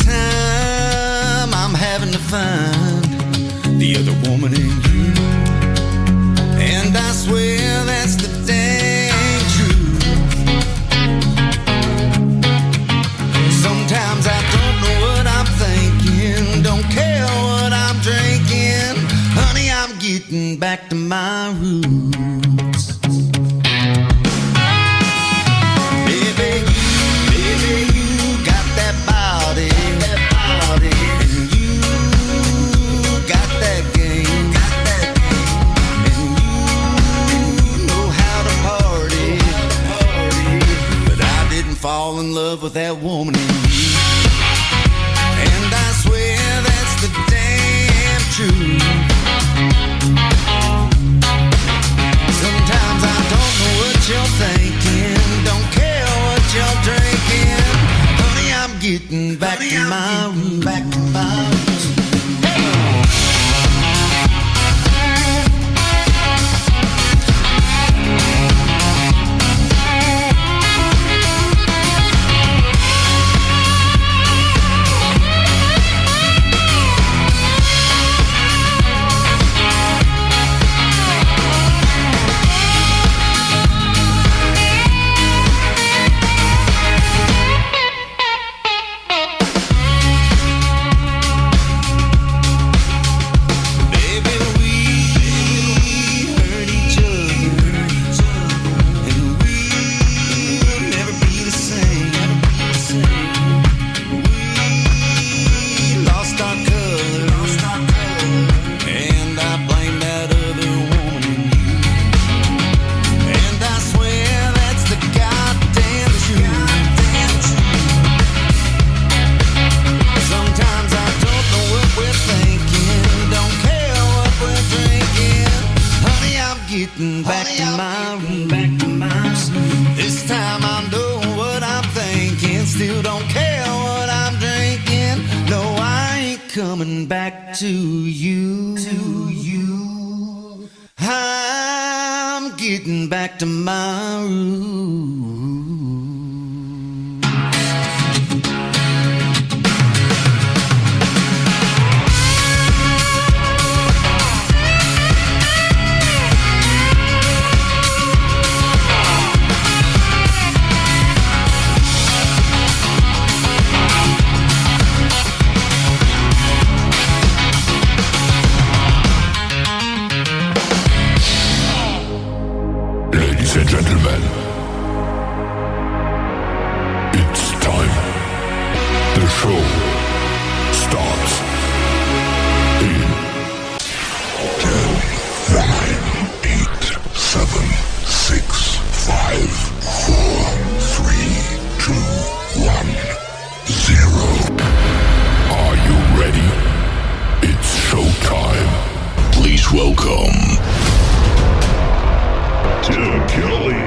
time I'm having to find the other woman in you. And I swear that's the dang truth. Sometimes I don't know what I'm thinking, don't care what I'm drinking. Honey, I'm getting back to my roots. Baby, you got that body, and you got that game, and you know how to party. But I didn't fall in love with that woman in you. And I swear that's the damn truth. Sometimes I don't know what you're thinking, don't care what you're drinking. Honey, I'm getting back to my roots. Getting back to my roots. This time I know what I'm thinking, still don't care what I'm drinking. No, I ain't coming back to you. I'm getting back to my roots. Ladies and gentlemen, it's time. The show starts in 10, 9, 8, 7, 6, 5, 4, 3, 2, 1, 0. Are you ready? It's showtime. Please welcome Tim Kelly.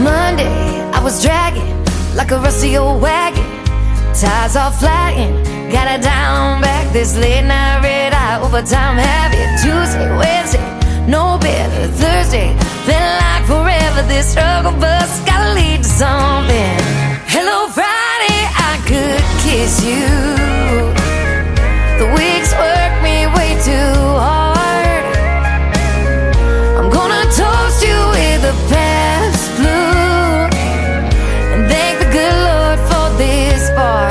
Monday, I was dragging like a rusty old wagon. Tires all flying, got it down back. This late night red eye overtime heavy. Tuesday, Wednesday, no better. Thursday, felt like forever. This struggle bus gotta lead to something. Hello, Friday, I could kiss you. The weeks work me way too hard. I'm gonna toast you with a past blue and thank the good Lord for this bar.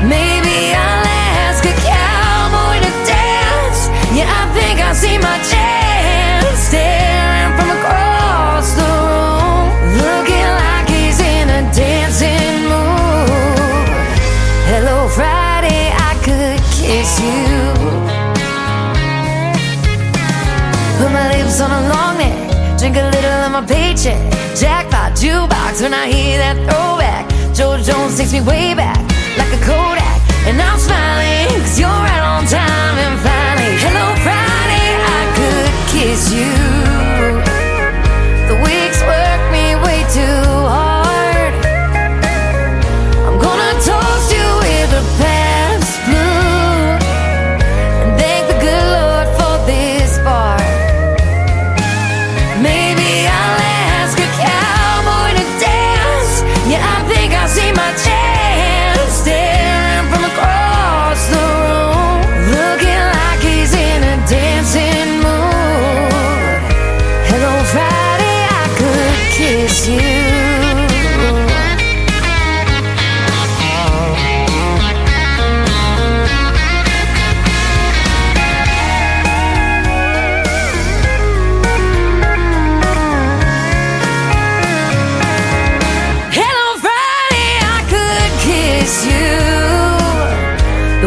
Maybe I'll ask a cowboy to dance. Yeah, I think I see my chance. Staring from across the room, looking like he's in a dancing mood. Hello, Friday, I could kiss you. Put my lips on a long neck, drink a little of my paycheck. Jackpot jukebox when I hear that throwback. George Jones takes me way back like a Kodak. And I'm smiling cause you're right on time. And finally, hello Friday, I could kiss you. The weeks work me way too hard. I'm gonna toast you with a past blue and thank the good Lord for this.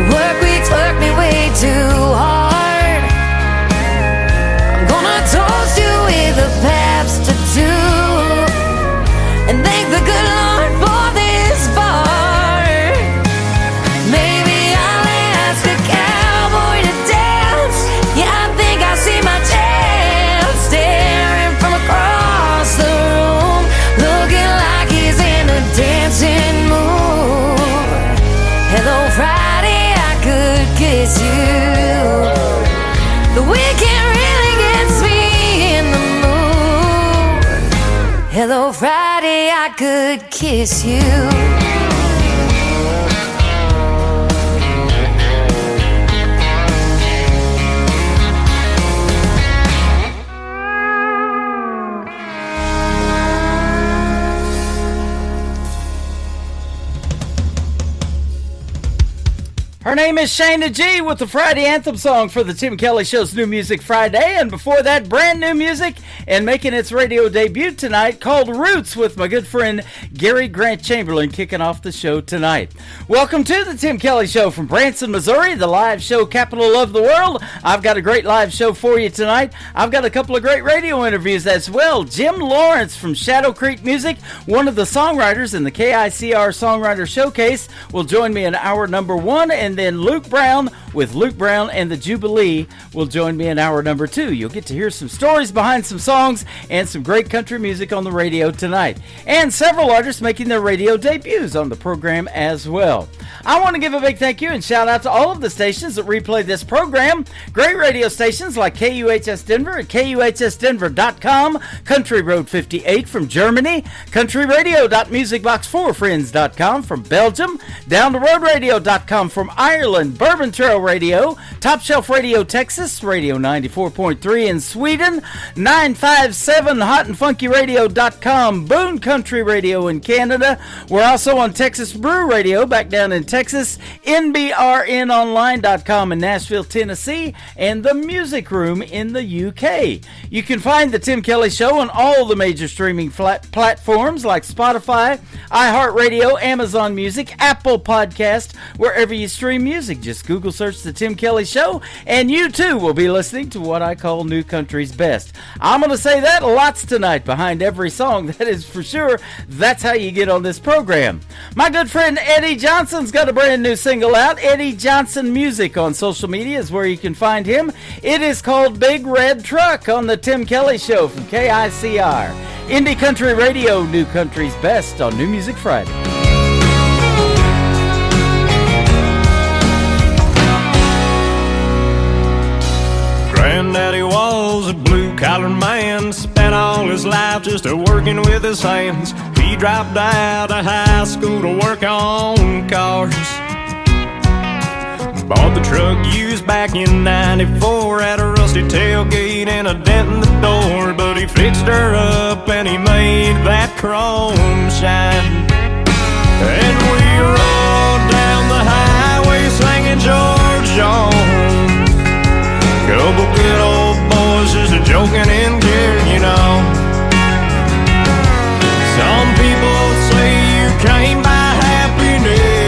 The work weeks work me way too hard. I'm gonna toast you with a Pabst or two, and thank the good Lord for this bar. Maybe I'll ask a cowboy to dance. Yeah, I think I see my chance, staring from across the room, looking like he's in a dancing mood. Hello, Friday, I could kiss you. The weekend really gets me in the mood. Hello, Friday, I could kiss you. Her name is Shayna G with the Friday Anthem song for the Tim Kelly Show's New Music Friday. And before that, brand new music and making its radio debut tonight called Roots with my good friend Gary Grant Chamberlain kicking off the show tonight. Welcome to the Tim Kelly Show from Branson, Missouri, the live show capital of the world. I've got a great live show for you tonight. I've got a couple of great radio interviews as well. Jim Lawrence from Shadow Creek Music, one of the songwriters in the KICR Songwriter Showcase, will join me in hour number 1, and then Luke Brown with Luke Brown and the Jubilee will join me in hour number 2. You'll get to hear some stories behind some songs and some great country music on the radio tonight. And several artists making their radio debuts on the program as well. I want to give a big thank you and shout out to all of the stations that replay this program. Great radio stations like KUHS Denver at KUHSdenver.com, Country Road 58 from Germany, countryradio.musicbox4friends.com from Belgium, downtheroadradio.com from Ireland, Bourbon Trail Radio, Top Shelf Radio Texas, Radio 94.3 in Sweden, 957hotandfunkyradio.com, Boone Country Radio in Canada. We're also on Texas Brew Radio back down in Texas, NBRNonline.com in Nashville, Tennessee, and The Music Room in the UK. You can find the Tim Kelly Show on all the major streaming platforms like Spotify, iHeartRadio, Amazon Music, Apple Podcast, wherever you stream music. Just Google search the Tim Kelly Show, and you too will be listening to what I call New Country's Best. I'm going to say that lots tonight behind every song, that is for sure. That's how you get on this program. My good friend Eddie Johnson's got a brand new single out. Eddie Johnson Music on social media is where you can find him. It is called Big Red Truck on the Tim Kelly Show from KICR. Indie Country Radio, New Country's Best on New Music Friday. Granddaddy was a blue-collar man, spent all his life just working with his hands. He dropped out of high school to work on cars. Bought the truck used back in '94, had a rusty tailgate and a dent in the door. But he fixed her up and he made that chrome shine. And we rolled down the highway singing George Jones. Couple good old boys just joking and carrying on. Some people say you can't buy happiness.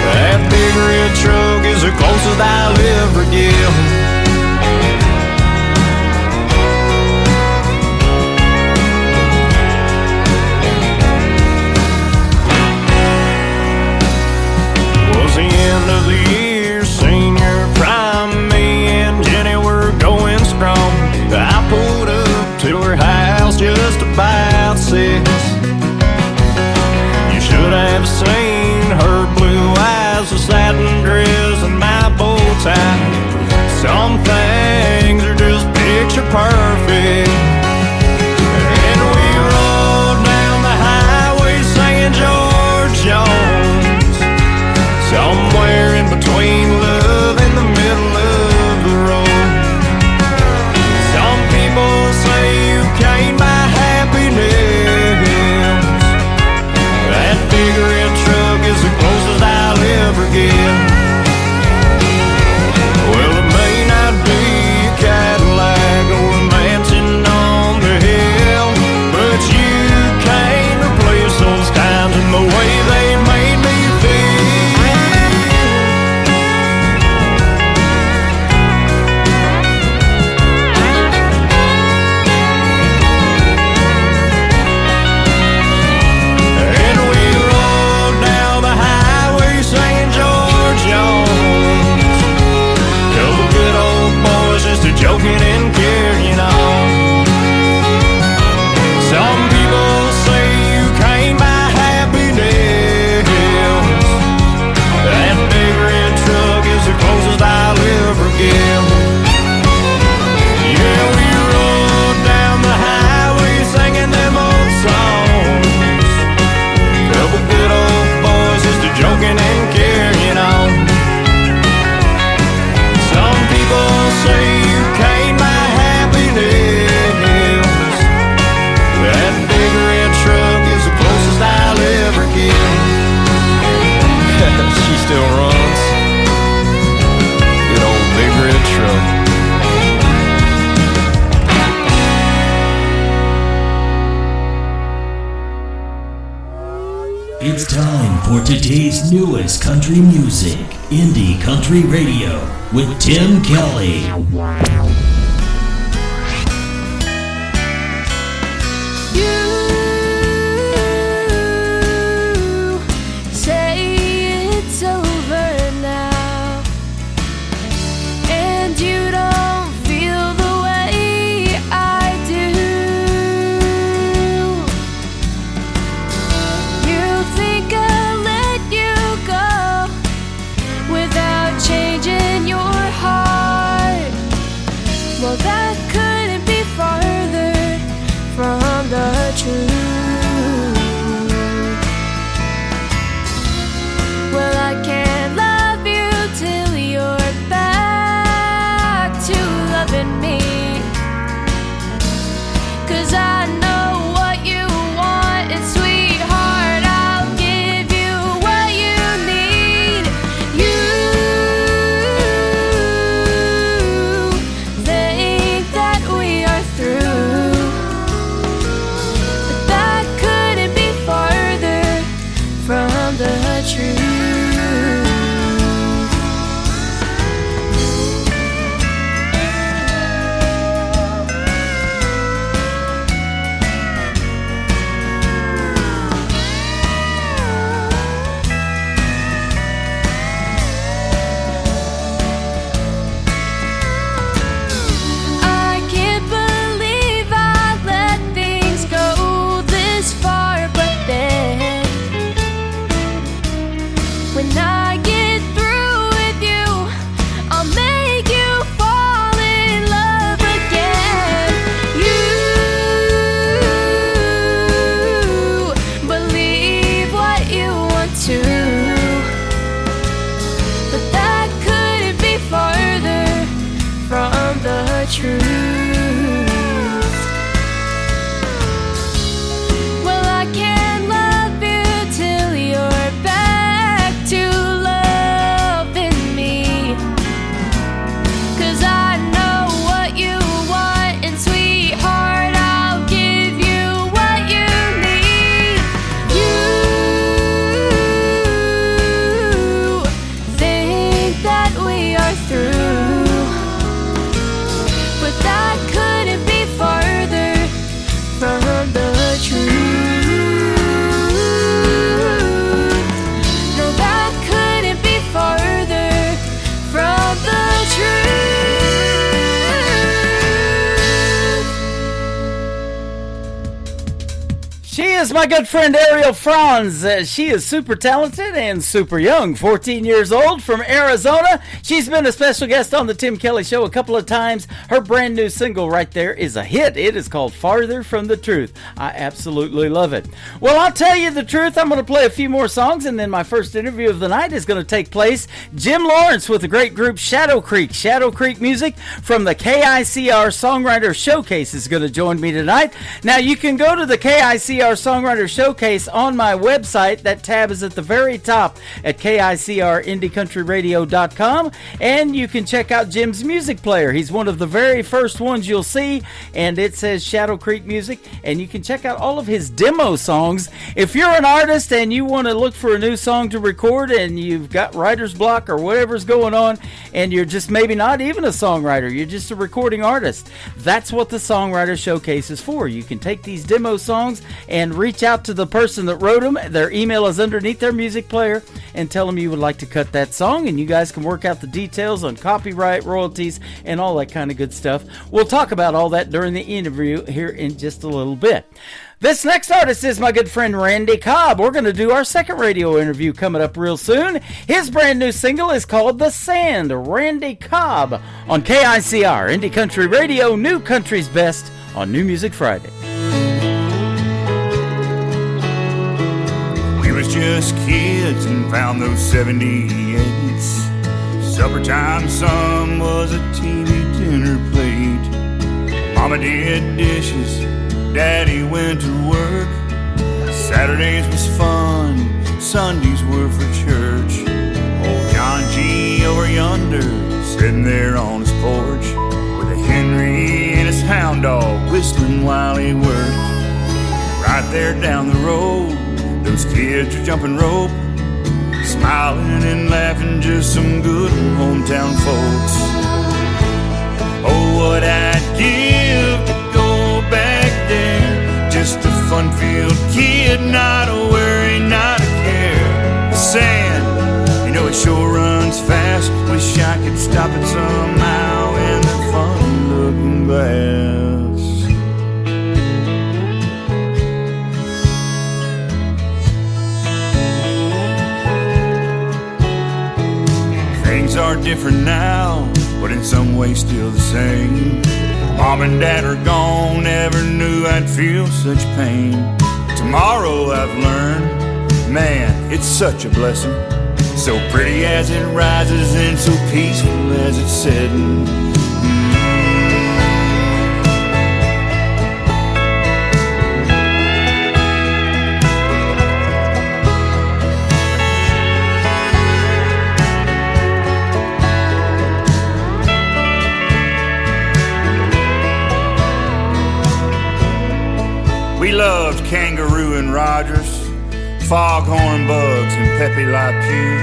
That big red truck is the closest I'll ever get. Was the end of the year, senior prime, me and Jenny were going strong. I pulled up to her house just about 6. You should have seen her blue eyes, the satin dress and my bow tie. Some today's newest country music, Indie Country Radio, with Tim Kelly. My good friend Ariel Franz. She is super talented and super young, 14 years old, from Arizona. She's been a special guest on the Tim Kelly Show a couple of times. Her brand new single right there is a hit. It is called Farther From the Truth. I absolutely love it. Well, I'll tell you the truth. I'm going to play a few more songs, and then my first interview of the night is going to take place. Jim Lawrence with the great group Shadow Creek. Shadow Creek Music from the KICR Songwriter Showcase is going to join me tonight. Now, you can go to the KICR Songwriter Showcase on my website. That tab is at the very top at KICRIndieCountryRadio.com, and you can check out Jim's music player. He's one of the very first ones you'll see, and it says Shadow Creek Music, and you can check out all of his demo songs. If you're an artist and you want to look for a new song to record and you've got writer's block or whatever's going on, and you're just maybe not even a songwriter, you're just a recording artist, that's what the Songwriter Showcase is for. You can take these demo songs and reach out to the person that wrote them. Their email is underneath their music player, and tell them you would like to cut that song, and you guys can work out the details on copyright, royalties, and all that kind of good stuff. We'll talk about all that during the interview here in just a little bit. This next artist is my good friend Randy Cobb. We're going to do our second radio interview coming up real soon. His brand new single is called The Sand. Randy Cobb on KICR, Indie Country Radio, New Country's Best on New Music Friday. We was just kids and found those 78s. Suppertime sun was a TV dinner plate. Mama did dishes, Daddy went to work. Saturdays was fun, Sundays were for church. Old John G. over yonder, sitting there on his porch, with a Henry and his hound dog whistling while he worked. Right there down the road, those kids are jumping rope, smiling and laughing, just some good hometown folks. Oh, what I'd give to go back there, just a fun-filled kid, not a worry, not a care. The sand, you know it sure runs fast. Wish I could stop it somehow in that fun-looking glass. Things are different now, but in some ways still the same. Mom and Dad are gone, never knew I'd feel such pain. Tomorrow I've learned, man, it's such a blessing. So pretty as it rises and so peaceful as it's setting. We loved Kangaroo and Rogers, Foghorn Bugs and Pepe Le Pew.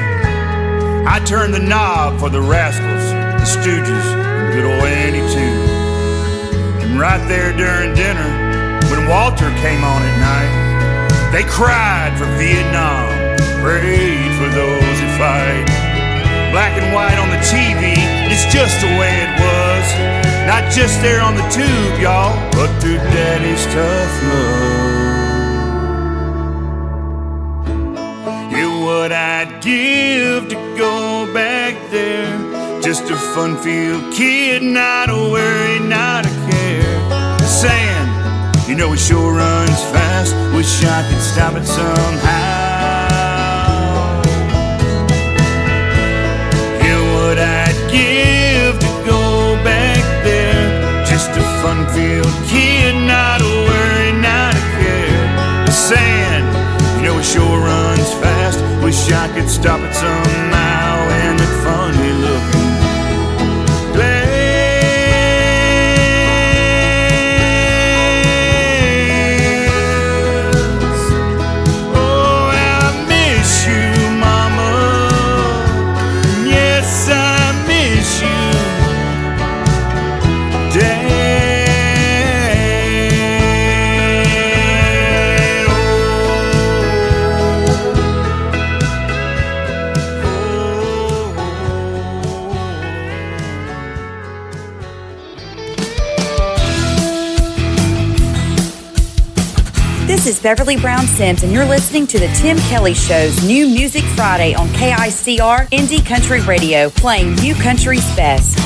I turned the knob for the Rascals, the Stooges, and good old Andy too. And right there during dinner, when Walter came on at night, they cried for Vietnam, prayed for those that fight. Black and white on the TV, it's just the way it was. Not just there on the tube, y'all, but through Daddy's tough love. Yeah, what I'd give to go back there, just a fun-filled kid, not a worry, not a care. The sand, you know it sure runs fast. Wish I could stop it somehow. What I'd give to go back there, just a fun-filled kid, not a worry, not a care. The sand, you know it sure runs fast. Wish I could stop it somehow in that funny looking glass. Oh, I miss you, Mama. Yes, I miss you, Dad. This is Beverly Brown Sims, and you're listening to The Tim Kelly Show's New Music Friday on KICR Indie Country Radio, playing new country's best.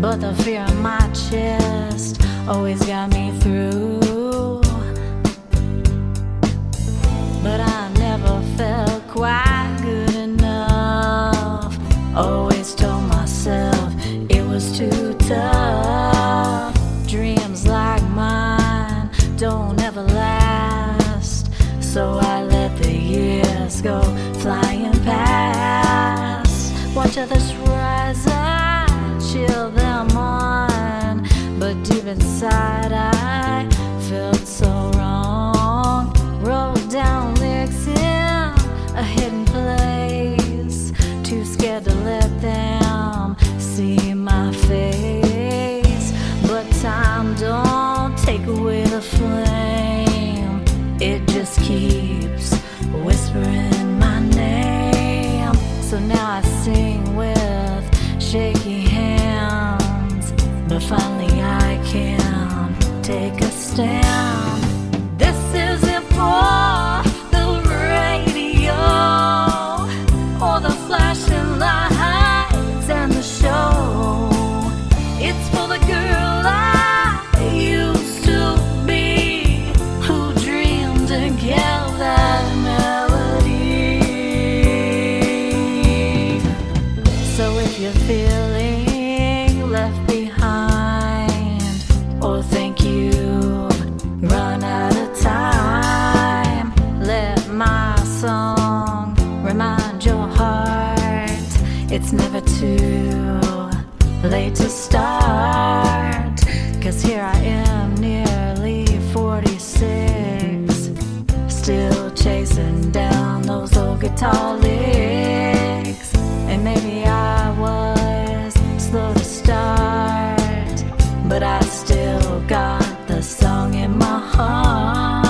But the fear in my chest always got me through. But I never felt quite good enough. Always told myself it was too tough. Dreams like mine don't ever last. So I let the years go flying past. Watch others rise up, chill them on, but deep inside I felt so wrong. Wrote down lyrics in a hidden place, too scared to let them see my face. But time don't take away the flame, it just keeps whispering my name. So now I sing with shaky hands, but finally I can take a stand. This isn't for the radio or the flashing lights and the show. It's for the girl I used to be, who dreamed and kept that melody. remind your heart it's never too late to start. 'Cause here I am, nearly 46, still chasing down those old guitar licks. And maybe I was slow to start, but I still got the song in my heart.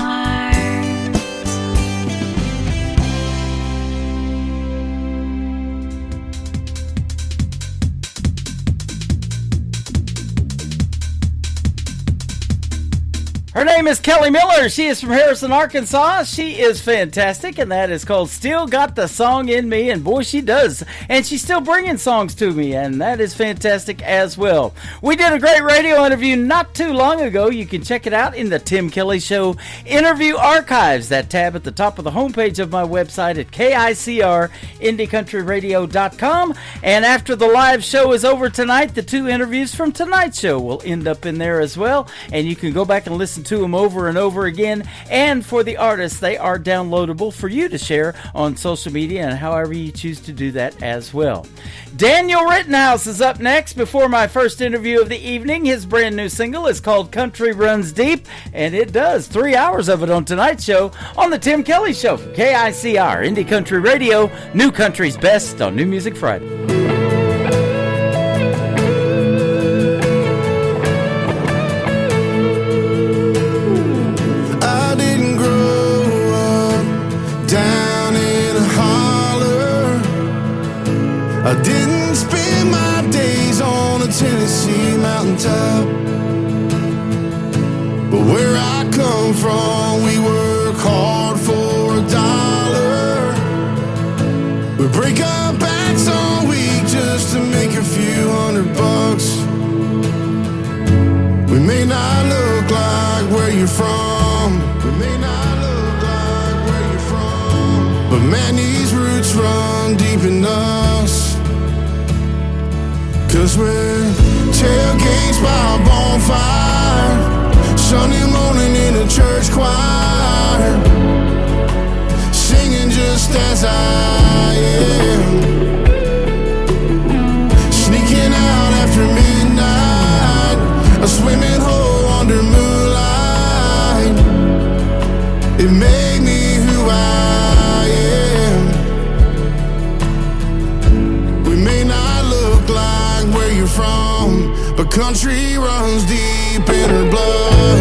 Her name is Kelly Miller. She is from Harrison, Arkansas. She is fantastic, and that is called Still Got the Song in Me, and boy, she does. And she's still bringing songs to me, and that is fantastic as well. We did a great radio interview not too long ago. You can check it out in the Tim Kelly Show Interview Archives, that tab at the top of the homepage of my website at KICR-IndieCountryRadio.com. And after the live show is over tonight, the 2 interviews from tonight's show will end up in there as well, and you can go back and listen to them over and over again. And for the artists, they are downloadable for you to share on social media and however you choose to do that as well. Daniel Rittenhouse is up next before my first interview of the evening. His brand new single is called Country Runs Deep, and it does 3 hours of it on tonight's show on the Tim Kelly Show from KICR Indie Country Radio, New Country's best on New Music Friday. I didn't spend my days on a Tennessee mountaintop, but where I come from, we work hard for $1. We break our backs all week just to make a few $100. We may not look like where you're from, we may not look like where you're from, but man, these roots run deep in us. 'Cause we're tailgates by a bonfire, Sunday morning in a church choir, singing just as I am, sneaking out after midnight, a swimming hole under moonlight. It made me who I am. We may not look like where you're from, but country runs deep in her blood.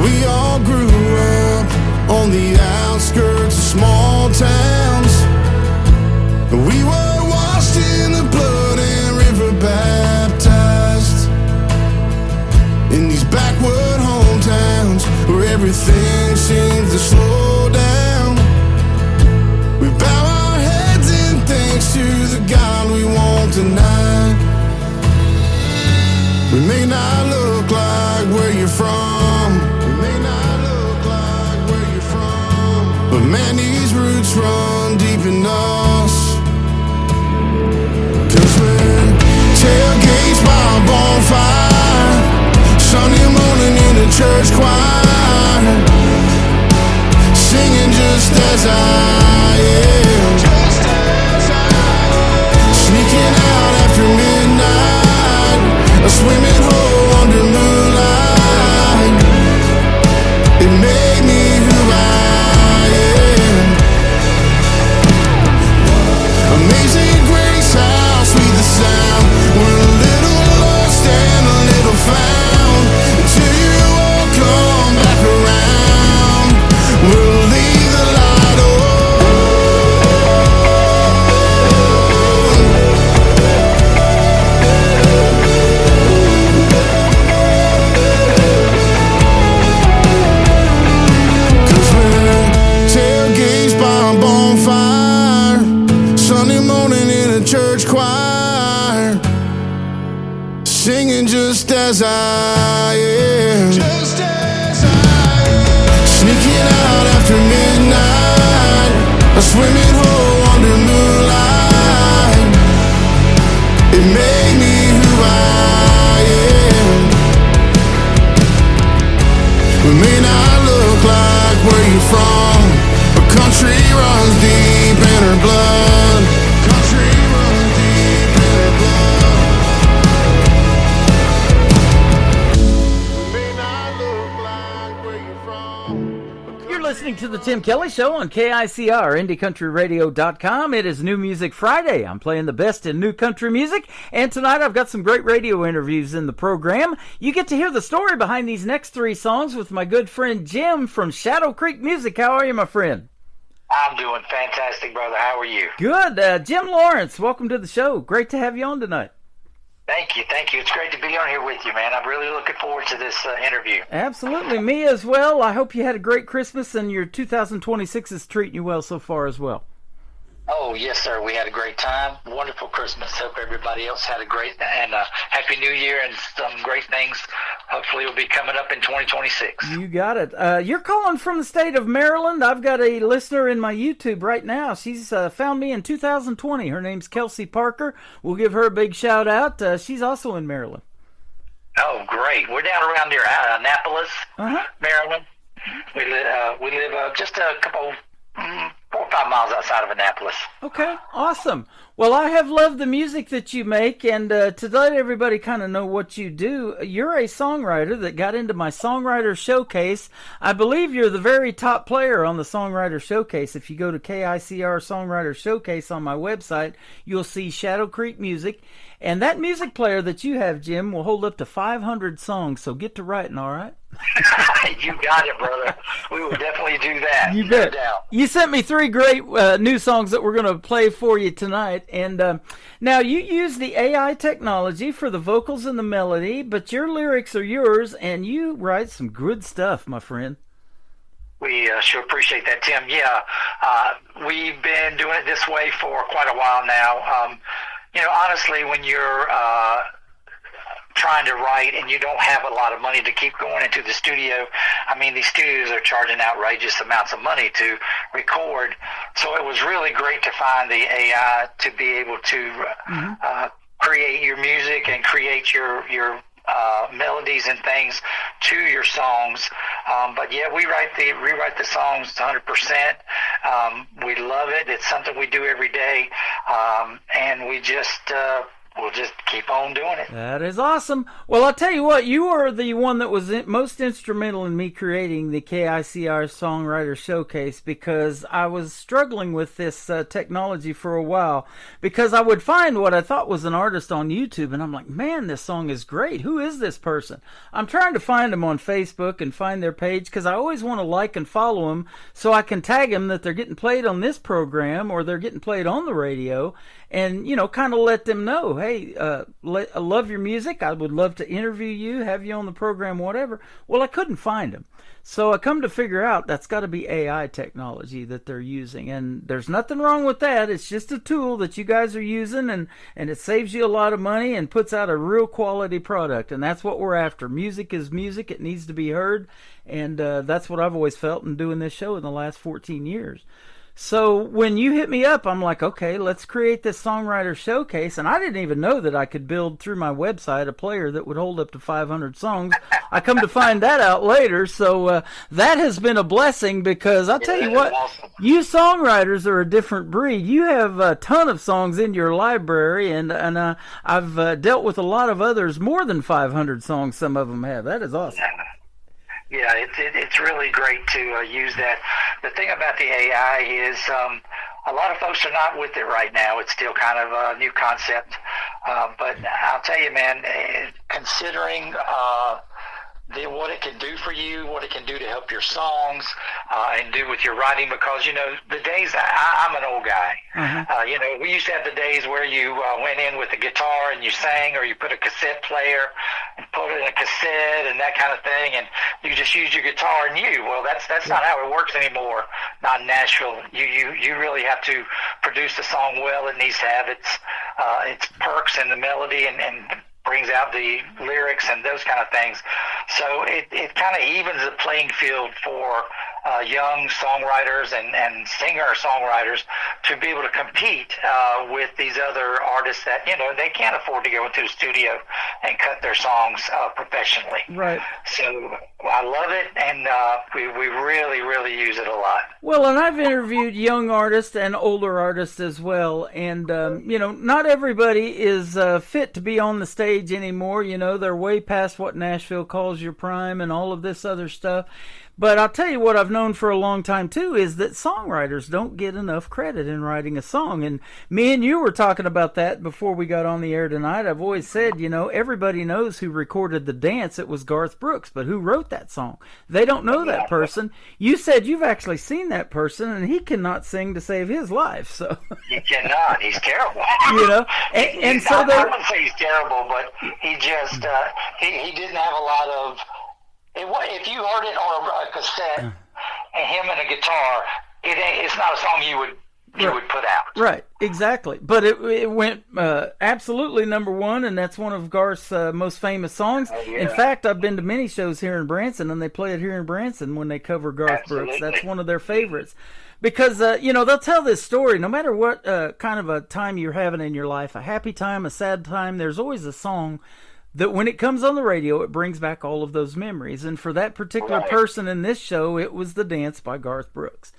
We all grew up on the outskirts of small towns. We were washed in the blood and river baptized in these backward hometowns where everything seems to slow down. We bow our heads in thanks to the God we want tonight. We may not look like where you're from, we may not look like where you're from, but man, these roots run deep in us. 'Cause we're tailgates by a bonfire, Sunday morning in a church choir, singing just as I am, sneaking out after midnight, a swimming hole under moonlight. It made me who I am. Amazing grace, how sweet the sound. We're a little lost and a little found, until you all come back around. We'll leave the light on. Cause we're tailgates by a bonfire, Sunday morning in a church choir, singing just as I am, just as I am, sneaking out after midnight, a swimming hole under moonlight. It made me who I am. We may not look like where you're from, but country runs deep in her blood. Country runs deep in her blood. We may not look like where you're from. You're listening to the Tim Kelly Show on KICR, IndieCountryRadio.com. It is New Music Friday. I'm playing the best in new country music, and tonight I've got some great radio interviews in the program. You get to hear the story behind these next three songs with my good friend Jim from Shadow Creek Music. How are you, my friend? I'm doing fantastic, brother. How are you? Good. Jim Lawrence, welcome to the show. Great to have you on tonight. Thank you. It's great to be on here with you, man. I'm really looking forward to this interview. Absolutely. Me as well. I hope you had a great Christmas and your 2026 is treating you well so far as well. Oh, yes, sir. We had a great time. Wonderful Christmas. Hope everybody else had a great and Happy New Year, and some great things hopefully will be coming up in 2026. You got it. You're calling from the state of Maryland. I've got a listener in my YouTube right now. She's found me in 2020. Her name's Kelsey Parker. We'll give her a big shout out. She's also in Maryland. Oh, great. We're down around near Annapolis, Maryland. We live just a couple 4 or 5 miles outside of Annapolis. Okay, awesome. Well, I have loved the music that you make, and to let everybody kind of know what you do, you're a songwriter that got into my Songwriter Showcase. I believe you're the very top player on the Songwriter Showcase. If you go to KICR Songwriter Showcase on my website, you'll see Shadow Creek Music, and that music player that you have, Jim, will hold up to 500 songs, so get to writing, all right? You got it, brother. We will definitely do that. You bet. No doubt. You sent me 3 great new songs that we're going to play for you tonight. And now you use the AI technology for the vocals and the melody, but your lyrics are yours, and you write some good stuff, my friend. We sure appreciate that, Tim. Yeah, we've been doing it this way for quite a while now. Honestly, when you're trying to write and you don't have a lot of money to keep going into the studio, I mean, these studios are charging outrageous amounts of money to record. So it was really great to find the AI to be able to create your music and create your melodies and things to your songs. But yeah, we rewrite the songs 100%. We love it. It's something we do every day. And we'll just keep on doing it. That is awesome. Well, I'll tell you what, you are the one that was most instrumental in me creating the KICR Songwriter Showcase, because I was struggling with this technology for a while, because I would find what I thought was an artist on YouTube, and I'm like, man, this song is great. Who is this person? I'm trying to find them on Facebook and find their page, because I always want to like and follow them so I can tag them that they're getting played on this program or they're getting played on the radio, and, kind of let them know, hey, I love your music. I would love to interview you, have you on the program, whatever. Well, I couldn't find them. So I come to figure out that's got to be AI technology that they're using. And there's nothing wrong with that. It's just a tool that you guys are using, and it saves you a lot of money and puts out a real quality product. And that's what we're after. Music is music. It needs to be heard. And that's what I've always felt in doing this show in the last 14 years. So when you hit me up, I'm like, okay, let's create this Songwriter Showcase. And I didn't even know that I could build through my website a player that would hold up to 500 songs. I come to find that out later. So that has been a blessing, because I'll tell you what, awesome. You songwriters are a different breed. You have a ton of songs in your library, and I've dealt with a lot of others, more than 500 songs some of them have. That is awesome. Yeah, it's really great to use that. The thing about the AI is a lot of folks are not with it right now. It's still kind of a new concept. But I'll tell you, man, considering what it can do for you, what it can do to help your songs, and do with your writing, because, the days, I'm an old guy. We used to have the days where you went in with a guitar and you sang, or you put a cassette player and put it in a cassette and that kind of thing, and you just use your guitar and well, that's not how it works anymore. Not in Nashville. You really have to produce the song well. It needs to have its perks and the melody and brings out the lyrics and those kind of things. So it kind of evens the playing field for young songwriters and singer-songwriters to be able to compete with these other artists that, they can't afford to go into the studio and cut their songs professionally. Right. So I love it, and we really, really use it a lot. Well, and I've interviewed young artists and older artists as well, and not everybody is fit to be on the stage anymore. They're way past what Nashville calls your prime and all of this other stuff. But I'll tell you what I've known for a long time, too, is that songwriters don't get enough credit in writing a song. And me and you were talking about that before we got on the air tonight. I've always said, everybody knows who recorded The Dance. It was Garth Brooks. But who wrote that song? They don't know that person. You said you've actually seen that person, and he cannot sing to save his life. So He cannot. He's terrible. And so I wouldn't say he's terrible, but he just he didn't have a lot of. If you heard it on a cassette and him and a guitar, it's not a song you would put out. Right, exactly. But it went absolutely number one, and that's one of Garth's most famous songs. Oh, yeah. In fact, I've been to many shows here in Branson, and they play it here in Branson when they cover Garth Brooks. That's one of their favorites. Because, they'll tell this story, no matter what kind of a time you're having in your life, a happy time, a sad time, there's always a song that when it comes on the radio, it brings back all of those memories. And for that particular person in this show, it was The Dance by Garth Brooks.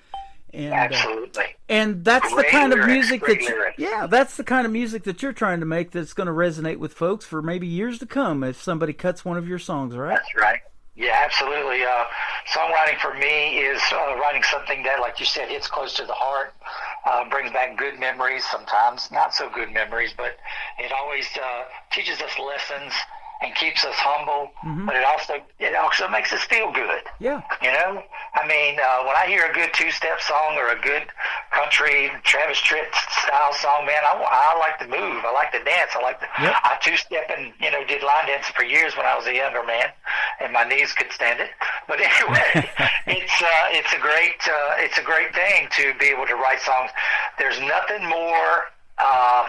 And, absolutely. And that's the kind of music that that's the kind of music that you're trying to make that's going to resonate with folks for maybe years to come if somebody cuts one of your songs, right? That's right. Yeah, absolutely. Songwriting for me is writing something that, like you said, hits close to the heart, brings back good memories, sometimes not so good memories, but it always teaches us lessons and keeps us humble, but it also makes us feel good. Yeah. When I hear a good two-step song or a good country Travis Tritt style song, man, I like to move. I like to dance. I two-step and, did line dancing for years when I was a younger man, and my knees could stand it. But anyway, it's a great thing to be able to write songs. There's nothing more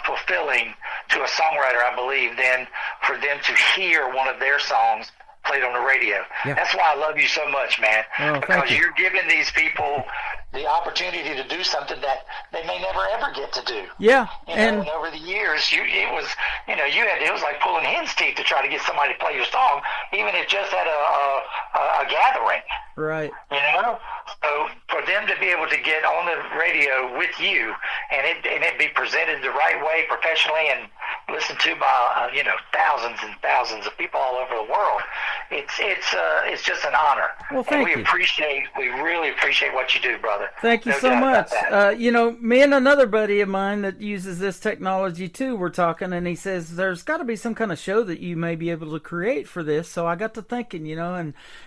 fulfilling to a songwriter, I believe, than for them to hear one of their songs played on the radio. Yeah. That's why I love you so much, man. Oh, because you're giving these people the opportunity to do something that they may never ever get to do. Yeah. And over the years, it was like pulling hen's teeth to try to get somebody to play your song, even if just at a gathering. Right. So for them to be able to get on the radio with you and it be presented the right way, professionally, and listened to by thousands and thousands of people all over the world, it's just an honor. Well, thank you. We really appreciate what you do, brother. Thank you so much. Me and another buddy of mine that uses this technology too, we're talking, and he says there's got to be some kind of show that you may be able to create for this. So I got to thinking,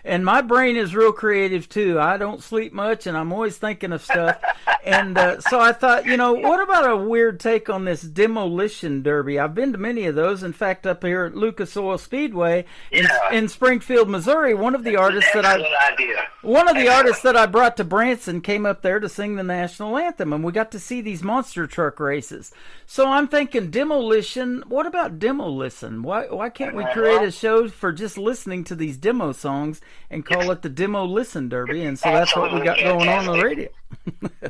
and my brain is real creative too. I don't sleep much, and I'm always thinking of stuff. And so I thought, what about a weird take on this demolition derby? I've been to many of those. In fact, up here at Lucas Oil Speedway in Springfield, Missouri, one of the artists that I brought to Branson came up there to sing the national anthem, and we got to see these monster truck races. So I'm thinking, demolition. What about Demolisten? Why can't we create a show for just listening to these demo songs and call it the Demolisten Derby? And so that's what we got going on the radio.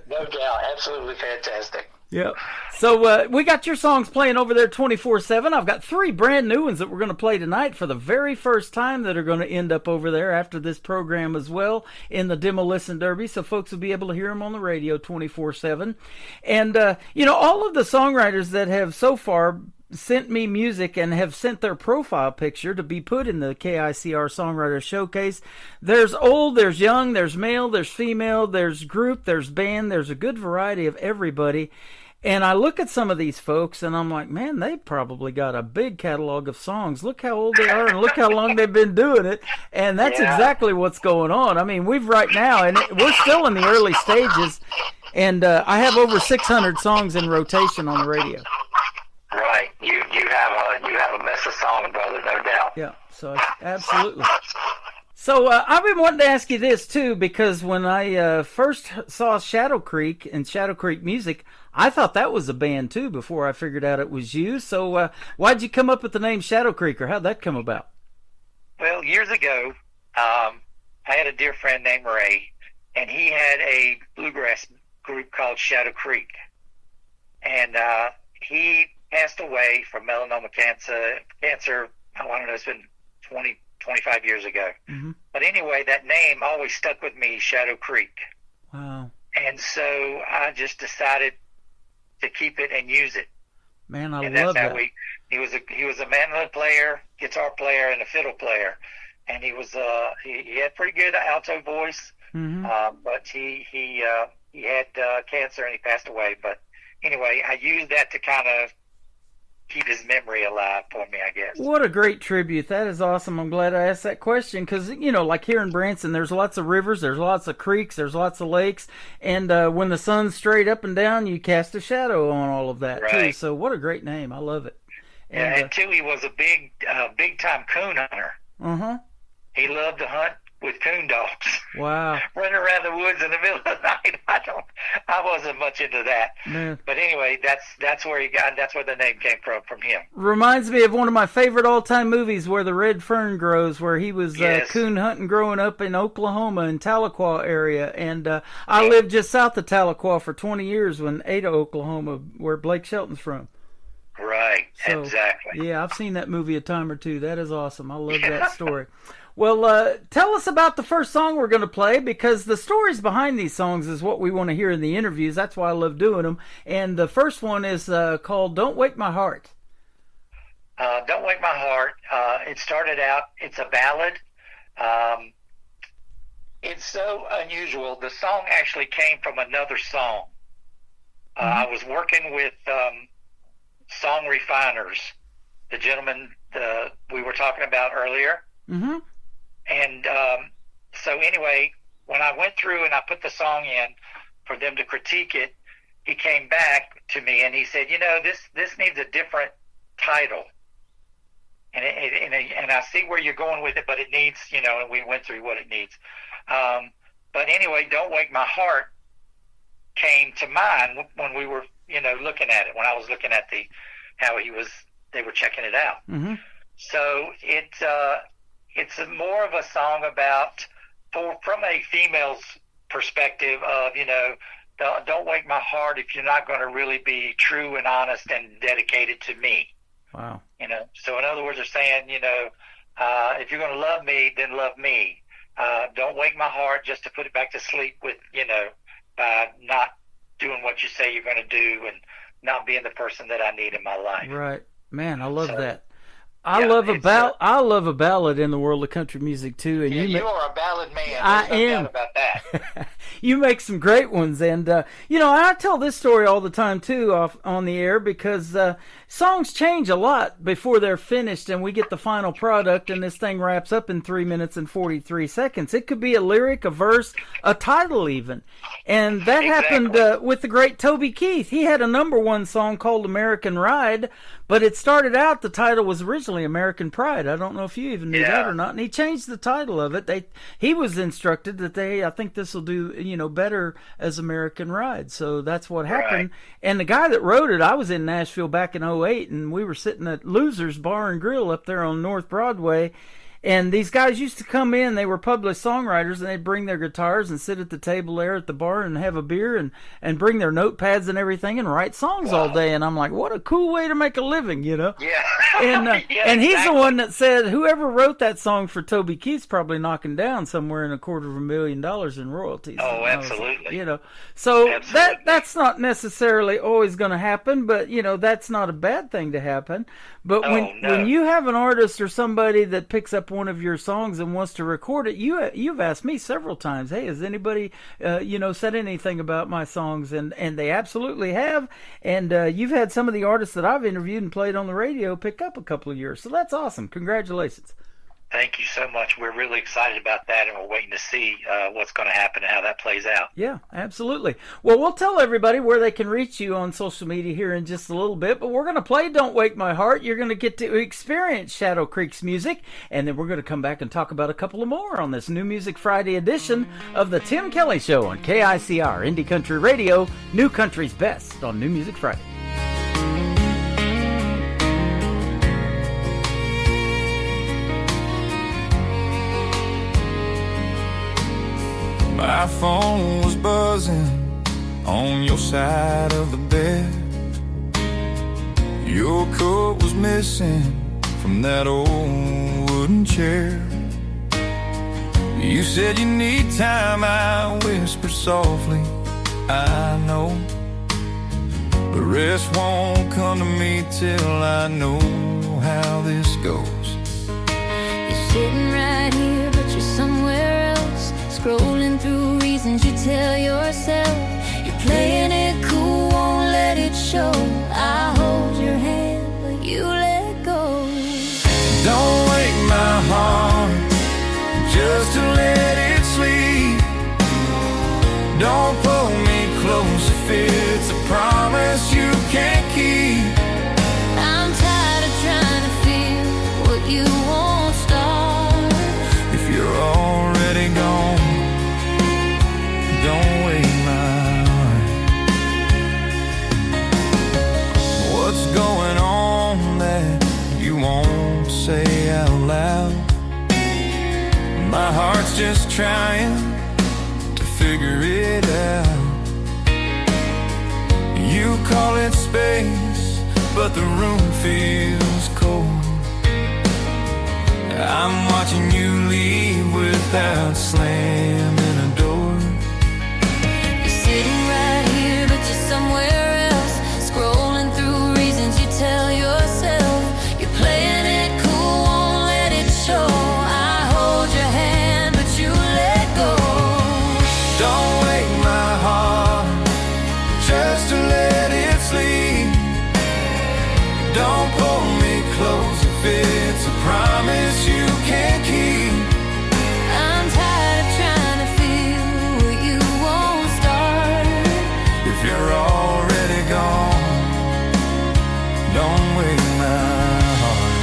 No doubt, absolutely fantastic. Yep. So we got your songs playing over there 24/7. I've got 3 brand new ones that we're going to play tonight for the very first time that are going to end up over there after this program as well in the Demolition Derby. So folks will be able to hear them on the radio 24/7. And, all of the songwriters that have so far sent me music and have sent their profile picture to be put in the KICR Songwriter Showcase. There's old, there's young, there's male, there's female, there's group, there's band, there's a good variety of everybody. And I look at some of these folks and I'm like, man, they probably got a big catalog of songs. Look how old they are and look how long they've been doing it. And that's exactly what's going on. I mean, we're still in the early stages, and I have over 600 songs in rotation on the radio. Right, you have a mess of songs, brother, no doubt. Yeah, so absolutely. So I've been wanting to ask you this too, because when I first saw Shadow Creek and Shadow Creek Music, I thought that was a band too before I figured out it was you. So why'd you come up with the name Shadow Creek, or how'd that come about? Well, years ago, I had a dear friend named Ray, and he had a bluegrass group called Shadow Creek, and he passed away from melanoma cancer. I don't know, it's been 25 years ago. Mm-hmm. But anyway, that name always stuck with me, Shadow Creek. Wow. And so I just decided to keep it and use it. Man, I And love that's how that. he was a mandolin player, guitar player, and a fiddle player. And he was he had pretty good alto voice, Mm-hmm. but he had cancer and he passed away. But anyway, I used that to kind of keep his memory alive for me, I guess. What a great tribute. That is awesome. I'm glad I asked that question because, you know, like here in Branson, there's lots of rivers, there's lots of creeks, there's lots of lakes. And when the sun's straight up and down, you cast a shadow on all of that, too. Right. So what a great name. I love it. And two, he was a big time coon hunter. Uh-huh. He loved to hunt with coon dogs. Wow. Running around the woods in the middle of the night. I wasn't much into that. Man. But anyway, that's where the name came from him. Reminds me of one of my favorite all-time movies where the red fern grows, where he was Yes. coon hunting growing up in Oklahoma in Tahlequah area. And I lived just south of Tahlequah for 20 years when Ada, Oklahoma, where Blake Shelton's from. Right, So, exactly. Yeah, I've seen that movie a time or two. That is awesome. I love that story. Well, tell us about the first song we're going to play, because the stories behind these songs is what we want to hear in the interviews. That's why I love doing them. And the first one is called Don't Wake My Heart. Don't Wake My Heart. It started out, it's a ballad. It's so unusual. The song actually came from another song. I was working with Song Refiners, the gentleman we were talking about earlier. Mm-hmm. And so anyway, when I went through and I put the song in for them to critique it, he came back to me and he said, you know, this needs a different title. And I see where you're going with it, but it needs, you know, and we went through what it needs. But anyway, Don't Wake My Heart came to mind when we were, you know, looking at it, when I was looking at how they were checking it out. Mm-hmm. So it's more of a song about, from a female's perspective of, you know, don't wake my heart if you're not going to really be true and honest and dedicated to me. Wow. You know, so in other words, they're saying, you know, if you're going to love me, then love me. Don't wake my heart just to put it back to sleep with, you know, by not doing what you say you're going to do and not being the person that I need in my life. Right. Man, I love So, that. I yeah, love a it's, I love a ballad in the world of country music too, and Yeah, you you are a ballad man. I There's no am. doubt about that. you make some great ones, and you know, I tell this story all the time too on the air, because songs change a lot before they're finished and we get the final product and this thing wraps up in 3 minutes and 43 seconds. It could be a lyric, a verse, a title even. And that happened with the great Toby Keith. He had a #1 song called American Ride, but it started out, the title was originally American Pride. I don't know if you even knew that or not. And he changed the title of it. He was instructed that I think this will do, you know, better as American Ride. So that's what happened. Right. And the guy that wrote it, I was in Nashville back in 2008, and we were sitting at Losers Bar and Grill up there on North Broadway. And these guys used to come in, they were published songwriters, and they'd bring their guitars and sit at the table there at the bar and have a beer and bring their notepads and everything and write songs all day. And I'm like, what a cool way to make a living, you know? Yeah. And Yeah, and he's exactly. the one that said whoever wrote that song for Toby Keith's probably knocking down somewhere in $250,000 in royalties. Oh, And I was like, absolutely. you know, so Absolutely. that's not necessarily always going to happen, but you know, that's not a bad thing to happen. But Oh, no. when you have an artist or somebody that picks up one of your songs and wants to record it, you've asked me several times, hey, has anybody you know, said anything about my songs? And they absolutely have. And you've had some of the artists that I've interviewed and played on the radio pick up a couple of yours, so that's awesome. Congratulations. Thank you so much. We're really excited about that, and we're waiting to see what's going to happen and how that plays out. Yeah, absolutely. Well, we'll tell everybody where they can reach you on social media here in just a little bit, but we're going to play Don't Wake My Heart. You're going to get to experience Shadow Creek's music, and then we're going to come back and talk about a couple of more on this New Music Friday edition of the Tim Kelly Show on KICR, Indie Country Radio, New Country's Best on New Music Friday. My My phone was buzzing on your side of the bed. Your coat was missing from that old wooden chair. You said you need time, I whispered softly, I know. The rest won't come to me till I know how this goes. You're sitting right here, but you're somewhere else, scrolling through reasons you tell yourself. You're playing it cool, won't let it show. I hold your hand, but you let go. Don't wake my heart just to let it sleep. Don't pull me close if it's a promise you can't keep. I'm tired of trying to feel what you won't start. If you're already gone, don't wake my heart. What's going on that you won't say out loud? My heart's just trying to figure it out. You call it space, but the room feels cold. I'm watching you leave without slamming a door. You're sitting right here, but you're somewhere else, scrolling through reasons you tell yourself. You're playing it cool, won't let it show. I hold your hand, but you let go. Don't wake my heart just to let it sleep. Don't pull me close if it's a promise you can't keep. I'm tired of trying to feel what you won't start. If you're already gone, don't wake my heart.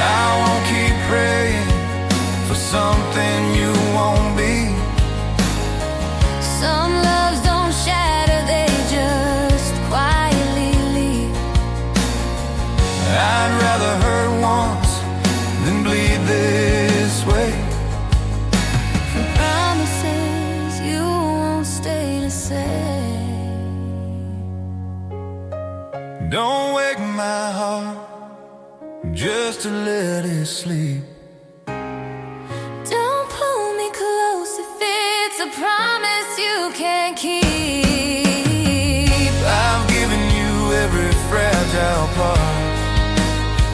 I won't keep praying for something you won't be. Some loves don't shatter, they just quietly leave. I'd rather hurt once than bleed this way. For promises you won't stay to say. Don't wake my heart just to let it sleep. Don't pull me close if it's a promise you can't keep. I've given you every fragile part.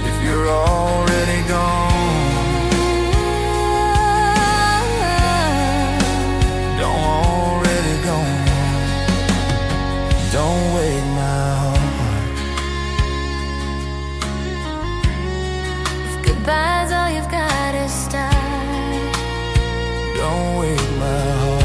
If you're already gone, don't already gone. Don't wake my heart. If goodbye's all you've got to start, Don't wake my heart.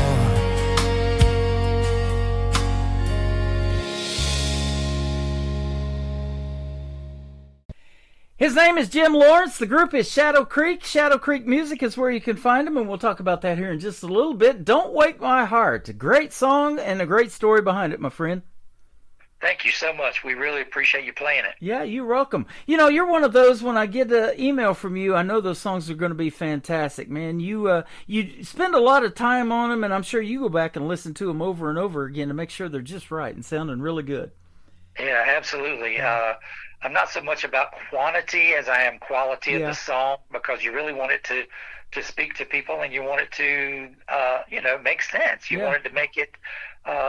His name is Jim Lawrence. The group is Shadow Creek. Shadow Creek Music is where you can find them, and we'll talk about that here in just a little bit. Don't Wake My Heart. A great song and a great story behind it, my friend. Thank you so much. We really appreciate you playing it. Yeah, you're welcome. You know, you're one of those, when I get an email from you, I know those songs are going to be fantastic, man. You spend a lot of time on them, and I'm sure you go back and listen to them over and over again to make sure they're just right and sounding really good. Yeah, absolutely. I'm not so much about quantity as I am quality of the song, because you really want it to speak to people, and you want it to, make sense. You want it to make it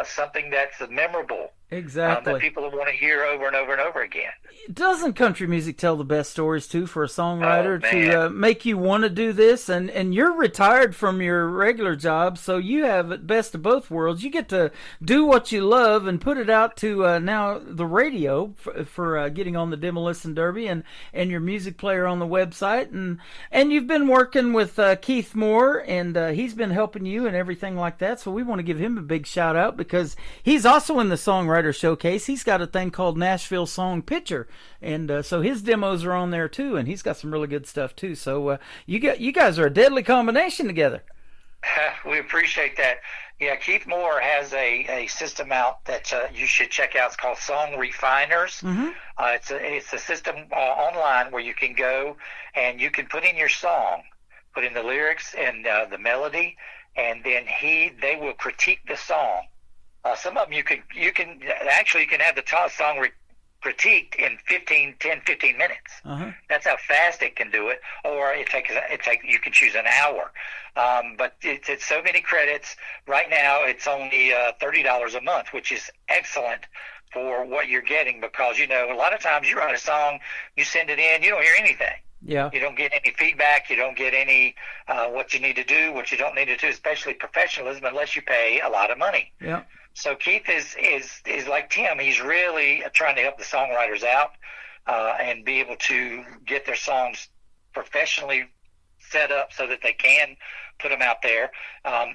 something that's memorable. Exactly. That people want to hear over and over and over again. Doesn't country music tell the best stories, too, for a songwriter to make you want to do this? And you're retired from your regular job, so you have the best of both worlds. You get to do what you love and put it out to now the radio for getting on the Demolition Derby, and your music player on the website. And you've been working with Keith Moore, and he's been helping you and everything like that. So we want to give him a big shout out, because he's also in the Songwriter Showcase. He's got a thing called Nashville Song Picture, and so his demos are on there too, and he's got some really good stuff too. So you guys are a deadly combination together. We appreciate that. Yeah, Keith Moore has a system out that you should check out. It's called Song Refiners. Mm-hmm. It's a system online where you can go and you can put in your song, put in the lyrics and the melody, and then they will critique the song. Some of them you can have the song critiqued in 15 minutes. Uh-huh. That's how fast it can do it. Or you can choose an hour. But it's so many credits. Right now it's only $30 a month, which is excellent for what you're getting, because a lot of times you write a song, you send it in, you don't hear anything. Yeah. You don't get any feedback. You don't get any what you need to do, what you don't need to do, especially professionalism, unless you pay a lot of money. Yeah. So Keith is like Tim. He's really trying to help the songwriters out and be able to get their songs professionally set up so that they can put them out there.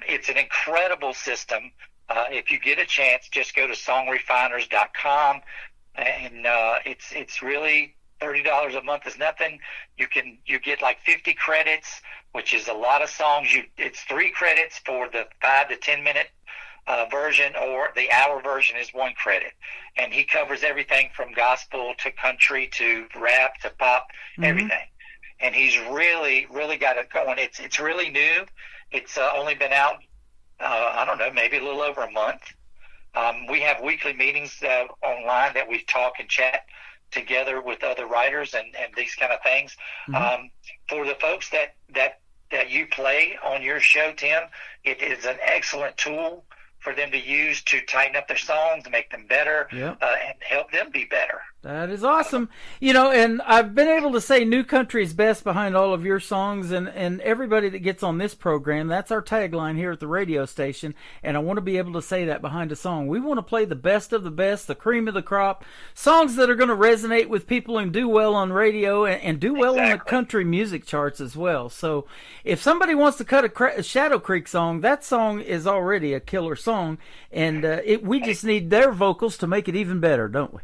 It's an incredible system. If you get a chance, just go to songrefiners.com, and it's really $30 a month is nothing. You get like 50 credits, which is a lot of songs. It's 3 credits for the 5 to 10 minute version, or the hour version is 1 credit, and he covers everything from gospel to country to rap to pop, everything. And he's really got it going. It's really new. It's only been out I don't know, maybe a little over a month. We have weekly meetings online that we talk and chat together with other writers and these kind of things. For the folks that you play on your show, Tim, it is an excellent tool for them to use to tighten up their songs, make them better, and help them be better. That is awesome. And I've been able to say New Country's best behind all of your songs, and everybody that gets on this program, that's our tagline here at the radio station, and I want to be able to say that behind a song. We want to play the best of the best, the cream of the crop, songs that are going to resonate with people and do well on radio and do well on the country music charts as well. So if somebody wants to cut a Shadow Creek song, that song is already a killer song, and we just need their vocals to make it even better, don't we?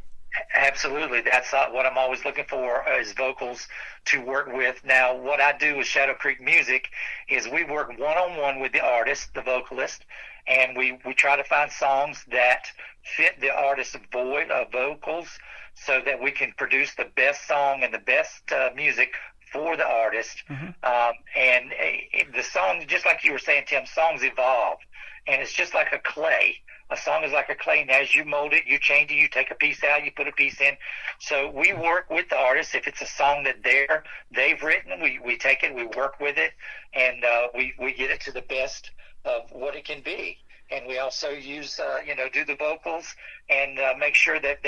Absolutely. That's what I'm always looking for, is vocals to work with. Now, what I do with Shadow Creek Music is we work one-on-one with the artist, the vocalist, and we try to find songs that fit the artist's vocals so that we can produce the best song and the best music for the artist. And the song, just like you were saying, Tim, songs evolve, and it's just like a clay. A song is like a clay, and as you mold it, you change it, you take a piece out, you put a piece in. So we work with the artist. If it's a song that they've written, we take it, we work with it, and we get it to the best of what it can be. And we also use, do the vocals and make sure that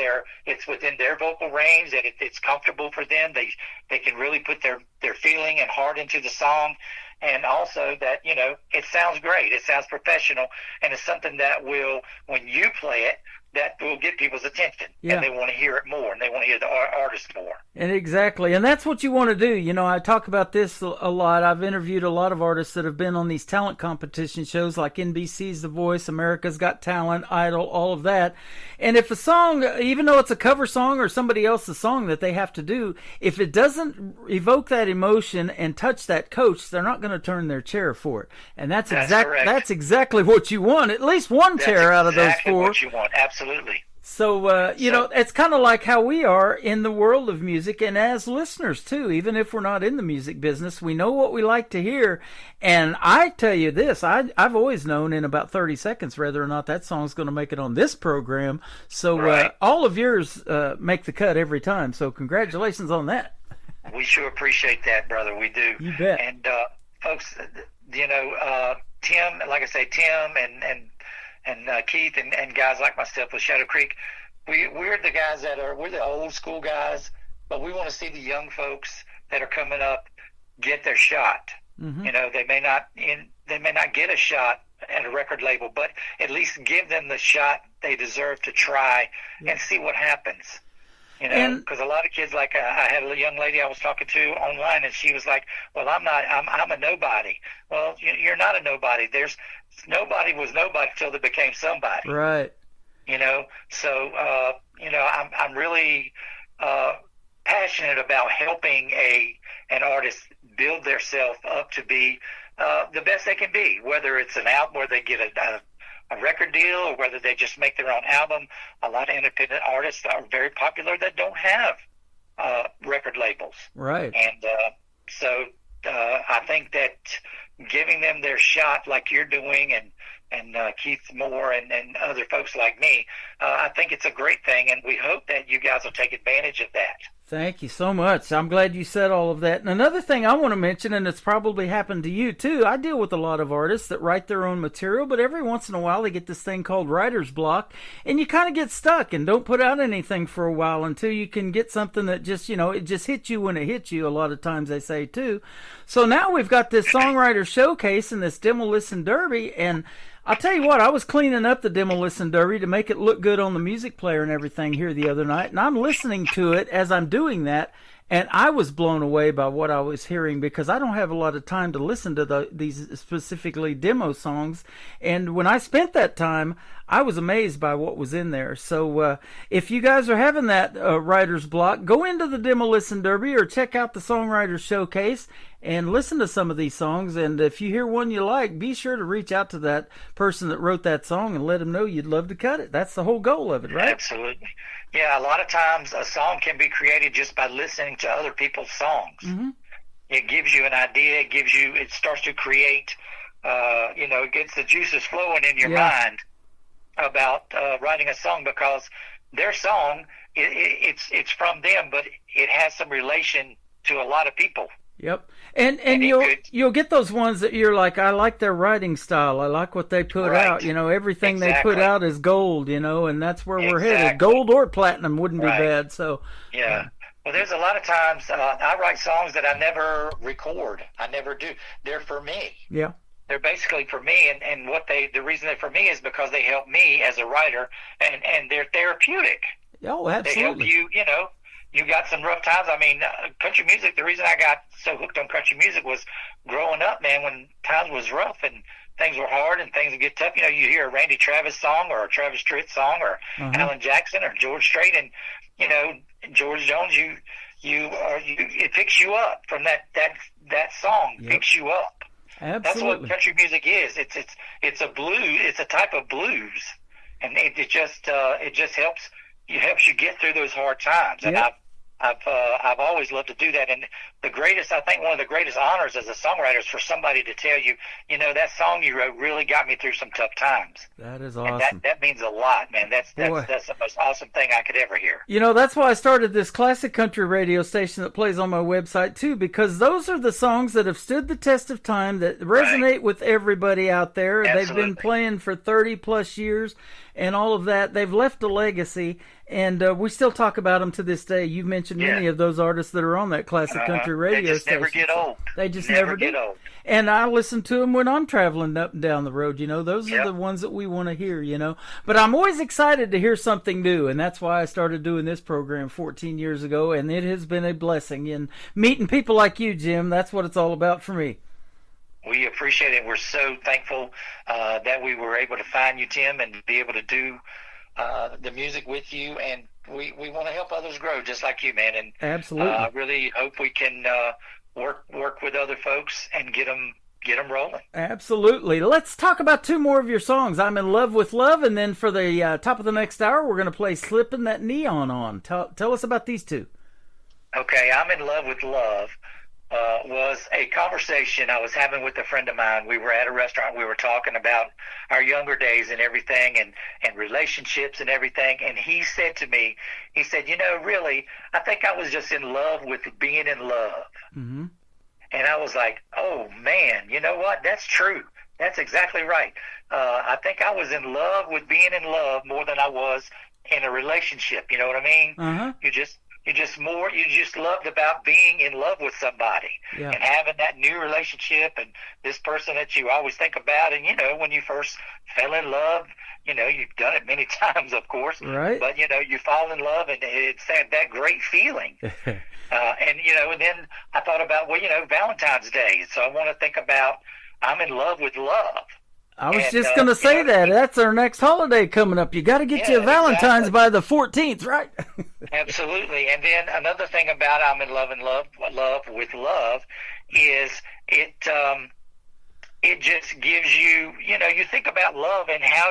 it's within their vocal range, that it's comfortable for them. They can really put their feeling and heart into the song. And also that, it sounds great. It sounds professional. And it's something that will, when you play it, that will get people's attention. Yeah. And they want to hear it more, and they want to hear the artist more. And exactly. And that's what you want to do. I talk about this a lot. I've interviewed a lot of artists that have been on these talent competition shows like NBC's The Voice, America's Got Talent, Idol, all of that. And if a song, even though it's a cover song or somebody else's song that they have to do, if it doesn't evoke that emotion and touch that coach, they're not going to turn their chair for it. And that's exactly what you want. At least one chair out of those 4. Exactly what you want. Absolutely. So, it's kind of like how we are in the world of music, and as listeners, too. Even if we're not in the music business, we know what we like to hear. And I tell you this, I've always known in about 30 seconds whether or not that song's going to make it on this program. So all of yours make the cut every time. So congratulations on that. We sure appreciate that, brother. We do. You bet. And, folks, Tim, like I say, Tim and Keith and guys like myself with Shadow Creek, we're the guys we're the old school guys, but we want to see the young folks that are coming up get their shot. They may not get a shot at a record label, but at least give them the shot they deserve to try and see what happens. Because a lot of kids, like I had a young lady I was talking to online, and she was like, "Well, I'm a nobody." Well, you're not a nobody. Nobody was nobody until they became somebody. Right. So I'm really passionate about helping an artist build theirself up to be the best they can be. Whether it's an album where they get a record deal, or whether they just make their own album. A lot of independent artists are very popular that don't have record labels. Right. And so I think that giving them their shot, like you're doing, and Keith Moore and other folks like me, I think it's a great thing, and we hope that you guys will take advantage of that. Thank you so much. I'm glad you said all of that. And another thing I want to mention, and it's probably happened to you too, I deal with a lot of artists that write their own material, but every once in a while they get this thing called writer's block, and you kind of get stuck and don't put out anything for a while until you can get something that just, you know, it just hits you when it hits you, a lot of times they say too. So now we've got this songwriter showcase and this Demo Listen Derby, and I'll tell you what, I was cleaning up the Demo Listen Derby to make it look good on the music player and everything here the other night, and I'm listening to it as I'm doing that, and I was blown away by what I was hearing because I don't have a lot of time to listen to these specifically demo songs, and when I spent that time, I was amazed by what was in there. So if you guys are having that writer's block, go into the Demo Listen Derby or check out the Songwriter Showcase and listen to some of these songs. And if you hear one you like, be sure to reach out to that person that wrote that song and let them know you'd love to cut it. That's the whole goal of it, right? Absolutely. Yeah, a lot of times a song can be created just by listening to other people's songs. Mm-hmm. It gives you an idea. It starts to create, it gets the juices flowing in your mind about writing a song, because their song, it's from them, but it has some relation to a lot of people. Yep. And you'll get those ones that you're like, I like their writing style. I like what they put out. You know, everything they put out is gold, you know, and that's where we're headed. Gold or platinum wouldn't be bad. So yeah. Well, there's a lot of times I write songs that I never record. I never do. They're for me. Yeah. They're basically for me, and the reason they're for me is because they help me as a writer, and they're therapeutic. Oh, absolutely. They help you, you got some rough times. I mean, country music, the reason I got so hooked on country music was growing up, man, when times was rough and things were hard and things would get tough. You know, you hear a Randy Travis song or a Travis Tritt song or Alan Jackson or George Strait, and, George Jones, it picks you up from that song, picks you up. Absolutely. That's what country music is. It's a blues. It's a type of blues, and it just helps you get through those hard times. And I've always loved to do that. And I think one of the greatest honors as a songwriter is for somebody to tell you, that song you wrote really got me through some tough times. That is awesome. And that means a lot, man. That's the most awesome thing I could ever hear. That's why I started this classic country radio station that plays on my website too, because those are the songs that have stood the test of time, that resonate with everybody out there. Absolutely. They've been playing for 30 plus years and all of that. They've left a legacy, and we still talk about them to this day. You've mentioned many of those artists that are on that classic country radio They just station. never get old. They just never get old. And I listen to them when I'm traveling up and down the road. Those are the ones that we want to hear, But I'm always excited to hear something new, and that's why I started doing this program 14 years ago, and it has been a blessing. And meeting people like you, Jim, that's what it's all about for me. We appreciate it. We're so thankful that we were able to find you, Tim, and be able to do the music with you. And we want to help others grow just like you, man. And absolutely, I really hope we can work with other folks and get them rolling. Absolutely. Let's talk about two more of your songs. I'm in Love with Love, and then for the top of the next hour, we're going to play Slippin' That Neon On. Tell us about these two. Okay, I'm in Love with Love. Was a conversation I was having with a friend of mine. We were at a restaurant. We were talking about our younger days and everything, and relationships and everything. And he said to me, really, I think I was just in love with being in love. Mm-hmm. And I was like, oh, man, you know what? That's true. That's exactly right. I think I was in love with being in love more than I was in a relationship. You know what I mean? Uh-huh. You just loved about being in love with somebody and having that new relationship and this person that you always think about. And, when you first fell in love, you've done it many times, of course, right? But, you fall in love and it's that great feeling. And then I thought about, Valentine's Day. So I want to think about, I'm in love with love. I was just going to say that. That's our next holiday coming up. You got to get you a Valentine's by the 14th, right? Absolutely. And then another thing about I'm in love with love is it just gives you, you think about love and how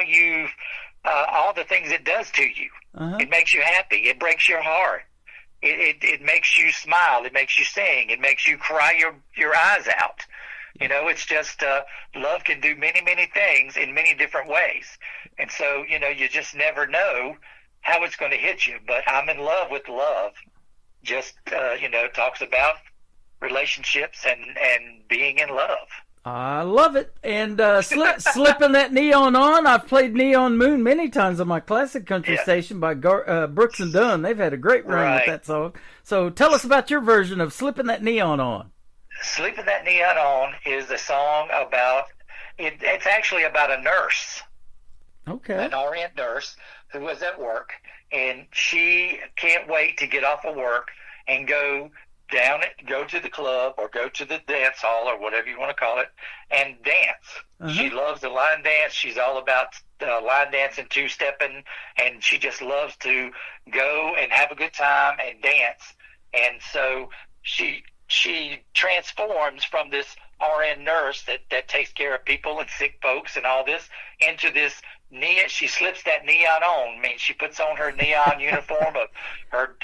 all the things it does to you. Uh-huh. It makes you happy. It breaks your heart. it makes you smile, it makes you sing, it makes you cry your eyes out. It's just love can do many, many things in many different ways. And so, you just never know how it's going to hit you. But I'm in love with love. Just, talks about relationships and being in love. I love it. And Slipping That Neon On. I've played Neon Moon many times on my classic country station by Brooks and Dunn. They've had a great run with that song. So tell us about your version of Slipping That Neon On. Slipping That Neon On is a song about, it's actually about a nurse. Okay. An RN nurse who was at work, and she can't wait to get off of work and go to the club or go to the dance hall or whatever you want to call it and dance. She loves the line dance. She's all about line dancing, two-stepping, and she just loves to go and have a good time and dance. And so she transforms from this RN nurse that takes care of people and sick folks and all this into this neon. She slips that neon on. I mean, she puts on her neon uniform of her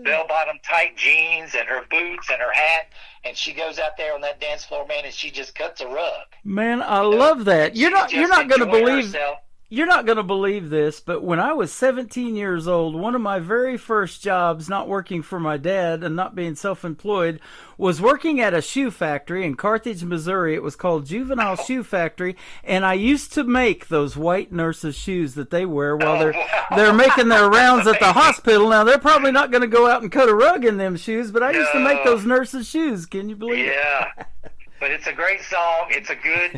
bell-bottom tight jeans and her boots and her hat, and she goes out there on that dance floor, man, and she just cuts a rug. Man, I love that. You're not going to believe herself. You're not going to believe this, but when I was 17 years old, one of my very first jobs, not working for my dad and not being self-employed, was working at a shoe factory in Carthage, Missouri. It was called Juvenile Shoe Factory, and I used to make those white nurses' shoes that they wear while they're making their rounds at the hospital. Now, they're probably not going to go out and cut a rug in them shoes, but I used to make those nurses' shoes. Can you believe it? Yeah. But it's a great song. It's a good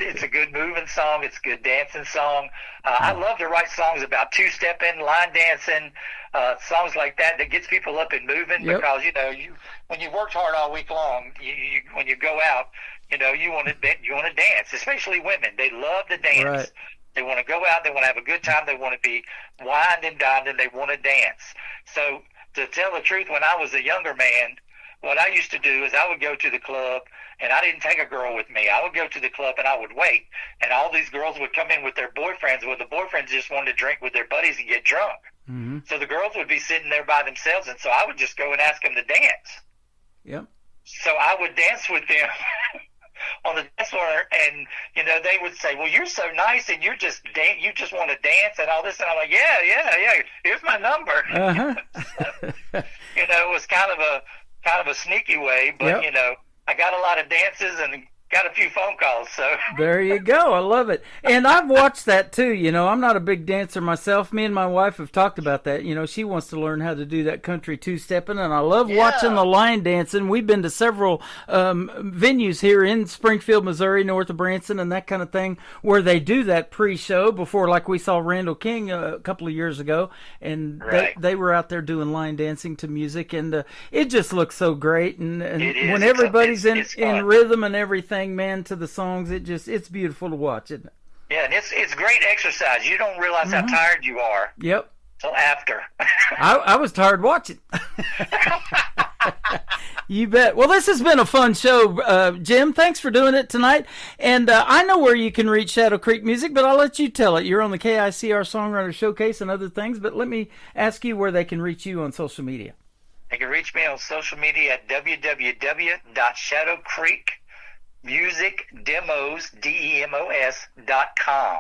moving song. It's a good dancing song. I love to write songs about two-stepping, line dancing, songs like that gets people up and moving. Because when you worked hard all week long, when you go out, you want to dance. Especially women, they love to dance. Right. They want to go out. They want to have a good time. They want to be wined and dined, and they want to dance. So to tell the truth, when I was a younger man, what I used to do is I would go to the club, and I didn't take a girl with me. I would go to the club, and I would wait, and all these girls would come in with their boyfriends. Well, the boyfriends just wanted to drink with their buddies and get drunk. Mm-hmm. So the girls would be sitting there by themselves, and so I would just go and ask them to dance. Yep. So I would dance with them on the dance floor, and they would say, "Well, you're so nice, and you just want to dance and all this." And I'm like, "Yeah. Here's my number." Uh-huh. It was kind of a sneaky way, but I got a lot of dances and got a few phone calls. So there you go. I love it. And I've watched that too. I'm not a big dancer myself. Me and my wife have talked about that. She wants to learn how to do that country two-stepping, and I love watching the line dancing. We've been to several venues here in Springfield, Missouri, north of Branson, and that kind of thing, where they do that pre-show before, like we saw Randall King a couple of years ago, and they were out there doing line dancing to music, and it just looks so great. And when everybody's in rhythm and everything, man, to the songs, it's beautiful to watch, isn't it? Yeah, and it's great exercise. You don't realize how tired you are. Yep. Till after. I was tired watching. You bet. Well, this has been a fun show, Jim. Thanks for doing it tonight. And I know where you can reach Shadow Creek Music, but I'll let you tell it. You're on the KICR Songwriter Showcase and other things, but let me ask you where they can reach you on social media. They can reach me on social media at www.shadowcreekmusicdemos.com.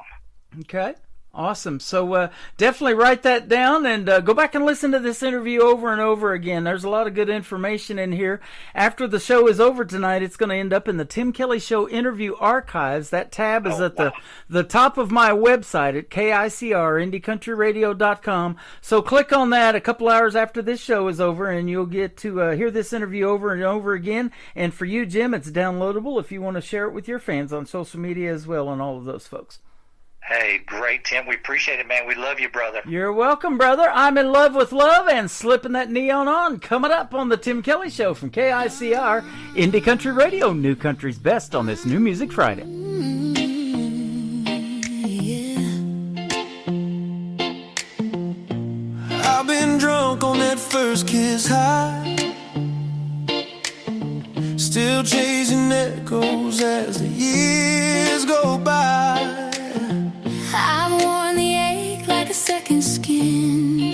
Okay. Awesome. So definitely write that down and go back and listen to this interview over and over again. There's a lot of good information in here. After the show is over tonight, it's going to end up in the Tim Kelly Show interview archives. That tab is at the top of my website at KICR, IndieCountryRadio.com. So click on that a couple hours after this show is over, and you'll get to hear this interview over and over again. And for you, Jim, it's downloadable if you want to share it with your fans on social media as well, and all of those folks. Hey, great, Tim. We appreciate it, man. We love you, brother. You're welcome, brother. I'm in love with love and Slipping That Neon On. Coming up on the Tim Kelly Show from KICR, Indie Country Radio, New Country's Best on this New Music Friday. I've been drunk on that first kiss high, still chasing echoes as the years go by. I've worn the ache like a second skin,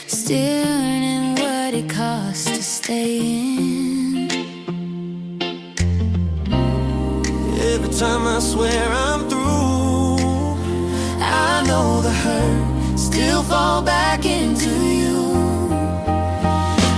still learning it costs to stay in. Every time I swear I'm through, I know the hurt still fall back into you.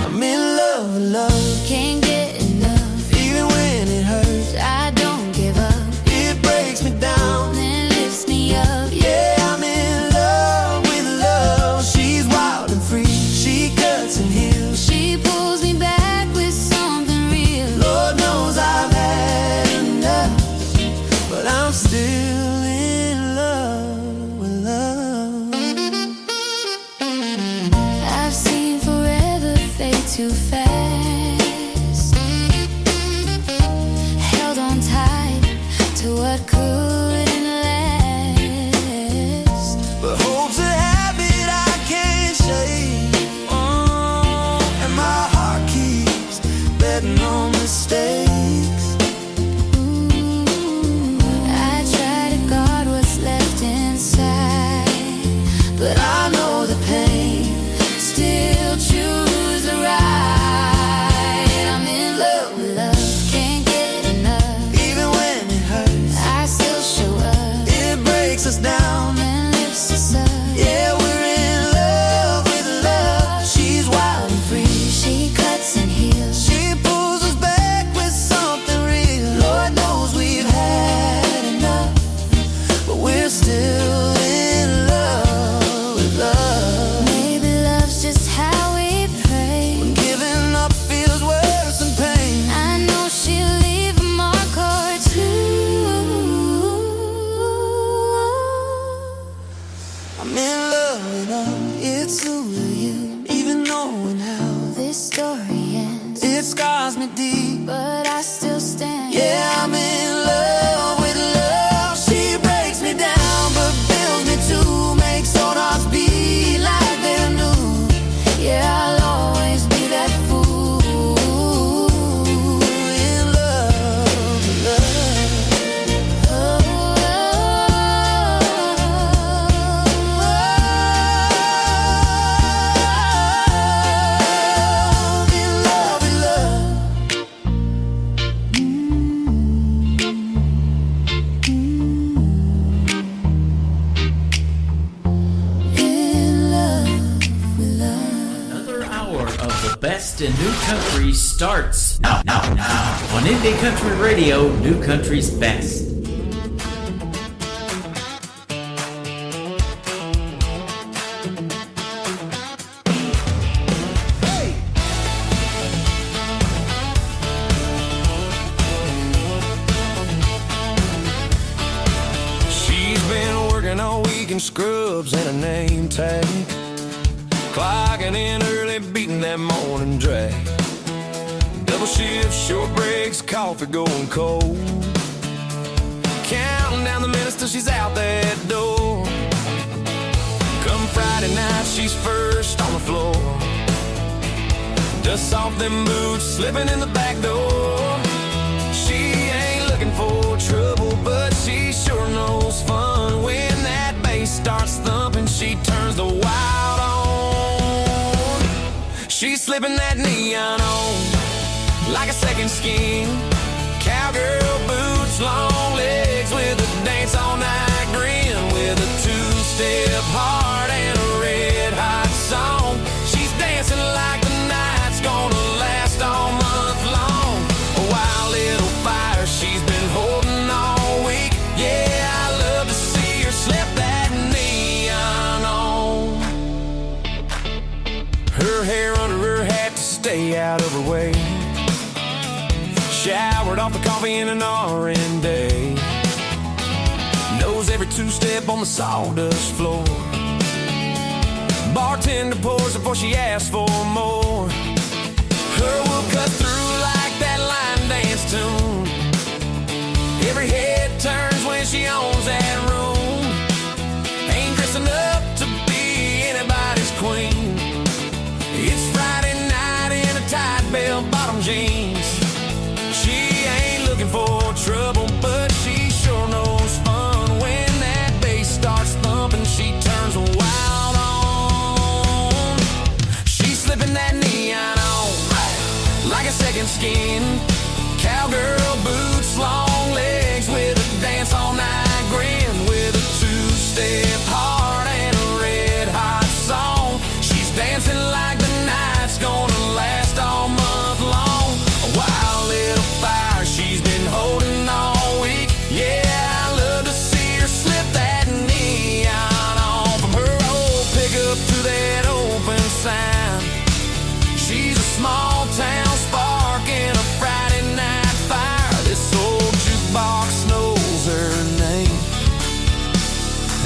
I'm in love, love, Can't get enough, even when it hurts. I don't give up, It breaks me down. then lifts me up. Yeah, I'm in love with love. She's wild and free. She cuts and heals. She pulls me back with something real. Lord knows I've had enough, but I'm still in love with love. I've seen forever fade too fast. Held on tight to what couldn't last. But hope's a habit I can't shake. And my heart keeps betting on mistakes. I try to guard what's left inside, but I know the pain still choose the right. I'm in love with love, can't get enough. Even when it hurts, I still show up, it breaks us down. and lifts us up. Yeah, we're in love with love. She's wild and free. She cuts and heals. She pulls us back with something real. Lord knows we've had enough, but we're still in love with love. Maybe love's just how we pray. Giving up feels worse than pain. I know she'll leave a mark or two. I'm in love with love. It's who you, even knowing how This story ends, it scars me deep. but I still stand. Yeah, I'm in love with love. She breaks me down, but builds me too. Makes old hearts beat like they're new. Yeah, I'll always be that fool. In love with love. In love with love. In love with love. Another hour of the best in new country starts now on Indie Country Radio, New Country's best. She's been working all week in scrubs and a name tag, clocking in early, beating that morning drag. Double shift, short breaks, coffee going cold, counting down the minutes till she's out that door. Come Friday night, she's first on the floor, dust off them boots, slipping in the back door. She ain't looking for trouble, but she sure knows fun. When that bass starts thumping, she turns the wild on. She's slipping that neon on like a second skin. Cowgirl boots, long legs with a dance all night grin, with a two-step heart and a red hot song. She's dancing like the night's gonna last all month long. A wild little fire she's been holding all week. Yeah, I love to see her slip that neon on. Her hair under her hat to stay out of her way. Showered off the coffee in an R&A. Knows every two-step on the sawdust floor. Bartender pours before she asks for more. Her will cut through like that line dance tune. Every head turns when she owns that room. Ain't dressing up to be anybody's queen. It's Friday night in a tight bell-bottom jeans. She ain't looking for trouble, but she sure knows fun. When that bass starts thumping, she turns wild on. She's slipping that thin skin, cowgirl boots, long legs, with a dance all night grin, with a two-step heart and a red hot song. She's dancing like the night's gonna last all month long. A wild little fire she's been holding all week. Yeah, I love to see her slip that neon on from her old pickup to that open sign. She's a small town spark in a Friday night fire. This old jukebox knows her name,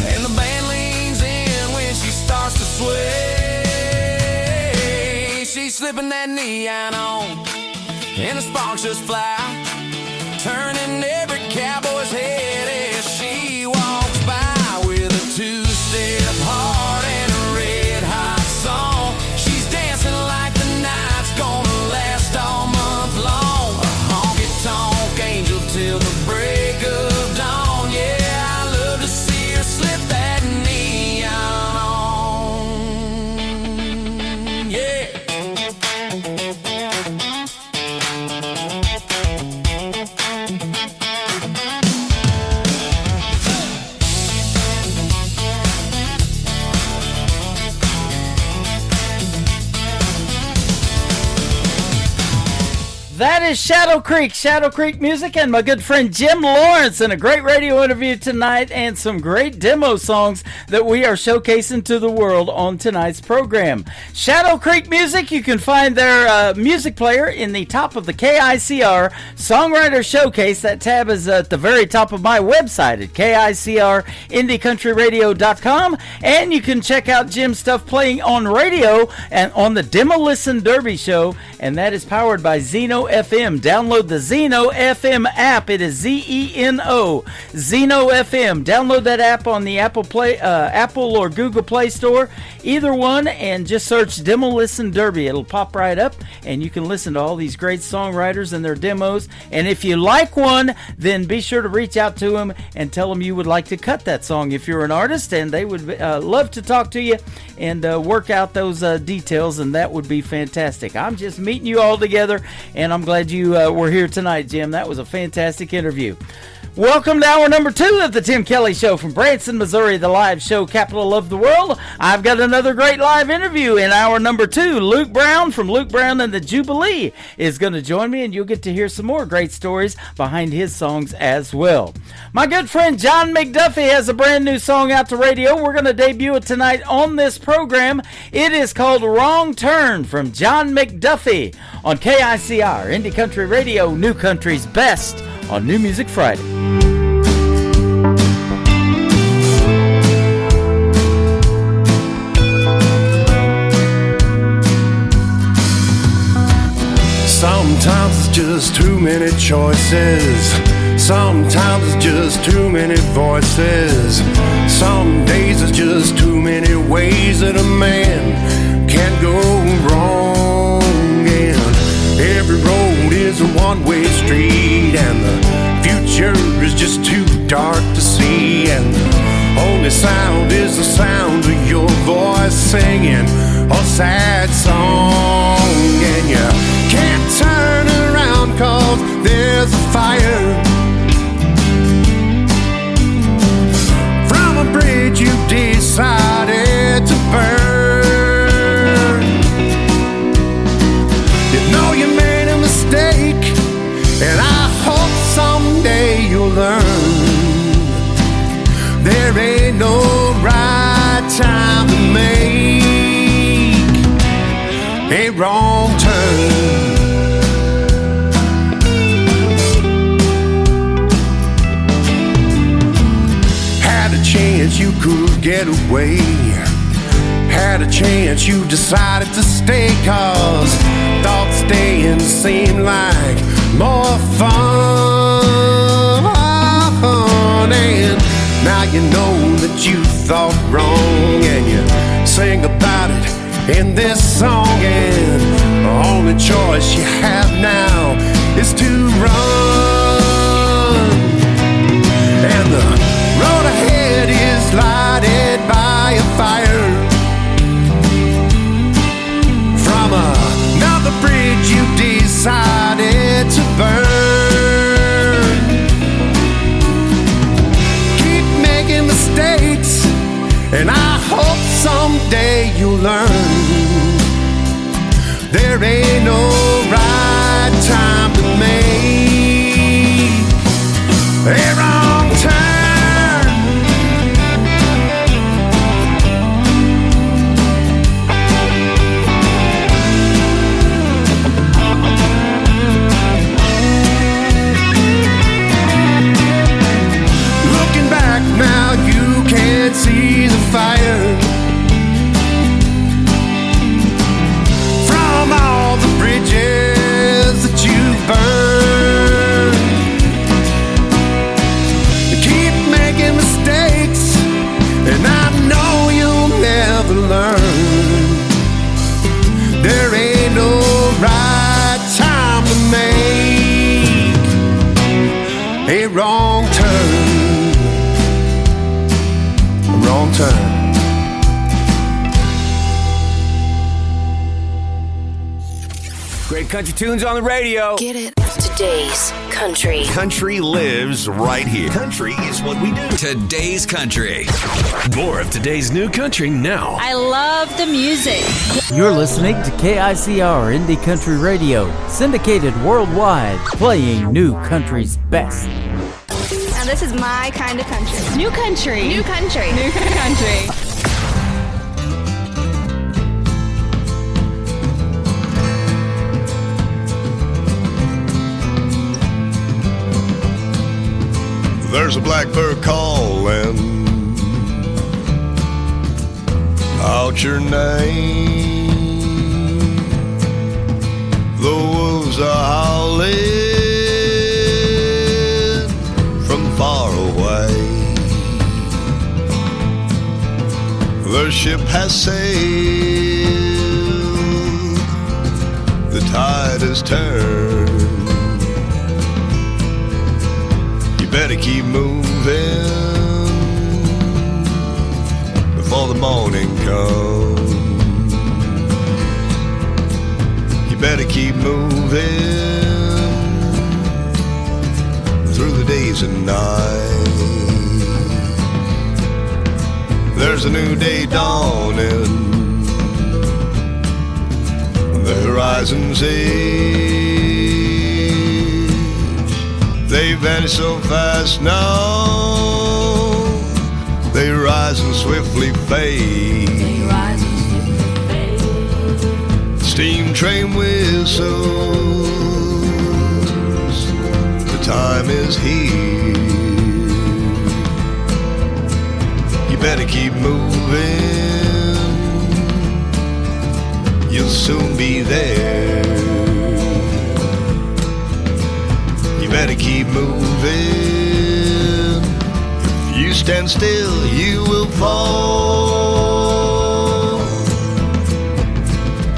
and the band leans in when she starts to sway. She's slipping that neon on, and the sparks just fly, turning every cowboy's head as she walks by with a two-step heart and a red hot song. She's dancing like the night's gonna last all month long. A honky-tonk angel till the break of dawn. Yeah, I love to see her slip that neon on. Yeah. That is Shadow Creek Music, and my good friend Jim Lawrence, and a great radio interview tonight, and some great demo songs that we are showcasing to the world on tonight's program. Shadow Creek Music, you can find their music player in the top of the KICR Songwriter Showcase. That tab is at the very top of my website at KICRIndieCountryRadio.com, and you can check out Jim's stuff playing on radio and on the Demolition Derby Show, and that is powered by Zeno FM. Download the Zeno FM app. It is Zeno Zeno FM. Download that app on the Apple or Google Play Store, either one, and just search Demolition Derby. It'll pop right up, and you can listen to all these great songwriters and their demos. And if you like one, then be sure to reach out to them and tell them you would like to cut that song if you're an artist, and they would love to talk to you and work out those details, and that would be fantastic. I'm just meeting you all together, and I'm glad you were here tonight, Jim. That was a fantastic interview. Welcome to hour number 2 of the Tim Kelly Show from Branson, Missouri, the live show capital of the world. I've got another great live interview in hour number 2. Luke Brown from Luke Brown and the Jubilee is going to join me, and you'll get to hear some more great stories behind his songs as well. My good friend John McDuffie has a brand new song out to radio. We're going to debut it tonight on this program. It is called Wrong Turn from John McDuffie on KICR, Indie Country Radio, New Country's Best on New Music Friday. Sometimes it's just too many choices. Sometimes it's just too many voices. Some days it's just too many ways that a man can go wrong. And every road is a one-way street, and the future is just too dark to see. And the only sound is the sound of your voice singing a sad song. And you can't turn around 'cause there's a fire from a bridge you decided to burn. You know you made a mistake, and I hope someday you'll learn there ain't no right time to make a wrong turn. Had a chance you could get away, had a chance you decided to stay, 'cause thought staying seemed like more fun. And now you know that you thought wrong, and you sing about it in this song. And the only choice you have now is to run. And the road ahead is lighted by a fire from another bridge you decide a wrong turn. A wrong turn. Great country tunes on the radio. Get it? Today's country. Country lives right here. Country is what we do. Today's country. More of today's new country now. I love the music. You're listening to KICR Indie Country Radio, syndicated worldwide, playing new country's best. Now this is my kind of country. New country. New country. New country. There's a blackbird calling out your name. The wolves are howling from far away. The ship has sailed, the tide has turned. Better keep moving before the morning comes. You better keep moving through the days and nights. There's a new day dawning, the horizon's edge. They vanish so fast now, they rise and swiftly fade. Steam train whistles, the time is here. You better keep moving, you'll soon be there. You better keep moving. If you stand still, you will fall.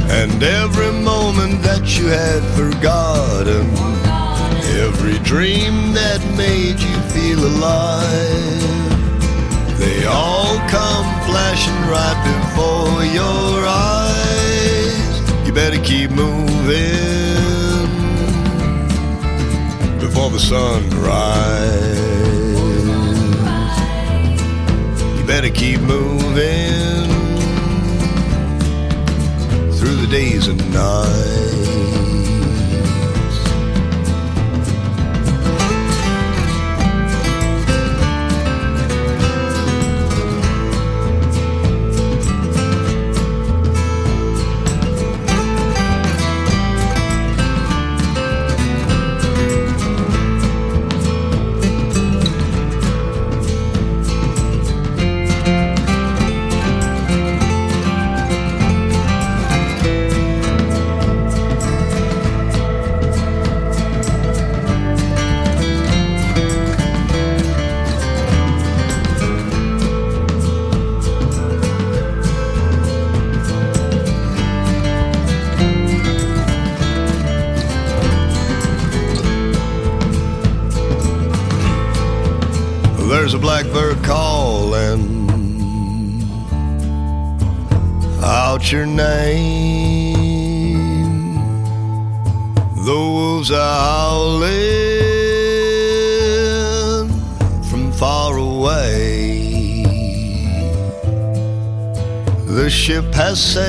And every moment that you had forgotten, every dream that made you feel alive, they all come flashing right before your eyes. You better keep moving before the sunrise. You better keep moving through the days and nights. There's a blackbird calling out your name. The wolves are howling from far away. The ship has sailed,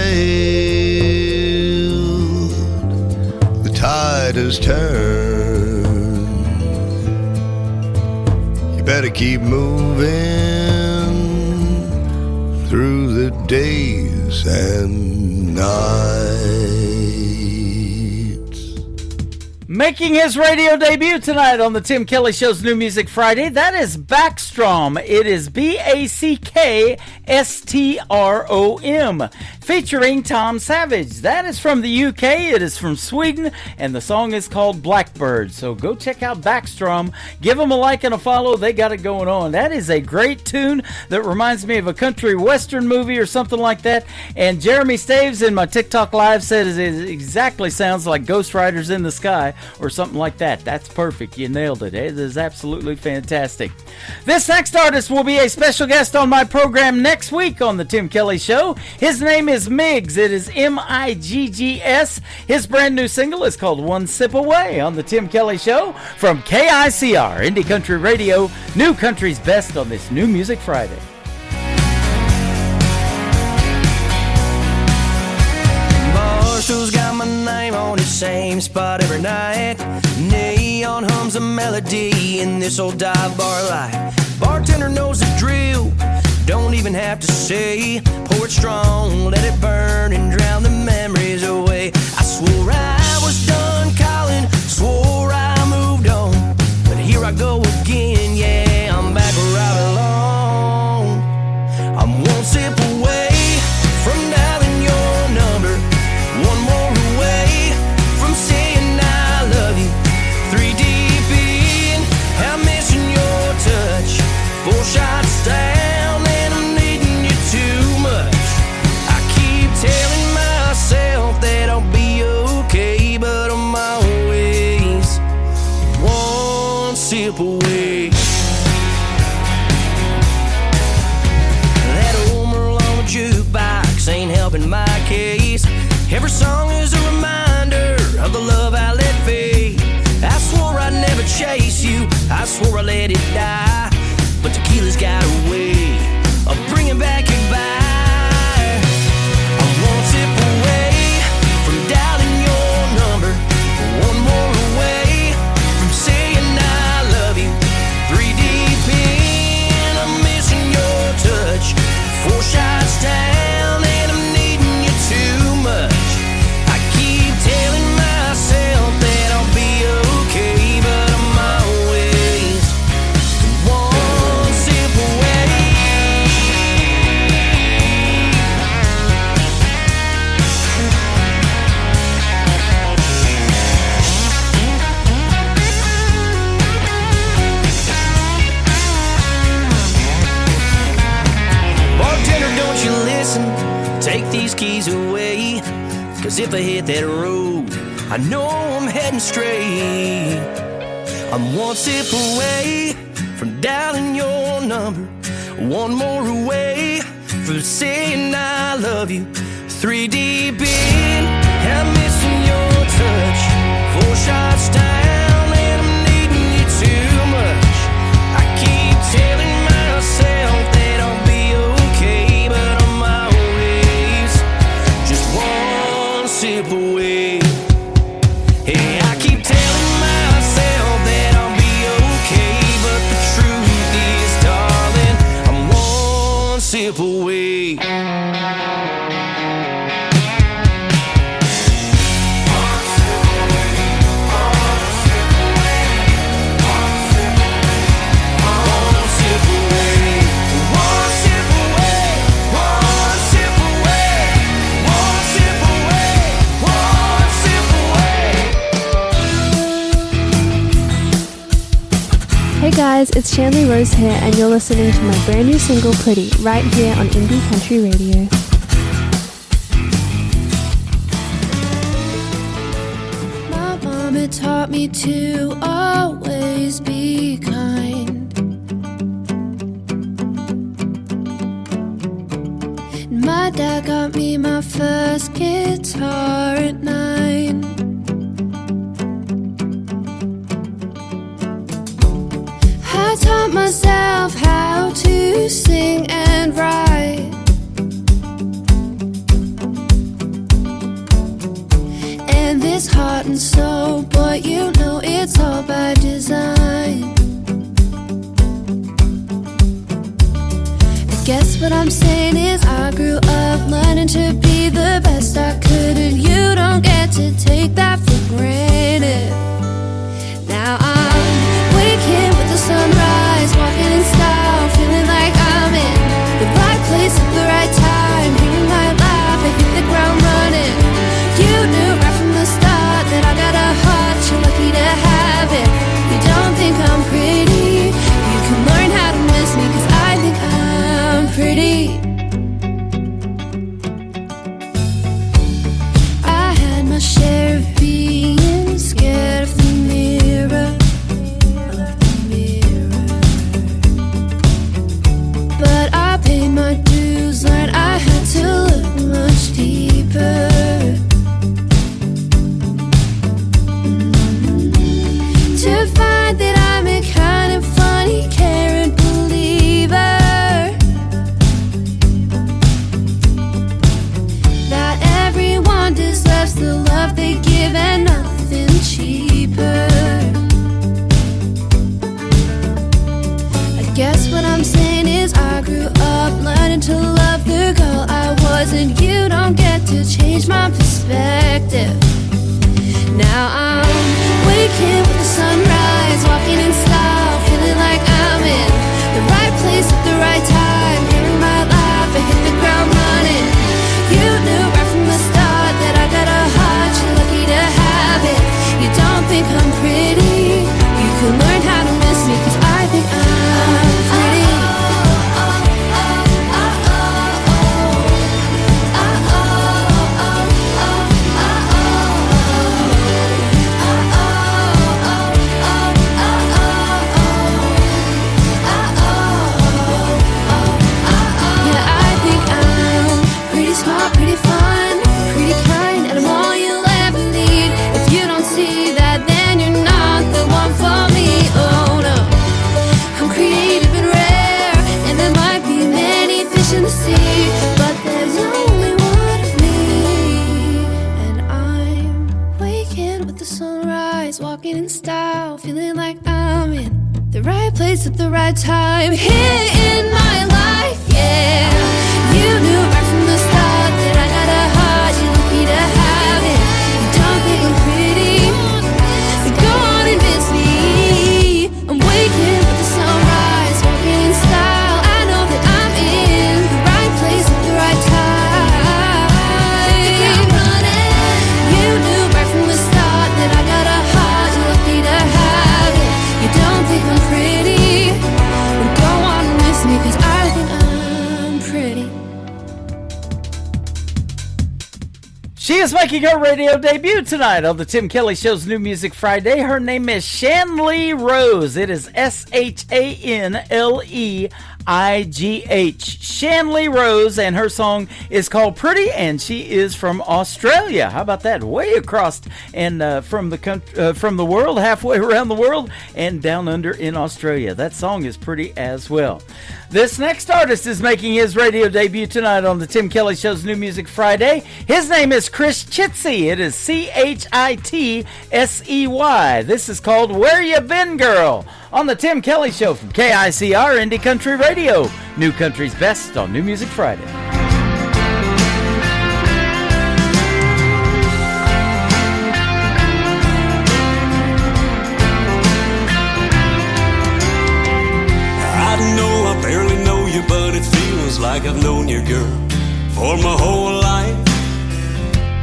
the tide has turned. Better keep moving through the days and nights. Making his radio debut tonight on the Tim Kelly Show's New Music Friday, that is Backstrom. It is Backstrom. featuring Tom Savage. That is from the UK, it is from Sweden, and the song is called Blackbird. So go check out Backstrom, give them a like and a follow, they got it going on. That is a great tune that reminds me of a country western movie or something like that. And Jeremy Staves in my TikTok live said it exactly sounds like Ghost Riders in the Sky or something like that. That's perfect, you nailed it. It is absolutely fantastic. This next artist will be a special guest on my program next week on the Tim Kelly Show. His name is Miggs. It is Miggs. His brand new single is called One Sip Away on the Tim Kelly Show from KICR, Indie Country Radio, New Country's Best on this New Music Friday. Marshall's got my name on the same spot every night. Neon hums a melody in this old dive bar light. Bartender knows the drill, don't even have to say. Pour it strong, let it burn and drown the memories away. I swore I was done calling, swore I moved on, but here I go again, yeah, I'm back where I belong. I'm one sip away from dialing your number, one more away from saying I love you. 3 deep in, I'm missing your touch. 4 shots down and I'm needing you too much. I keep telling myself that I'll be okay, but I'm always one sip away. That old Merlot jukebox ain't helping my case. Every song is a reminder of the love I let fade. I swore I'd never chase you, I swore I let it die, but tequila's got a way of bringing back your vibe. I'm one sip away from dialing your number, one more away from saying I love you. 3 deep in, I'm missing your touch. 4 shots down and I'm needing you too much. I keep telling myself that I'll be okay, but I'm always one sip away. Bartender, don't you listen, take these keys away, 'cause if I hit that road, I know I'm heading straight. I'm one sip away from dialing your number, one more away from saying I love you. 3 deep in, I'm missing your touch. 4 shots down and I'm needing you too much. I keep telling myself that I'll be okay, but I'm always just one sip away. Hey, I keep telling myself that I'll be okay, but the truth is, darling, I'm one sip away. Hey guys, it's Shanley Rose here, and you're listening to my brand new single, Pretty, right here on Indie Country Radio. My mama taught me to always be kind. And my dad got me my first guitar at 9. I taught myself how to sing and write, and this heart and soul, boy, you know it's all by design. I guess what I'm saying is I grew up learning to be the best I could, and you don't get to take that for granted. Now I'm waking with the sunrise, walking in style, feeling like I'm in the right place at the right time, hearing my laugh, I waking with the sunrise, walking in style, feeling like I'm in the right place at the right time. Here in my life, yeah. You knew right from the start that I got a heart, you're lucky to have it. You don't think I'm pretty, so go on and miss me. I'm waking with the sunrise, walking in style. I know that I'm in the right place at the right time. You knew right from the start that I got a heart, you're lucky to have it. You don't think I'm pretty, well go on and miss me, 'cause I think I'm pretty. She is making her radio debut tonight on the Tim Kelly Show's New Music Friday. Her name is Shanley Rose. It is SHANLEIGH. Shanley Rose, and her song is called Pretty, and she is from Australia. How about that? Way across and from the world, halfway around the world, and down under in Australia. That song is pretty as well. This next artist is making his radio debut tonight on the Tim Kelly Show's New Music Friday. His name is Chris Chitsey. It is CHITSEY. This is called Where You Been, Girl? On the Tim Kelly Show from KICR Indie Country Radio. New Country's best on New Music Friday. I know I barely know you, but it feels like I've known you, girl, for my whole life.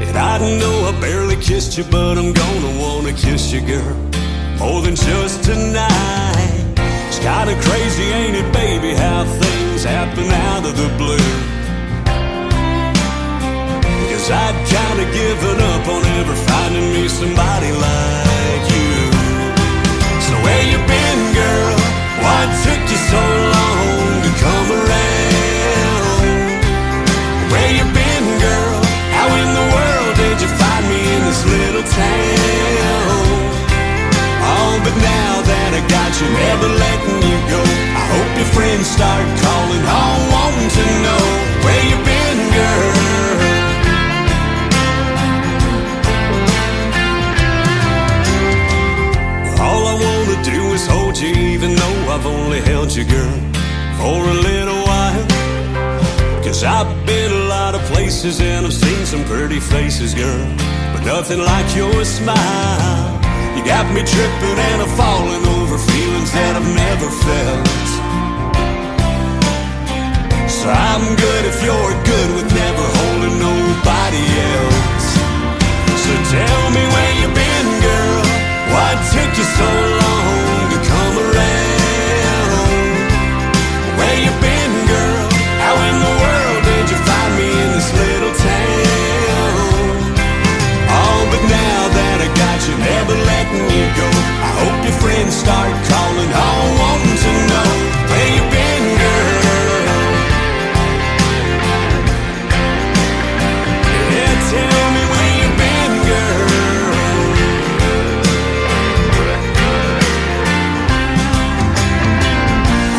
And I know I barely kissed you, but I'm gonna wanna kiss you, girl, more than just tonight. It's kinda crazy, ain't it, baby, how things happen out of the blue? 'Cause I'd kinda given up on ever finding me somebody like you. So where you been, girl? Why took you so long to come around? Where you been, girl? How in the world did you find me in this little town? Oh, but now that I got you, never letting you go. I hope your friends start calling home, wanting to know where you been, girl. All I wanna do is hold you, even though I've only held you, girl, for a little while. 'Cause I've been a lot of places and I've seen some pretty faces, girl, but nothing like your smile. You got me tripping and I'm falling over feelings that I've never felt. So I'm good if you're good with never holding nobody else. So tell me where you been, girl. Why took you so long to come around? Where you been, girl? How in the world did you find me in this little town? Oh, but now that I got you, never letting you go. I hope your friends start calling home, wanting to know where you been, girl. Yeah, tell me where you been, girl.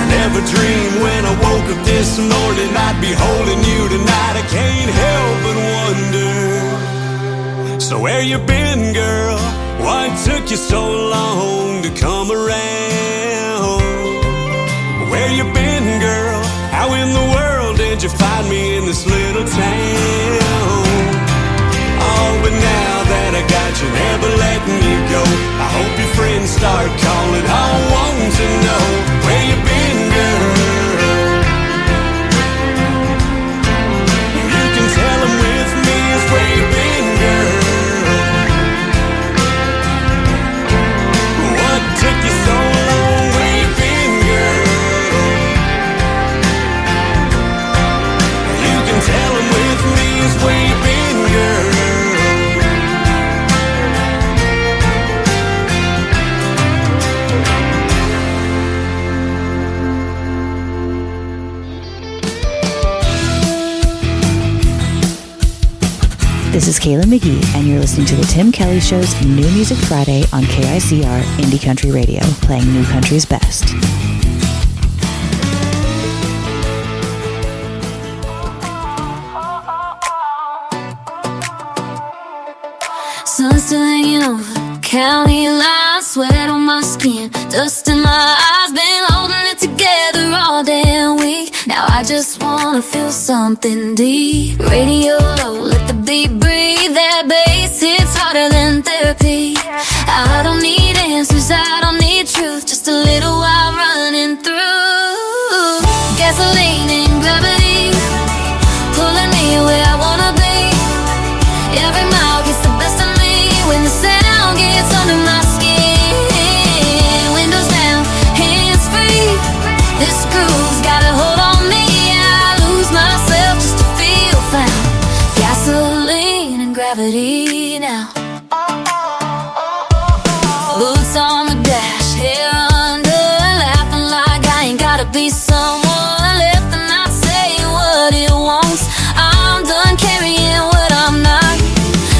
I never dreamed when I woke up this morning I'd be holding you tonight. I can't help but wonder. So where you been, girl? Why took you so long to come around? Where you been, girl? How in the world did you find me in this little town? Oh, but now that I got you, never letting you go. I hope your friends start calling home, wanting to know where you been, girl. You can tell them with me is where you been, girl. What took you so long? Where you been, girl? You can tell them with me is where you been, girl. This is Kayla McGee, and you're listening to the Tim Kelly Show's New Music Friday on KICR Indie Country Radio, playing New Country's best. So sun still hanging over the county line. Sweat on my skin, dust in my eyes. Been holding it together all damn week. Now I just wanna feel something deep. Radio low, let the beat breathe. That bass hits harder than therapy. I don't need answers, I don't need truth. Just a little while running through. Gasoline and gravity, pulling me where I wanna be. Every mile gets the best of me when the sound gets under my skin. Windows down, hands free. This groove's got a hold on me. I lose myself just to feel found. Gasoline and gravity now. Boots on the dash, hair under, laughing like I ain't gotta be someone. Let the night say what it wants. I'm done carrying what I'm not.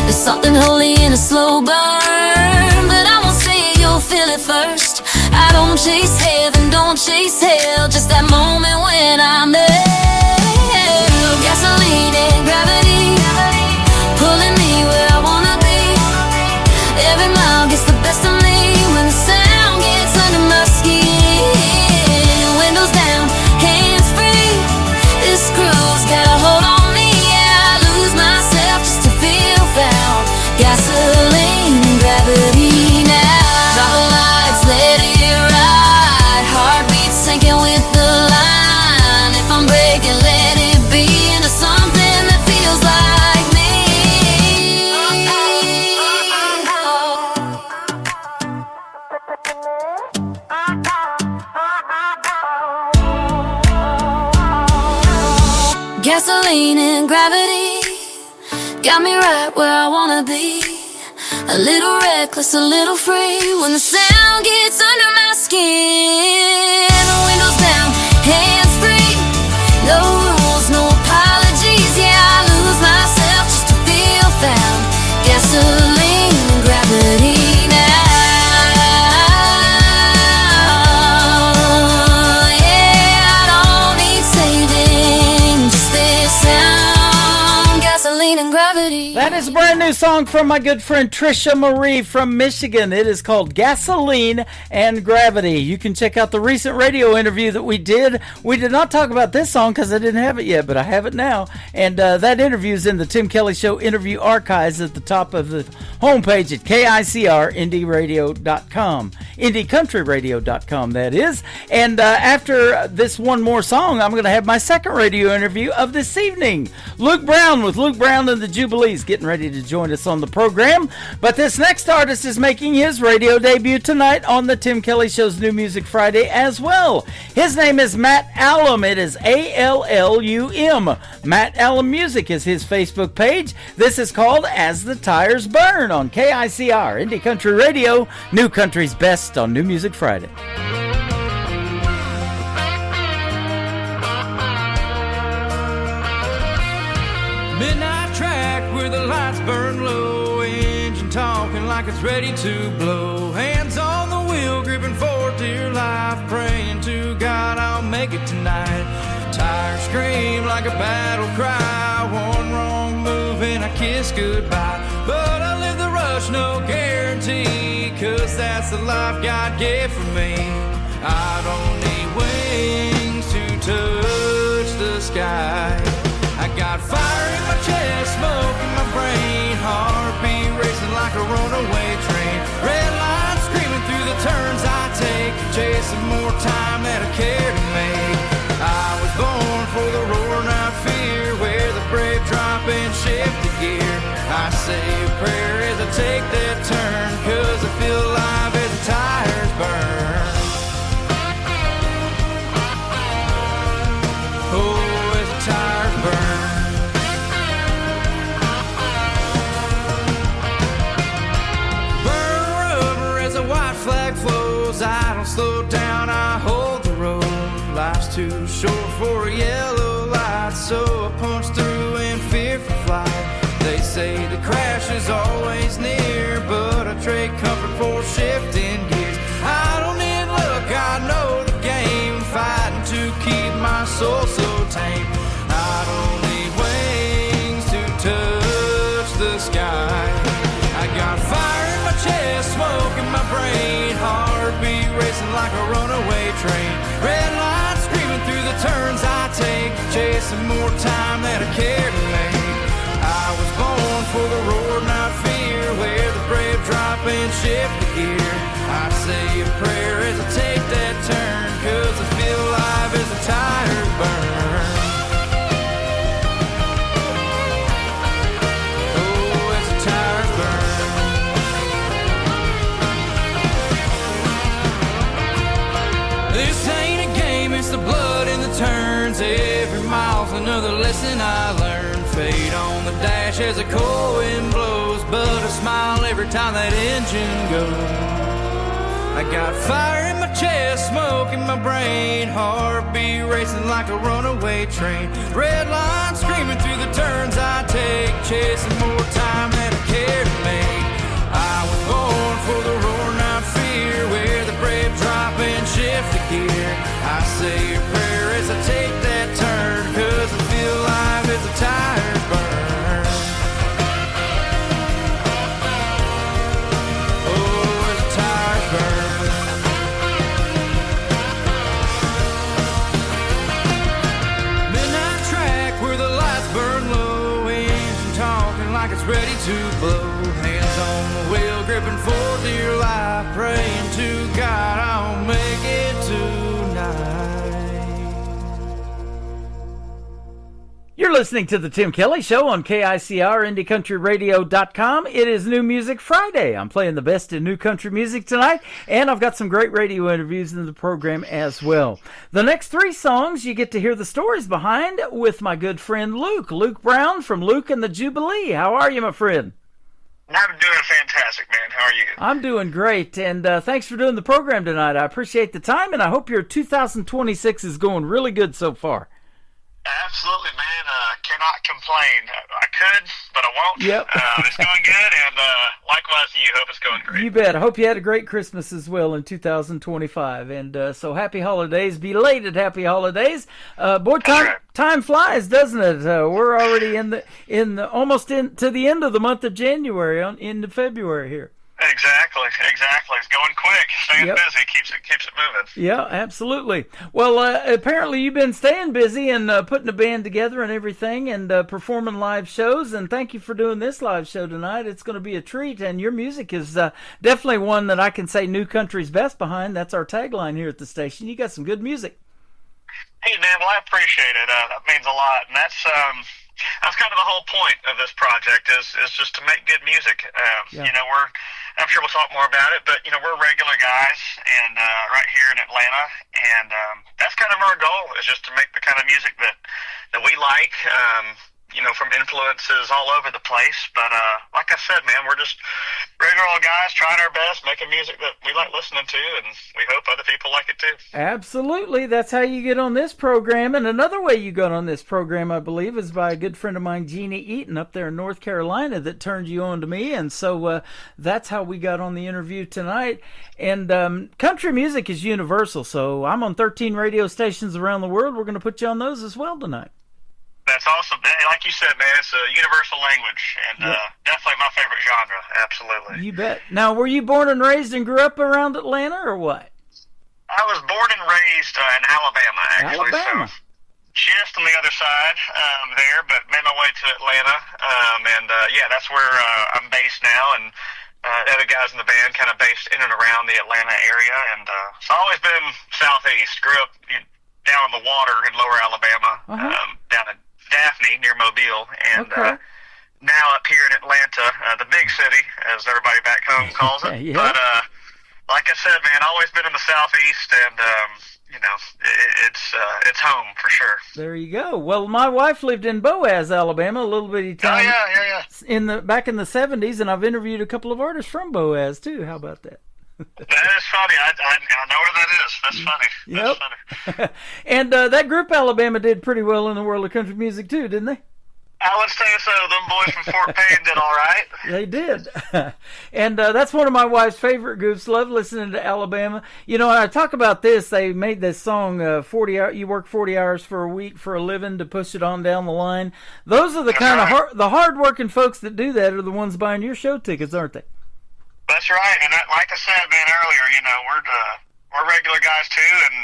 There's something holy in a slow burn, but I won't say it, you'll feel it first. I don't chase heaven, don't chase hell, just that moment when I'm there. Gasoline and gravity, pulling me where I wanna be. Every mile gets the best of me when the sound gets under my skin. Windows down, hands free. This groove's got a hold on me. Yeah, I lose myself just to feel found. Gasoline and gravity now. Drop the lights, let it ride. Heartbeat sinking with the line. If I'm breaking, let it be into something that feels like me. Gasoline and gravity got me right where I wanna be. A little reckless, a little free. When the sound gets under my skin. Windows down, hands free. No rules, no apologies. Yeah, I lose myself just to feel found. Gasoline and gravity now. Yeah, I don't need saving, just this sound. Gasoline and gravity. That is a brand new song from my good friend Trisha Marie from Michigan. It is called Gasoline and Gravity. You can check out the recent radio interview that we did. We did not talk about this song because I didn't have it yet, but I have it now. And that interview is in the Tim Kelly Show interview archives at the top of the homepage at KICRIndieRadio.com. IndieCountryRadio.com, that is. And after this one more song, I'm going to have my second radio interview of this evening. Luke Brown with Luke Brown and the Jubilees getting ready to join us on the program. But this next artist is making his radio debut tonight on the Tim Kelly Show's New Music Friday as well. His name is Matt Allum. It is ALLUM. Matt Allum Music is his Facebook page. This is called As the Tires Burn on KICR, Indie Country Radio, New Country's best on New Music Friday. Midnight track where the lights burn low, engine talking like it's ready to blow. Hands on the wheel, gripping for dear life, praying to God I'll make it tonight. Tires scream like a battle cry, one wrong move and I kiss goodbye. But I live the rush, no guarantee, 'cause that's the life God gave for me. I don't need wings to touch the sky. I got fire in my chest, smoke in my brain, heartbeat racing like a runaway train. Red lights screaming through the turns I take, chasing more time than I care to make. I was born for the roar, not fear, where the brave drop and shift the gear. I say a prayer as I take that turn, 'cause I feel alive as the tires burn. Oh, as the tires burn. Burn rubber as a white flag flows. I don't slow down, I hold the road. Life's too short for a yellow light, so I punch through and fear for flight. They say the crash is always near, but I trade comfort for shifting gears. I don't need luck, I know the game, fighting to keep my soul so tame. I don't need wings to touch the sky. I got chasing more time than I care to make. I was born for the roar, not fear, where the brave drop and shift the gear. I say a prayer as I take that turn, 'cause I feel alive as a tire burn. Oh, as a tire burn. This ain't a game, it's the blood in the turns. Every mile's another lesson I learned. Fade on the dash as the cold wind blows, but I smile every time that engine goes. I got fire in my chest, smoke in my brain, heartbeat racing like a runaway train. Red line screaming through the turns I take, chasing more time than I care to make. I was born for the roar, not fear, where the brave drop and shift the gear. I say a prayer as I take that turn, 'cause I feel alive as a tire burn. Oh, as a tire burn. Midnight track where the lights burn low, engine talking like it's ready to blow. Hands on the wheel, gripping for dear life, praying to God I'll make it tonight. You're listening to the Tim Kelly Show on KICR, IndieCountryRadio.com. It is New Music Friday. I'm playing the best in new country music tonight, and I've got some great radio interviews in the program as well. The next three songs you get to hear the stories behind with my good friend Luke Brown from Luke and the Jubilee. How are you, my friend? I'm doing fantastic, man. How are you? I'm doing great, and thanks for doing the program tonight. I appreciate the time, and I hope your 2026 is going really good so far. Absolutely, man. Cannot complain. I could, but I won't. Yep. It's going good, and likewise to you. Hope it's going great. You bet. I hope you had a great Christmas as well in 2025. And so happy holidays, belated happy holidays. Boy, time flies, doesn't it? We're already almost to the end of the month of January, into February here. Exactly. It's going quick. Staying busy keeps it moving. Yeah, absolutely. Well, apparently you've been staying busy and putting a band together and everything, and performing live shows. And thank you for doing this live show tonight. It's going to be a treat. And your music is definitely one that I can say new country's best behind. That's our tagline here at the station. You got some good music. Hey, man. Well, I appreciate it. That means a lot. And that's kind of the whole point of this project is just to make good music. You know, I'm sure we'll talk more about it, but, you know, we're regular guys and right here in Atlanta, and that's kind of our goal, is just to make the kind of music that we like, you know, from influences all over the place. But like I said, man, we're just regular old guys trying our best, making music that we like listening to, and we hope other people like it too. Absolutely. That's how you get on this program. And another way you got on this program, I believe, is by a good friend of mine, Jeannie Eaton, up there in North Carolina, that turned you on to me. And so that's how we got on the interview tonight. And country music is universal, so I'm on 13 radio stations around the world. We're going to put you on those as well tonight. That's awesome. Like you said, man, it's a universal language, and definitely my favorite genre. Absolutely. You bet. Now, were you born and raised and grew up around Atlanta, or what? I was born and raised in Alabama, actually. Alabama. So just on the other side there, but made my way to Atlanta, and that's where I'm based now, and the other guys in the band kind of based in and around the Atlanta area, and so I've always been southeast. Grew up down on the water in lower Alabama, down in Daphne near Mobile, and now up here in Atlanta, the big city, as everybody back home calls it. But like I said, man, always been in the southeast, and you know, it's home for sure. There you go. Well, my wife lived in Boaz, Alabama, a little bitty time. Oh yeah. Back in the 70s, and I've interviewed a couple of artists from Boaz too. How about that? That is funny. I know where that is. That's funny. Yep. That's funny. And that group Alabama did pretty well in the world of country music too, didn't they? I would say so. Them boys from Fort Payne did all right. They did. And that's one of my wife's favorite groups. Love listening to Alabama. You know, I talk about this. They made this song, 40 hours. You work 40 hours for a week for a living to push it on down the line. Those are the kind of the hard-working folks that do that are the ones buying your show tickets, aren't they? That's right. And like I said, man, earlier, you know, we're regular guys too, and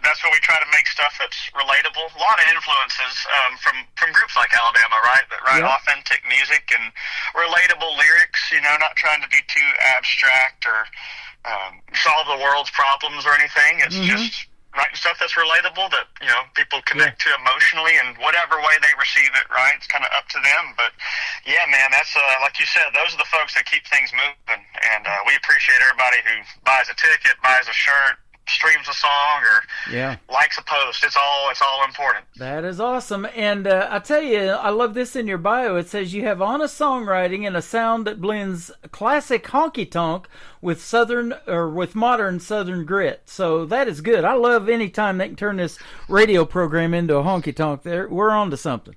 that's what we try to make stuff that's relatable. A lot of influences from groups like Alabama, right? That write authentic music and relatable lyrics. Not trying to be too abstract or solve the world's problems or anything. It's just writing stuff that's relatable that people connect to emotionally, and whatever way they receive it, right? It's kind of up to them. But yeah, man, that's like you said, those are the folks that keep things moving, and we appreciate everybody who buys a ticket, buys a shirt, streams a song, or likes a post. It's all important. That is awesome. And I tell you, I love this in your bio. It says you have honest songwriting and a sound that blends classic honky tonk with modern Southern grit. So that is good. I love any time they can turn this radio program into a honky tonk. We're on to something.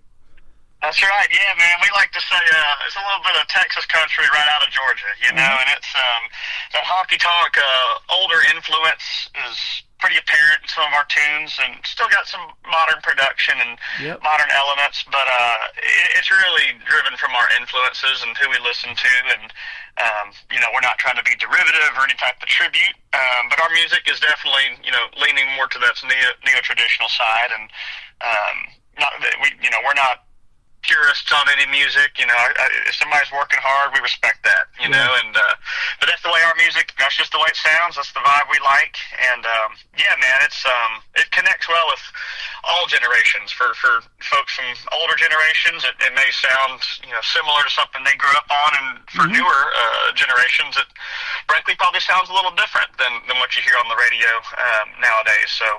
That's right. Yeah, man. We like to say it's a little bit of Texas country right out of Georgia, and it's that honky tonk older influence is pretty apparent in some of our tunes, and still got some modern production and modern elements, but it's really driven from our influences and who we listen to, and we're not trying to be derivative or any type of tribute, but our music is definitely leaning more to that neo-traditional side, and we're not purists on any music. If somebody's working hard, we respect that, but that's the way our music, that's just the way it sounds, that's the vibe we like, and man, it connects well with all generations. For folks from older generations, it may sound similar to something they grew up on, and for newer generations, it frankly probably sounds a little different than what you hear on the radio nowadays. So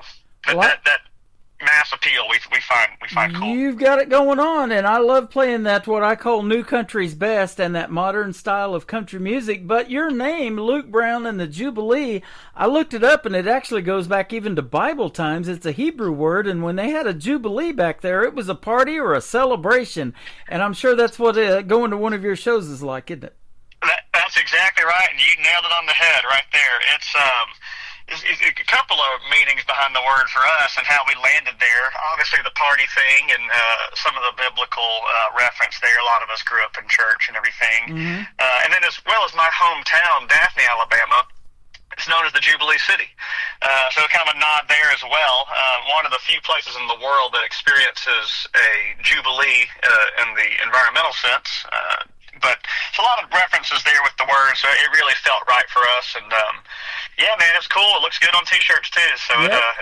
that mass appeal we find cool. You've got it going on, and I love playing that, what I call new country's best, and that modern style of country music. But your name, Luke Brown and the Jubilee, I looked it up, and it actually goes back even to Bible times. It's a Hebrew word, and when they had a Jubilee back there, it was a party or a celebration, and I'm sure that's what going to one of your shows is like, isn't it? That's exactly right, and you nailed it on the head right there. It's a couple of meanings behind the word for us and how we landed there. Obviously, the party thing and some of the biblical reference there. A lot of us grew up in church and everything. And then as well as my hometown, Daphne, Alabama, it's known as the Jubilee City. So kind of a nod there as well. One of the few places in the world that experiences a Jubilee in the environmental sense. But it's a lot of references there with the words, so it really felt right for us. And yeah, man, it's cool. It looks good on T-shirts too, so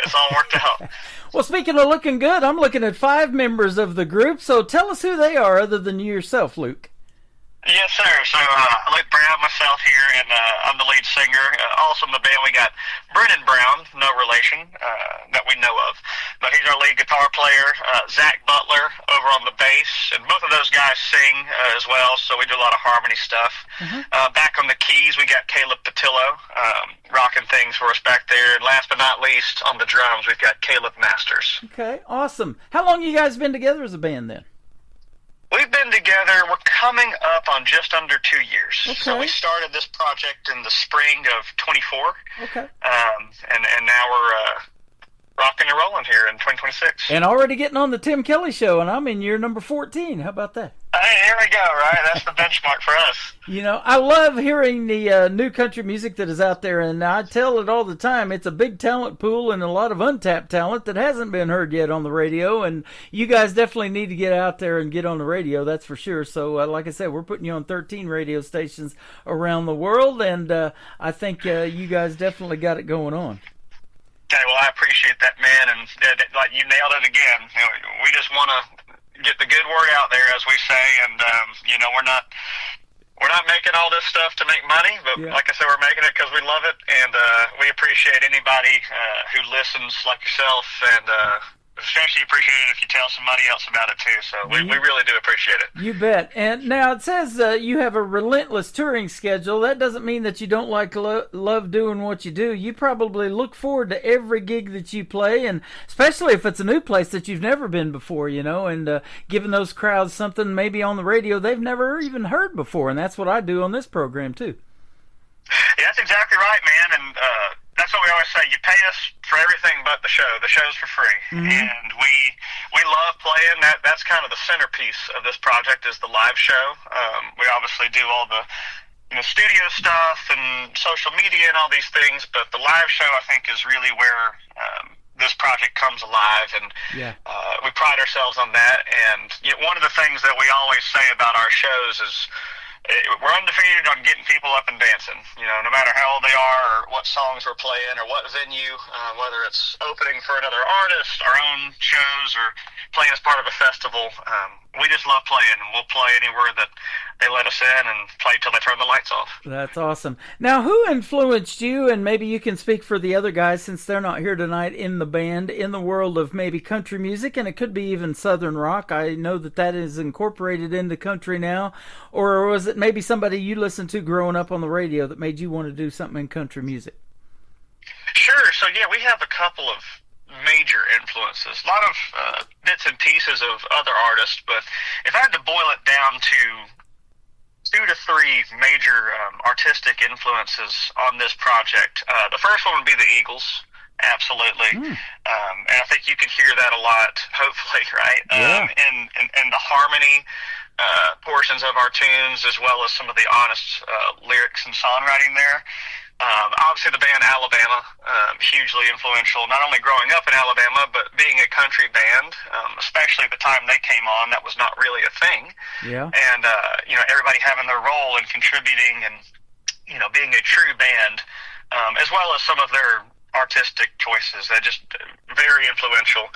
it's all worked out. Well, speaking of looking good, I'm looking at 5 members of the group. So tell us who they are, other than you yourself, Luke. Yes, sir. So Luke Brown, myself here, and I'm the lead singer. Also in the band, we got Brennan Brown, no relation that we know of, but he's our lead guitar player. Zach Butler over on the bass, and both of those guys sing as well, so we do a lot of harmony stuff. Back on the keys, we got Caleb Patillo, rocking things for us back there. And last but not least, on the drums, we've got Caleb Masters. Okay, awesome. How long you guys been together as a band then? We've been together, we're coming up on just under 2 years. Okay. So we started this project in the spring of 24. Okay. And now we're rocking and rolling here in 2026. And already getting on the Tim Kelly Show, and I'm in year number 14. How about that? Hey, here we go, right? That's the benchmark for us. I love hearing the new country music that is out there, and I tell it all the time. It's a big talent pool and a lot of untapped talent that hasn't been heard yet on the radio, and you guys definitely need to get out there and get on the radio, that's for sure. So, like I said, we're putting you on 13 radio stations around the world, and I think you guys definitely got it going on. Okay, well, I appreciate that, man, and like you nailed it again. We just want to get the good word out there, as we say, and we're not making all this stuff to make money, but like I said, we're making it because we love it, and we appreciate anybody who listens, like yourself, and especially appreciate it if you tell somebody else about it too. So we really do appreciate it. You bet. And now it says you have a relentless touring schedule. That doesn't mean that you don't love doing what you do. You probably look forward to every gig that you play, and especially if it's a new place that you've never been before, and giving those crowds something maybe on the radio they've never even heard before. And that's what I do on this program too. Yeah, that's exactly right, man. And that's what we always say. You pay us for everything but the show. The show's for free. And we love playing. That's kind of the centerpiece of this project is the live show. We obviously do all the studio stuff and social media and all these things, but the live show, I think, is really where this project comes alive, and we pride ourselves on that. And one of the things that we always say about our shows is we're undefeated on getting people up and dancing, no matter how old they are or what songs we're playing or what venue, whether it's opening for another artist, our own shows, or playing as part of a festival. We just love playing, and we'll play anywhere that they let us in and play till they turn the lights off. That's awesome. Now, who influenced you, and maybe you can speak for the other guys since they're not here tonight in the band, in the world of maybe country music, and it could be even Southern rock. I know that is incorporated into country now. Or was it maybe somebody you listened to growing up on the radio that made you want to do something in country music? Sure. So, we have a couple of major influences, a lot of bits and pieces of other artists, but if I had to boil it down to 2 to 3 major artistic influences on this project, the first one would be the Eagles, absolutely. And I think you can hear that a lot, hopefully, right? In the harmony portions of our tunes, as well as some of the honest lyrics and songwriting there. Obviously, the band Alabama, hugely influential, not only growing up in Alabama, but being a country band, especially at the time they came on, that was not really a thing. Yeah. And, everybody having their role and contributing and, being a true band, as well as some of their artistic choices. They're just very influential.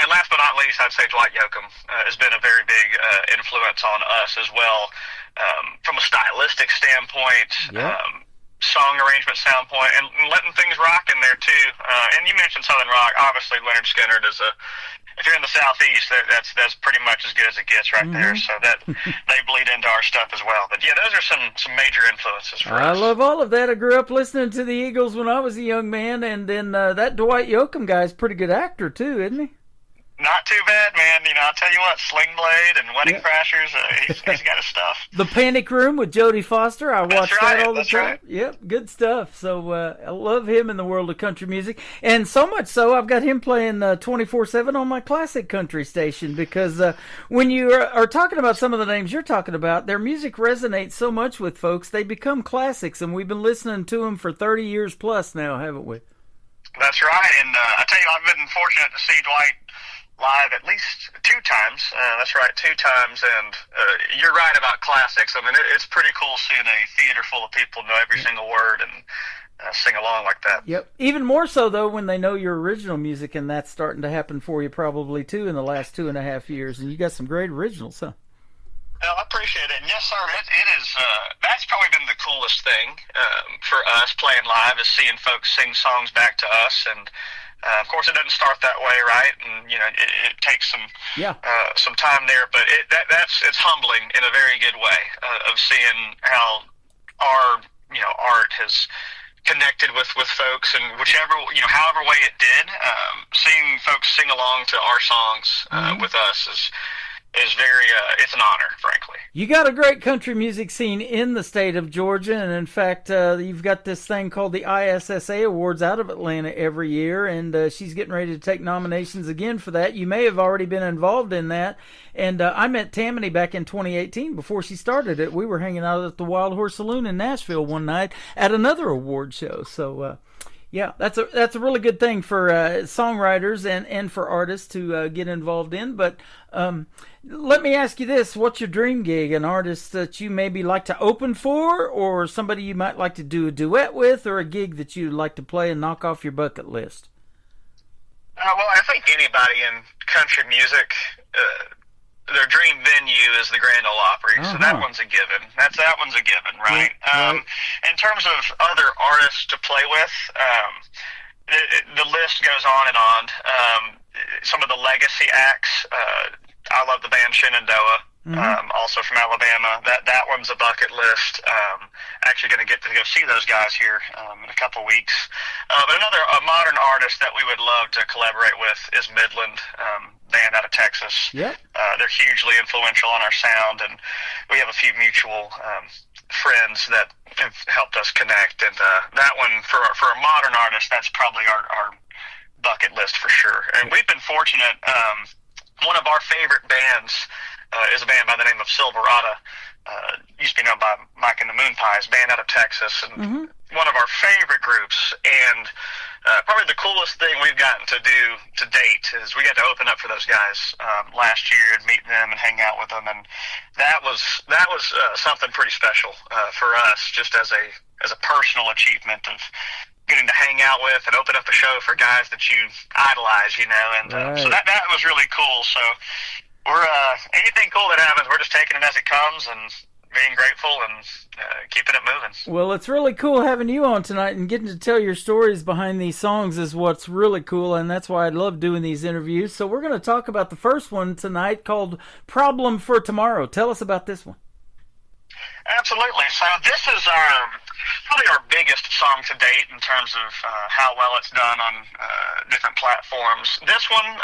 And last but not least, I'd say Dwight Yoakam has been a very big influence on us as well, from a stylistic standpoint, song arrangement standpoint, and letting things rock in there too. And you mentioned Southern rock. Obviously, Leonard Skinner is if you're in the Southeast, that's pretty much as good as it gets right there. So that they bleed into our stuff as well. But those are some major influences for us. I love all of that. I grew up listening to the Eagles when I was a young man, and then that Dwight Yoakam guy is a pretty good actor too, isn't he? Not too bad, man. I'll tell you what, Sling Blade and Wedding Crashers, he's got his stuff. The Panic Room with Jodie Foster, I watch that all the time. Right. Yep, good stuff. So I love him in the world of country music. And so much so, I've got him playing 24/7 on my classic country station, because when you are talking about some of the names you're talking about, their music resonates so much with folks, they become classics, and we've been listening to them for 30 years plus now, haven't we? That's right, and I tell you, I've been fortunate to see Dwight live at least 2 times. That's right, 2 times, and you're right about classics. I mean, it's pretty cool seeing a theater full of people know every single word and sing along like that. Yep. Even more so, though, when they know your original music, and that's starting to happen for you probably, too, in the last 2.5 years, and you got some great originals, huh? Well, I appreciate it. And yes, sir, it is. That's probably been the coolest thing for us playing live, is seeing folks sing songs back to us. And of course, it doesn't start that way, right? And it takes some time there, but it's humbling in a very good way of seeing how our art has connected with folks, and however way it did, seeing folks sing along to our songs with us is very, it's an honor, frankly. You got a great country music scene in the state of Georgia, and in fact, you've got this thing called the ISSA Awards out of Atlanta every year, and she's getting ready to take nominations again for that. You may have already been involved in that, and I met Tammany back in 2018 before she started it. We were hanging out at the Wild Horse Saloon in Nashville one night at another award show, so... yeah, that's a really good thing for songwriters and for artists to get involved in. But let me ask you this. What's your dream gig? An artist that you maybe like to open for, or somebody you might like to do a duet with, or a gig that you'd like to play and knock off your bucket list? Well, I think anybody in country music... their dream venue is the Grand Ole Opry, so that one's a given. That one's a given, right? In terms of other artists to play with, the list goes on and on. Some of the legacy acts, I love the band Shenandoah, also from Alabama. That one's a bucket list. Actually going to get to go see those guys here in a couple weeks. But a modern artist that we would love to collaborate with is Midland, band out of Texas. Yep. They're hugely influential on our sound, and we have a few mutual friends that have helped us connect. And that one, for a modern artist, that's probably our bucket list for sure. And we've been fortunate. One of our favorite bands is a band by the name of Silverado. used to be known by Mike and the Moon Pies, band out of Texas, and one of our favorite groups. And probably the coolest thing we've gotten to do to date is we got to open up for those guys last year and meet them and hang out with them, and that was something pretty special for us, just as a personal achievement of getting to hang out with and open up a show for guys that you idolize, you know, and so that was really cool. So we're anything cool that happens, we're just taking it as it comes and being grateful and keeping it moving. Well, it's really cool having you on tonight, and getting to tell your stories behind these songs is what's really cool, and that's why I love doing these interviews. So we're going to talk about the first one tonight, called Problem for Tomorrow. Tell us about this one. Absolutely. So this is probably our biggest song to date in terms of how well it's done on different platforms. This one,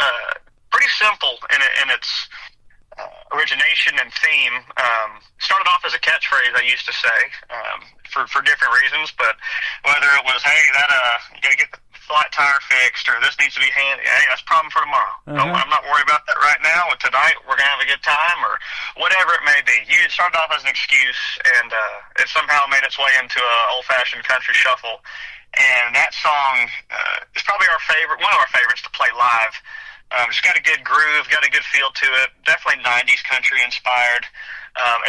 pretty simple in its origination and theme. Started off as a catchphrase, I used to say, for different reasons, but whether it was, hey, you gotta get the flat tire fixed, or this needs to be handy, hey, that's a problem for tomorrow. I'm not worried about that right now, but tonight we're gonna have a good time, or whatever it may be. You started off as an excuse, and it somehow made its way into a old-fashioned country shuffle, and that song is probably one of our favorites to play live. It's got a good groove, got a good feel to it. Definitely 90s country inspired.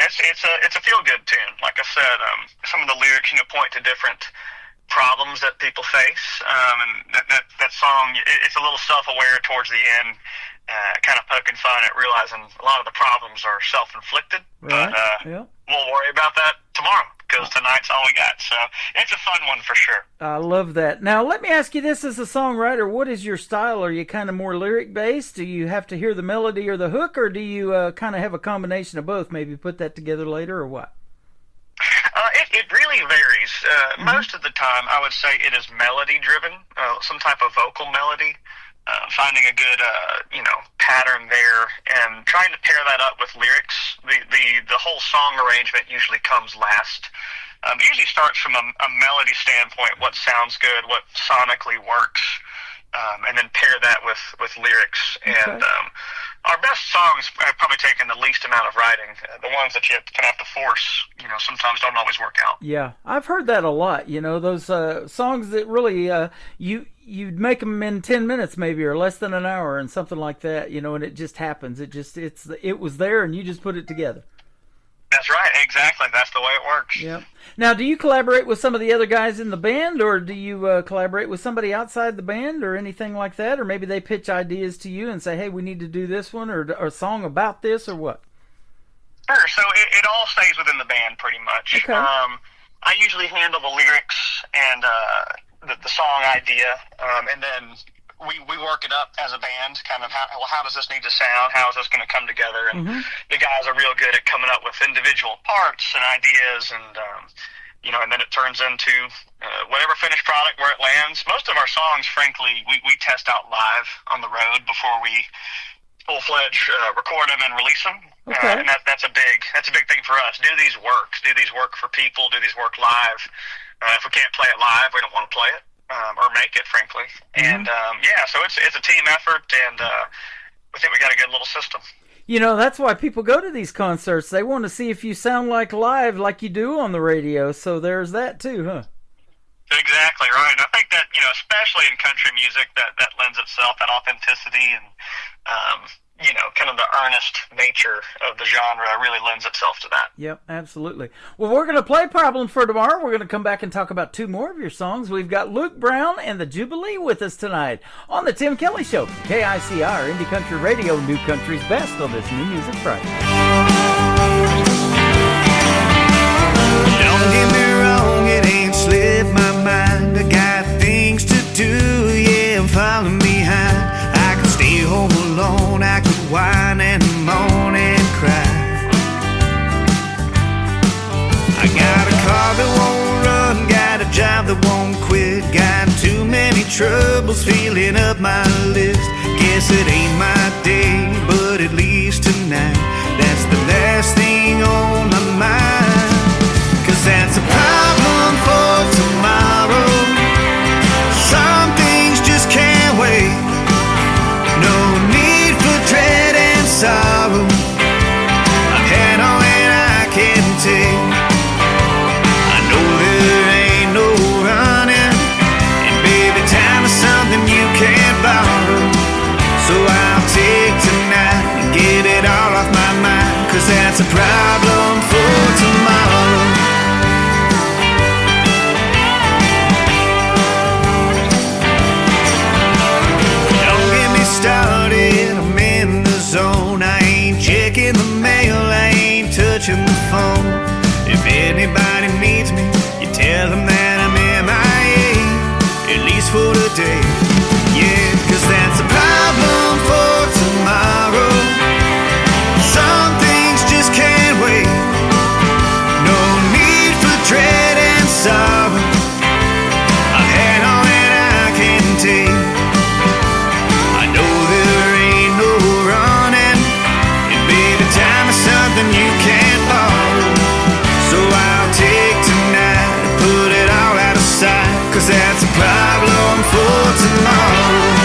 It's a feel good tune. Like I said, some of the lyrics, point to different problems that people face. And that song, it's a little self-aware towards the end, kind of poking fun at realizing a lot of the problems are self-inflicted. Right. But we'll worry about that tomorrow, because tonight's all we got. So it's a fun one for sure. I love that. Now, let me ask you this as a songwriter. What is your style? Are you kind of more lyric-based? Do you have to hear the melody or the hook, or do you kind of have a combination of both? Maybe put that together later, or what? It really varies. Most of the time, I would say it is melody-driven, some type of vocal melody. Finding a good, pattern there, and trying to pair that up with lyrics. The whole song arrangement usually comes last. It usually starts from a melody standpoint, what sounds good, what sonically works, and then pair that with lyrics. Okay. And our best songs have probably taken the least amount of writing. The ones that you kind of have to force, sometimes don't always work out. Yeah, I've heard that a lot. Those songs that really you'd make them in 10 minutes maybe, or less than an hour, and something like that, and it just happens. It was there, and you just put it together. That's right, exactly. That's the way it works. Yeah. Now, do you collaborate with some of the other guys in the band, or do you collaborate with somebody outside the band, or anything like that? Or maybe they pitch ideas to you and say, hey, we need to do this one, or a song about this, or what? Sure. So it all stays within the band pretty much. Okay. I usually handle the lyrics and the song idea, and then we work it up as a band, kind of how does this need to sound, how is this going to come together, and the guys are real good at coming up with individual parts and ideas, and and then it turns into whatever finished product where it lands. Most of our songs, frankly, we test out live on the road before we full-fledged record them and release them. Okay. And that's a big thing for us. Do these work for people, do these work live. If we can't play it live, we don't want to play it. Or make it, frankly. And so it's a team effort, and I think we got a good little system. That's why people go to these concerts. They want to see if you sound like live, like you do on the radio. So there's that too, huh? Exactly right. I think that especially in country music, that lends itself, that authenticity and kind of the earnest nature of the genre really lends itself to that. Yep, absolutely. Well, we're going to play Problem for Tomorrow. We're going to come back and talk about two more of your songs. We've got Luke Brown and the Jubilee with us tonight on the Tim Kelly Show. KICR, Indie Country Radio, New Country's Best on this New Music Friday. Don't get me wrong, it ain't slipped my mind. I got things to do, yeah, I'm falling behind. I could stay home alone, I could whine and moan and cry. I got a car that won't run, got a job that won't quit, got too many troubles filling up my list. Guess it ain't my day, but at least tonight, that's the last thing on my mind. 'Cause that's a problem for tomorrow. Some things just can't wait. No need for dread and sorrow. I've had all that I can 'cause that's a problem for tomorrow.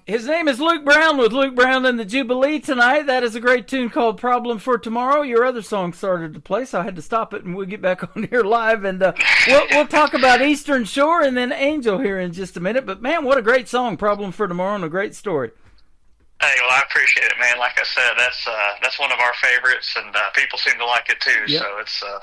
His name is Luke Brown with Luke Brown and the Jubilee tonight. That is a great tune called Problem for Tomorrow. Your other song started to play, so I had to stop it, and we'll get back on here live. And we'll talk about Eastern Shore and then Angel here in just a minute. But, man, what a great song, Problem for Tomorrow, and a great story. Hey, well, I appreciate it, man. Like I said, that's one of our favorites, and people seem to like it, too. Yep. So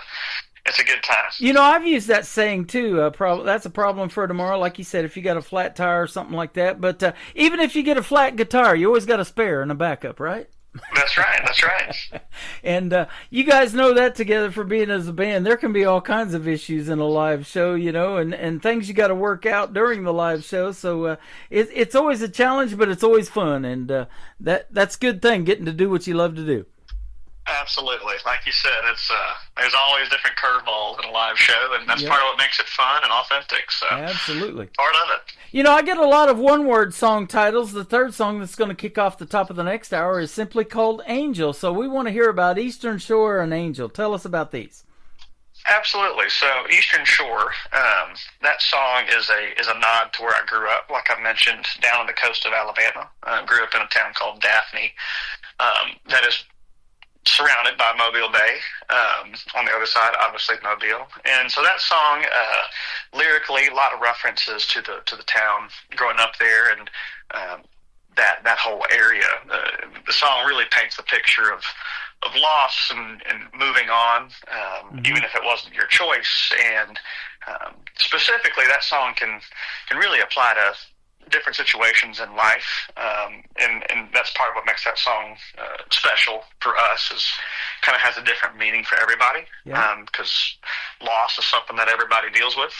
it's a good time. You know, I've used that saying, too. That's a problem for tomorrow. Like you said, if you got a flat tire or something like that. But even if you get a flat guitar, you always got a spare and a backup, right? That's right. That's right. And you guys know that together for being as a band. There can be all kinds of issues in a live show, you know, and things you got to work out during the live show. So it's always a challenge, but it's always fun. And that's a good thing, getting to do what you love to do. Absolutely. Like you said, there's always different curveballs in a live show, and that's part of what makes it fun and authentic. So absolutely. Part of it. You know, I get a lot of one-word song titles. The third song that's going to kick off the top of the next hour is simply called Angel. So we want to hear about Eastern Shore and Angel. Tell us about these. Absolutely. So Eastern Shore, that song is a nod to where I grew up. Like I mentioned, down on the coast of Alabama. I grew up in a town called Daphne. That is surrounded by Mobile Bay, on the other side, obviously Mobile. And so that song, lyrically, a lot of references to the town growing up there, and that whole area. The song really paints the picture of loss and moving on, even if it wasn't your choice. And specifically, that song can really apply to different situations in life, and that's part of what makes that song special for us, is kind of has a different meaning for everybody, because loss is something that everybody deals with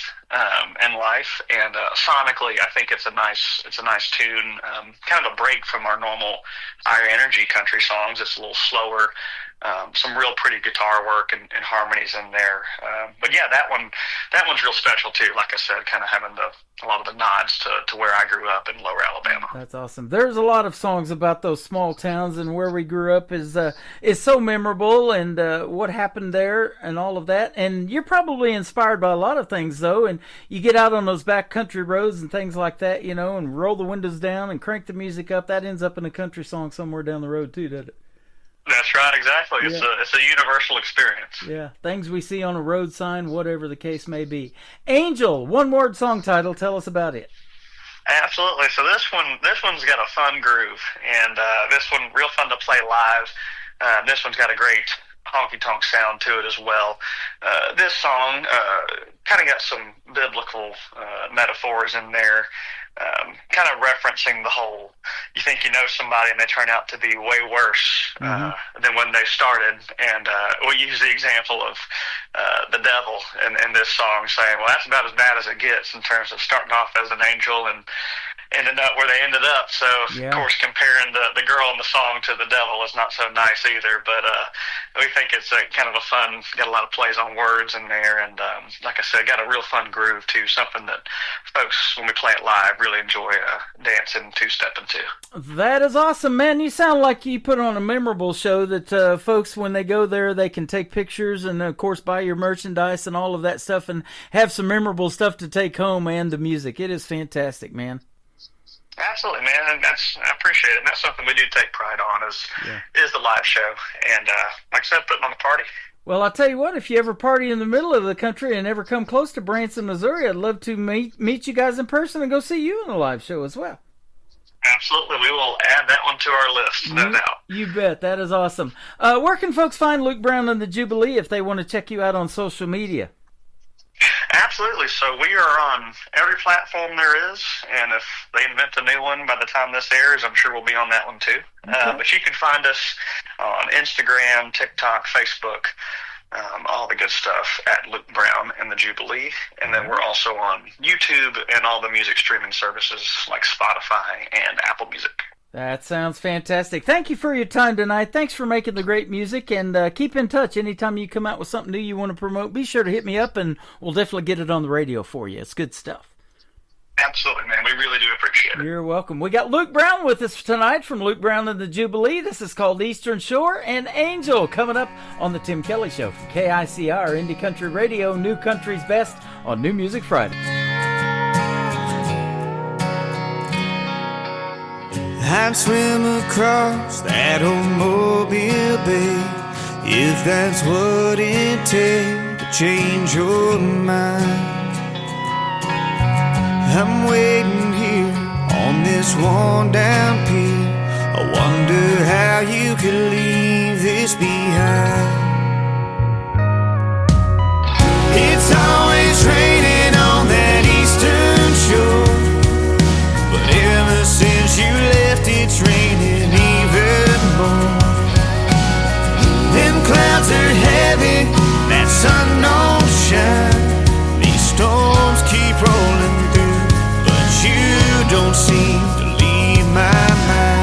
in life, and sonically I think it's a nice tune, kind of a break from our normal higher energy country songs. It's a little slower, some real pretty guitar work and harmonies in there, but yeah, that one's real special too. Like I said, kind of having a lot of the nods to where I grew up in Lower Alabama. That's awesome. There's a lot of songs about those small towns, and where we grew up is so memorable, and what happened there and all of that. And you're probably inspired by a lot of things, though, and you get out on those back country roads and things like that, you know, and roll the windows down and crank the music up. That ends up in a country song somewhere down the road too, doesn't it? That's right, exactly. It's a universal experience. Yeah, things we see on a road sign, whatever the case may be. Angel, one-word song title. Tell us about it. Absolutely. So this one's got a fun groove, and this one real fun to play live. This one's got a great honky-tonk sound to it as well. This song kind of got some biblical metaphors in there, kind of referencing the whole, you think you know somebody and they turn out to be way worse than when they started. And we use the example of the devil in this song, saying, well, that's about as bad as it gets in terms of starting off as an angel and ended up where they ended up. So, Yeah. of course, comparing the girl in the song to the devil is not so nice either. But we think it's kind of a fun, got a lot of plays on words in there. And like I said, got a real fun groove, too, something that folks, when we play it live, really enjoy dancing, two-stepping to. That is awesome, man. You sound like you put on a memorable show that folks, when they go there, they can take pictures and, of course, buy your merchandise and all of that stuff and have some memorable stuff to take home and the music. It is fantastic, man. Absolutely, man, and I appreciate it. And that's something we do take pride on is the live show, and like I said, putting on the party. Well, I'll tell you what, if you ever party in the middle of the country and ever come close to Branson, Missouri, I'd love to meet you guys in person and go see you in a live show as well. Absolutely, we will add that one to our list, no doubt. You bet, that is awesome. Where can folks find Luke Brown and the Jubilee if they want to check you out on social media? Absolutely. So we are on every platform there is, and if they invent a new one by the time this airs, I'm sure we'll be on that one too. Okay. But you can find us on Instagram, TikTok, Facebook, all the good stuff at Luke Brown and the Jubilee. And then we're also on YouTube and all the music streaming services like Spotify and Apple Music. That sounds fantastic. Thank you for your time tonight. Thanks for making the great music, and keep in touch. Anytime you come out with something new you want to promote, be sure to hit me up, and we'll definitely get it on the radio for you. It's good stuff. Absolutely, man. We really do appreciate it. You're welcome. We got Luke Brown with us tonight from Luke Brown and the Jubilee. This is called Eastern Shore, and Angel coming up on the Tim Kelly Show from KICR, Indie Country Radio, New Country's Best on New Music Friday. I'd swim across that old Mobile Bay if that's what it takes to change your mind. I'm waiting here on this worn down pier. I wonder how you could leave this behind. It's always raining on that eastern shore, but ever since you left, it's raining even more. Them clouds are heavy, that sun don't shine. These storms keep rolling through, but you don't seem to leave my mind.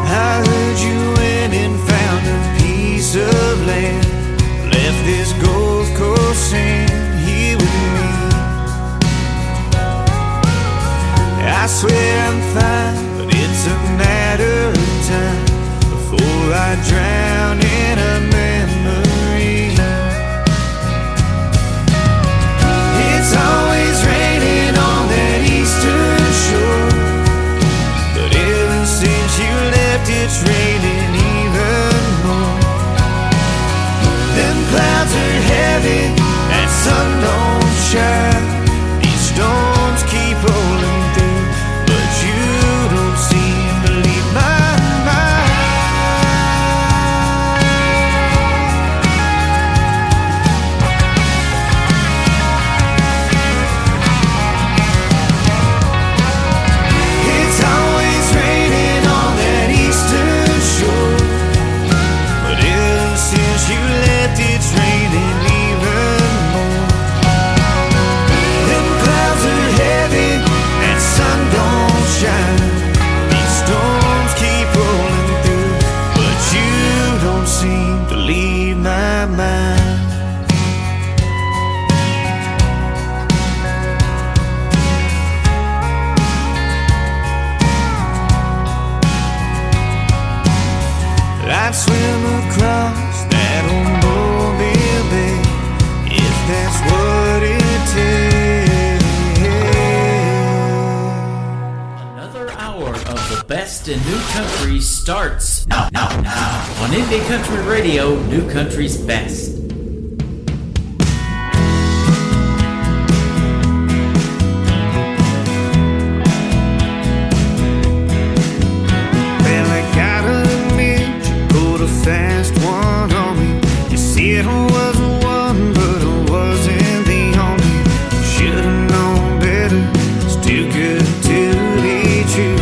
I heard you went and found a piece of land, left this Gulf Coast sand here with me. I swear I'm fine, but it's a matter of time before I drown in a memory. It's always raining on that eastern shore, but ever since you left, it's raining even more. Them clouds are heavy, that sun don't shine. These storms keep rolling through, but you don't seem to leave my mind. It's always raining on that eastern shore, but ever since you left, it's raining even more. Them clouds are heavy, that sun don't shine. These storms keep rolling through, but you don't seem to leave my mind. I'd swim across that old Mobile Bay if that's what it takes. Another hour of the best in new country starts now on Indie Country Radio, New Country's Best. Well, I gotta admit, you pulled a fast one on me. You said I was the one, but I wasn't the only. Should've known better, it's too good to be true.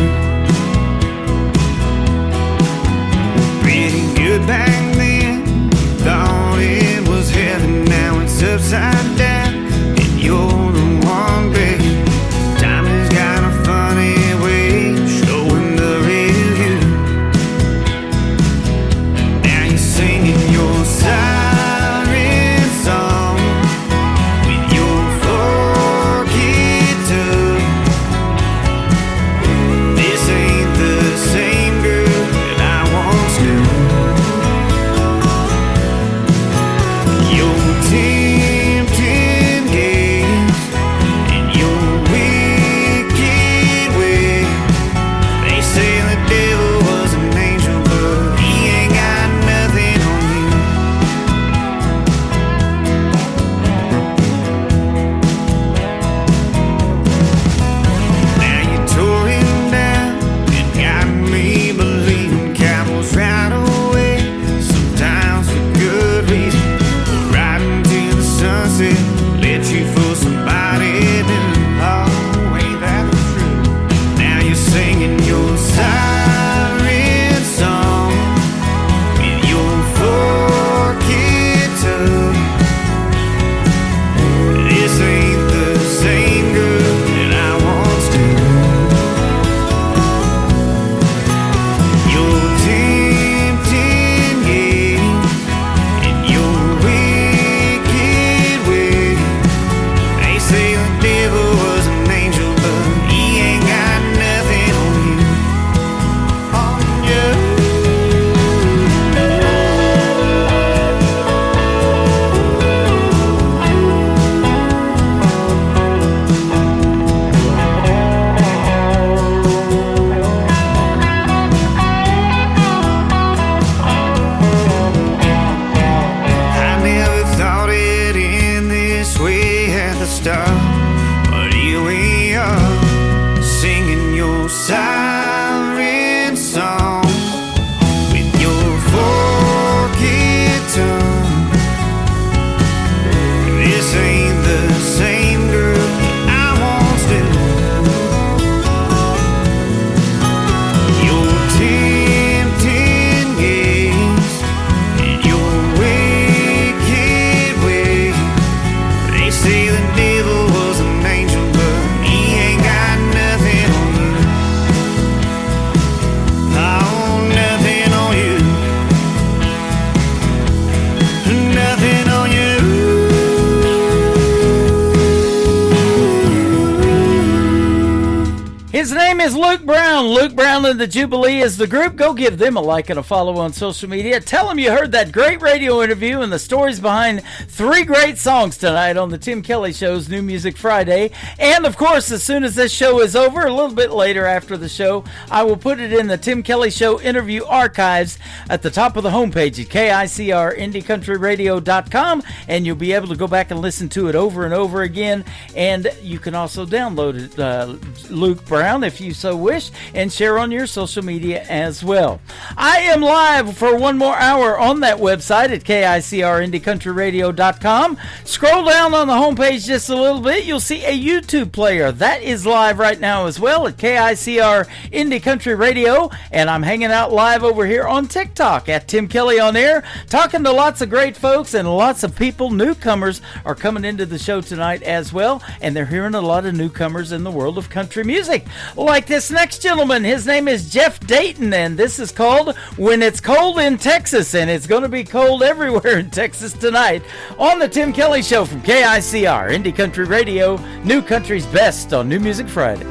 is Luke Brown. Luke Brown and the Jubilee is the group. Go give them a like and a follow on social media. Tell them you heard that great radio interview and the stories behind 3 great songs tonight on the Tim Kelly Show's New Music Friday. And, of course, as soon as this show is over, a little bit later after the show, I will put it in the Tim Kelly Show interview archives at the top of the homepage at KICRIndieCountryRadio.com, and you'll be able to go back and listen to it over and over again. And you can also download it, Luke Brown, if you so wish, and share on your social media as well. I am live for one more hour on that website at KICRIndieCountryRadio.com. Scroll down on the homepage just a little bit. You'll see a YouTube player. That is live right now as well at KICR Indie Country Radio. And I'm hanging out live over here on TikTok at Tim Kelly on Air, talking to lots of great folks and lots of people. Newcomers are coming into the show tonight as well, and they're hearing a lot of newcomers in the world of country music. Like this next gentleman, his name is Jeff Dayton, and this is called When It's Cold in Texas, and it's going to be cold everywhere in Texas tonight on the Tim Kelly Show from KICR, Indie Country Radio, New Country's Best on New Music Friday.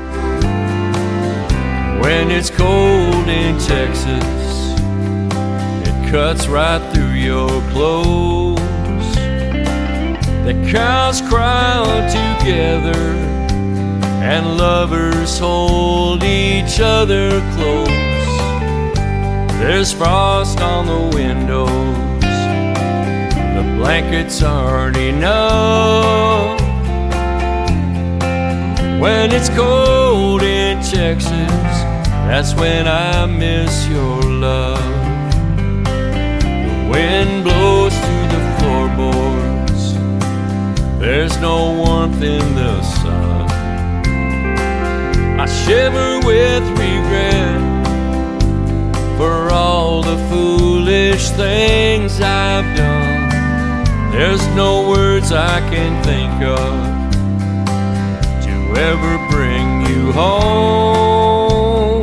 When it's cold in Texas, it cuts right through your clothes. The cows cry out together, and lovers hold each other close. There's frost on the windows, the blankets aren't enough. When it's cold in Texas, that's when I miss your love. The wind blows through the floorboards, there's no warmth in the sun. I shiver with regret for all the foolish things I've done. There's no words I can think of to ever bring you home.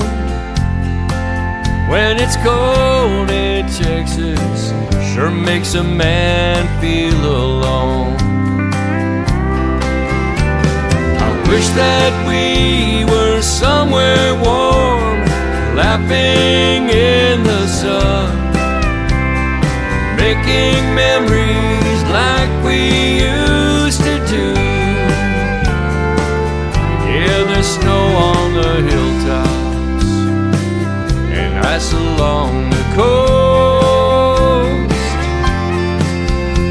When it's cold in Texas, sure makes a man feel alone. I wish that we were somewhere warm, laughing in the sun, making memories like we used to do. Yeah, there's snow on the hilltops and ice along the coast.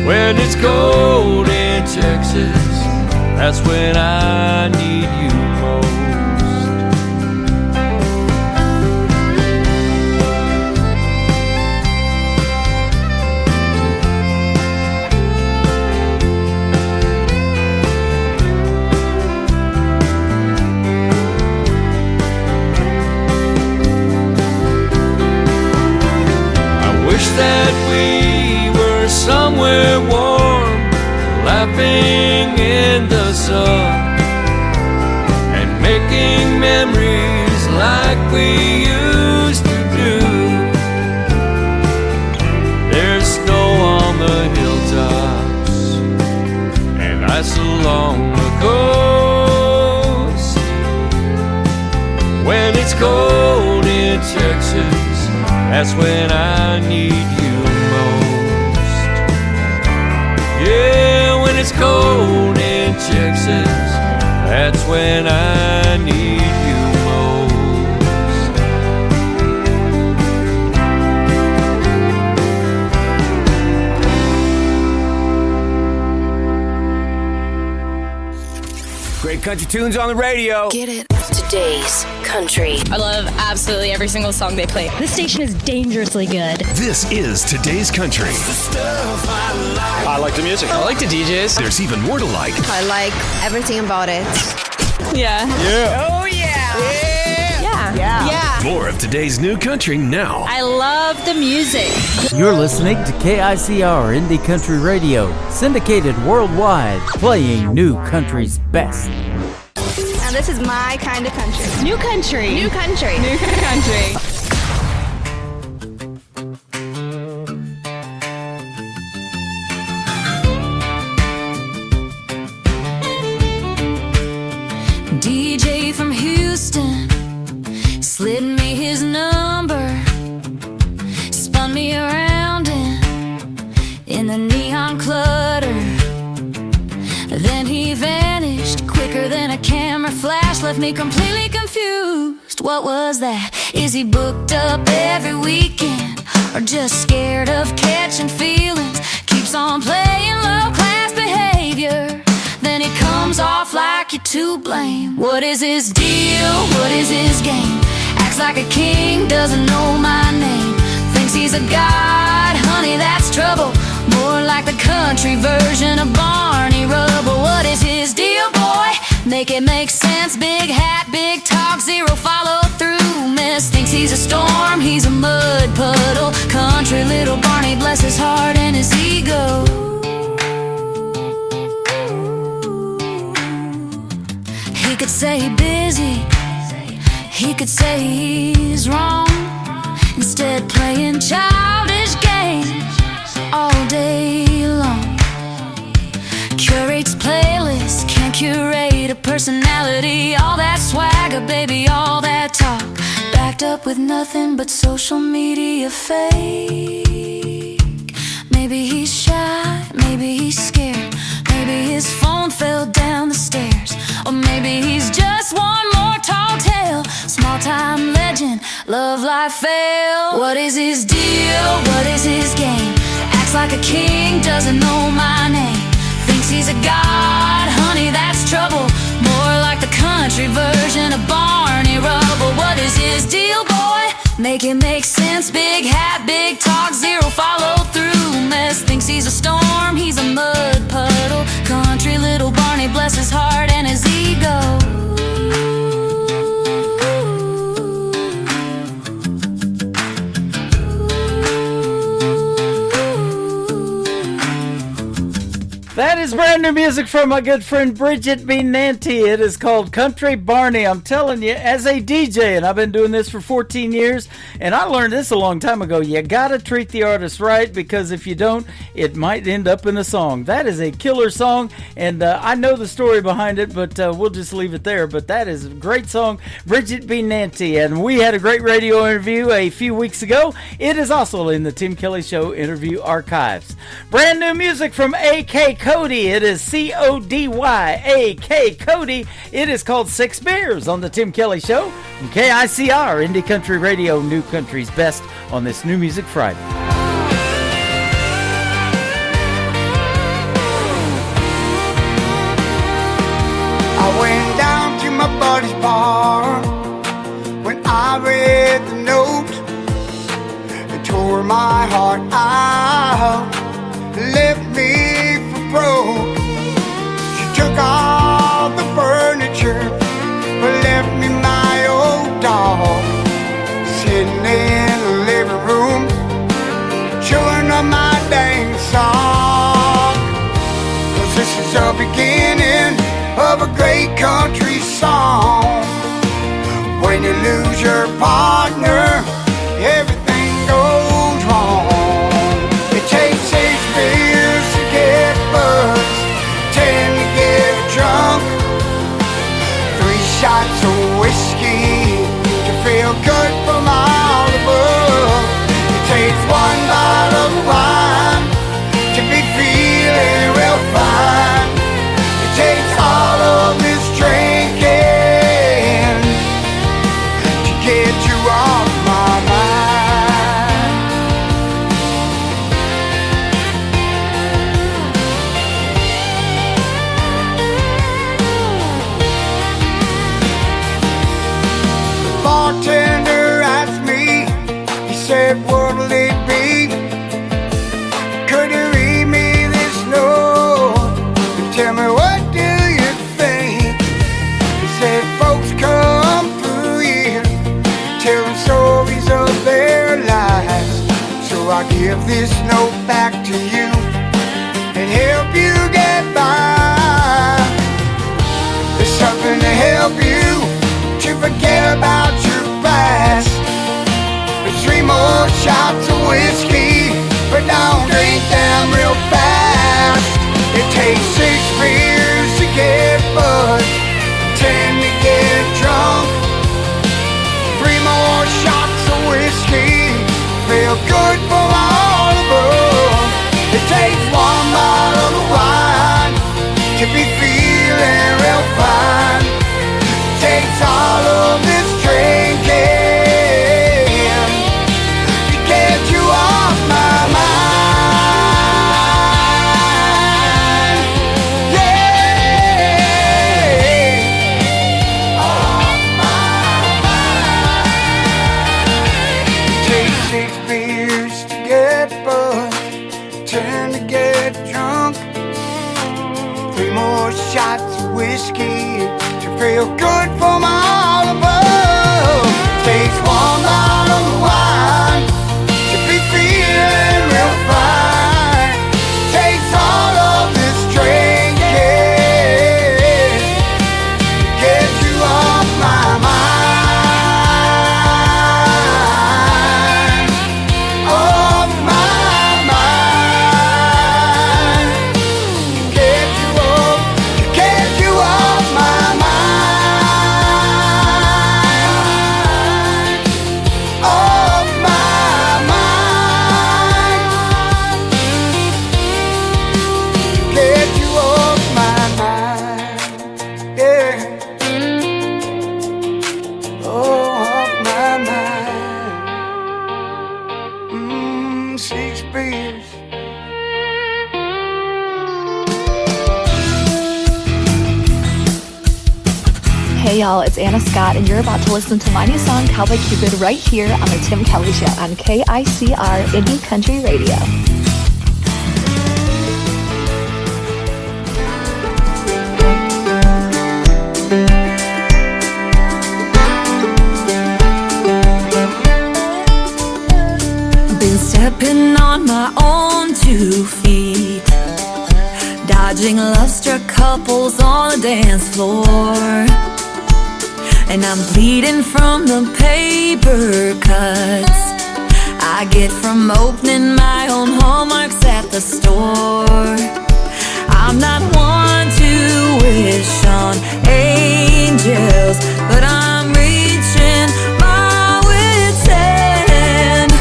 When it's cold in Texas, that's when I need you most. That we were somewhere warm, laughing in the sun, and making memories like we used to do. There's snow on the hilltops and ice along the coast. When it's cold in Texas, that's when I need you most. Yeah, when it's cold in Texas, that's when I need you most. Great country tunes on the radio. Get it. Today's country. I love absolutely every single song they play. This station is dangerously good. This is Today's Country. I like the music. I like the DJs. There's even more to like. I like everything about it. Yeah. Yeah. Oh, yeah. Yeah. Yeah. More of today's new country now. I love the music. You're listening to KICR Indie Country Radio, syndicated worldwide, playing new country's best. Now this is my kind of country. New country. New country. New country. DJ from Houston, in the neon clutter. Then he vanished quicker than a camera flash, left me completely confused. What was that? Is he booked up every weekend, or just scared of catching feelings? Keeps on playing low-class behavior, then he comes off like you're to blame. What is his deal? What is his game? Acts like a king, doesn't know my name. Thinks he's a god, honey, that's trouble. More like the country version of Barney Rubble. What is his deal, boy? Make it make sense. Big hat, big talk, zero follow through. Miss thinks he's a storm, he's a mud puddle. Country little Barney, bless his heart and his ego. He could say he's busy, he could say he's wrong. Instead playing childish games all day long. Curates playlists, can't curate a personality. All that swagger, baby, all that talk, backed up with nothing but social media fake. Maybe he's shy, maybe he's scared, maybe his phone fell down the stairs, or maybe he's just one more tall tale. Small time legend, love life fail. What is his deal? What is his game? Acts like a king, doesn't know my name. Thinks he's a god, honey, that's trouble. More like the country version of Barney Rubble. What is his deal, boy? Make it make sense. Big hat, big talk, zero follow through. Mess thinks he's a storm, he's a mud puddle. Country little Barney, bless his heart and his ego. That is brand new music from my good friend Bridget B. Nanty. It is called Country Barney. I'm telling you, as a DJ, and I've been doing this for 14 years, and I learned this a long time ago, you gotta treat the artist right, because if you don't, it might end up in a song. That is a killer song, and I know the story behind it, but we'll just leave it there. But that is a great song, Bridget B. Nanty, and we had a great radio interview a few weeks ago. It is also in the Tim Kelly Show interview archives. Brand new music from A.K. Cody. It is Cody, A.K. Cody. It is called Six Beers on the Tim Kelly Show from KICR, Indie Country Radio, New Country's Best on this New Music Friday. I went down to my buddy's bar when I read the note. It tore my heart out, left me for broke. She took all the furniture, but left me my old dog sitting in the living room, chewing on my dang song. 'Cause this is the beginning of a great country song. When you lose your partner, everything goes wrong. It takes 6 beers to get buzzed, 10 to get drunk, 3 shots of whiskey to feel good from all above. It takes 1 bottle of wine to be feeling real fine. It takes all of this drinking to get you off my mind. The bartender asked me, he said, what'll it be? Could you read me this note and tell me what do you think? He said, folks come through here telling stories of their lives, so I give this note back to you and help you get by. There's something to help you to forget about your past. There's 3 more shots of whiskey, but don't drink them real fast. It takes 6 beers to get buzzed, 10 to get drunk, 3 more shots of whiskey, feel good for all above. It takes whiskey to feel good from all above. Takes one bottle of wine to be feeling real fine. Takes all of this drinking, get you off my mind, off my mind. Get you off my mind, off my mind. Get you off my mind, yeah. Oh, off my mind. 6 beers. Hey y'all, it's Anna Scott, and you're about to listen to my new song, Cowboy Cupid, right here on The Tim Kelly Show on KICR Indie Country Radio. Been stepping on my own 2 feet, dodging love-struck couples on the dance floor. And I'm bleeding from the paper cuts I get from opening my own hallmarks at the store. I'm not one to wish on angels, but I'm reaching my wit's end.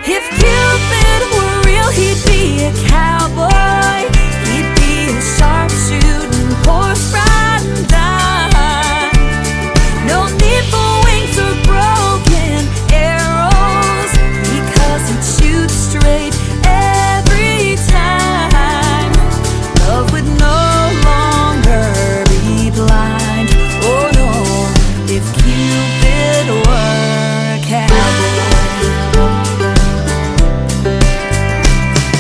If Cupid were real, he'd be a cowboy. He'd be a sharpshooting, horse-riding dime. No need for wings or broken arrows, because he'd shoot straight every time. Love would no longer be blind. Oh no, if Cupid were a cowboy.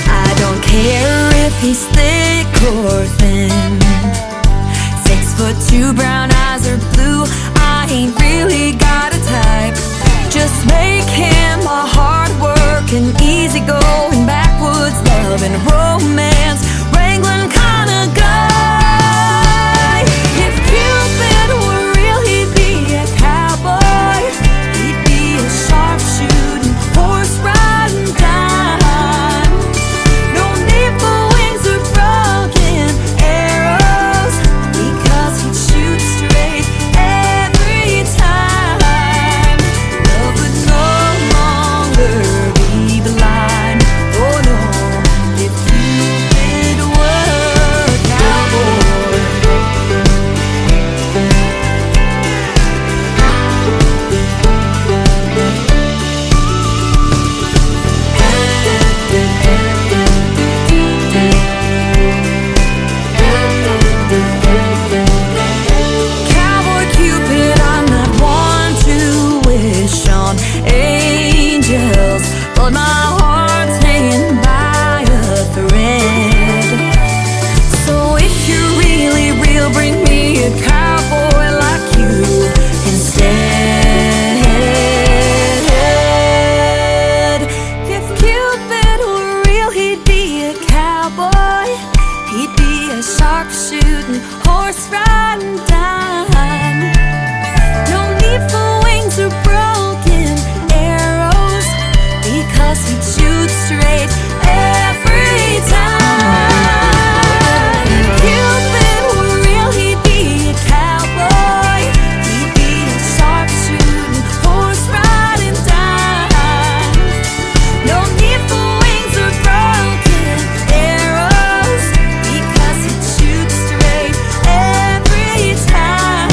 I don't care if he's thick or thin, 6'2", brown eyes or blue, I ain't really got a type. Just make him a hard-working, easy-going, backwoods loving, romance wrangling kind of guy. If Cupid were real, he'd be a cowboy. He'd be a sharpshooting, horse-riding dime. No need for wings or broken arrows, because he'd shoot straight every time. Love would no longer be blind. Oh no, if Cupid were a cowboy. Cowboy Cupid, I'm not one to wish on angels, but my heart's hanging by a thread. So if you're really real, bring me a cowboy like you instead. If Cupid were real, he'd be a cowboy. He'd be a sharpshooting, horse-riding dime. No need for wings or broken arrows, because he'd shoot straight every time. If Cupid were real, he'd be a cowboy. He'd be a sharpshooting, horse-riding dime. No need for wings or broken arrows, because he'd shoot straight every time.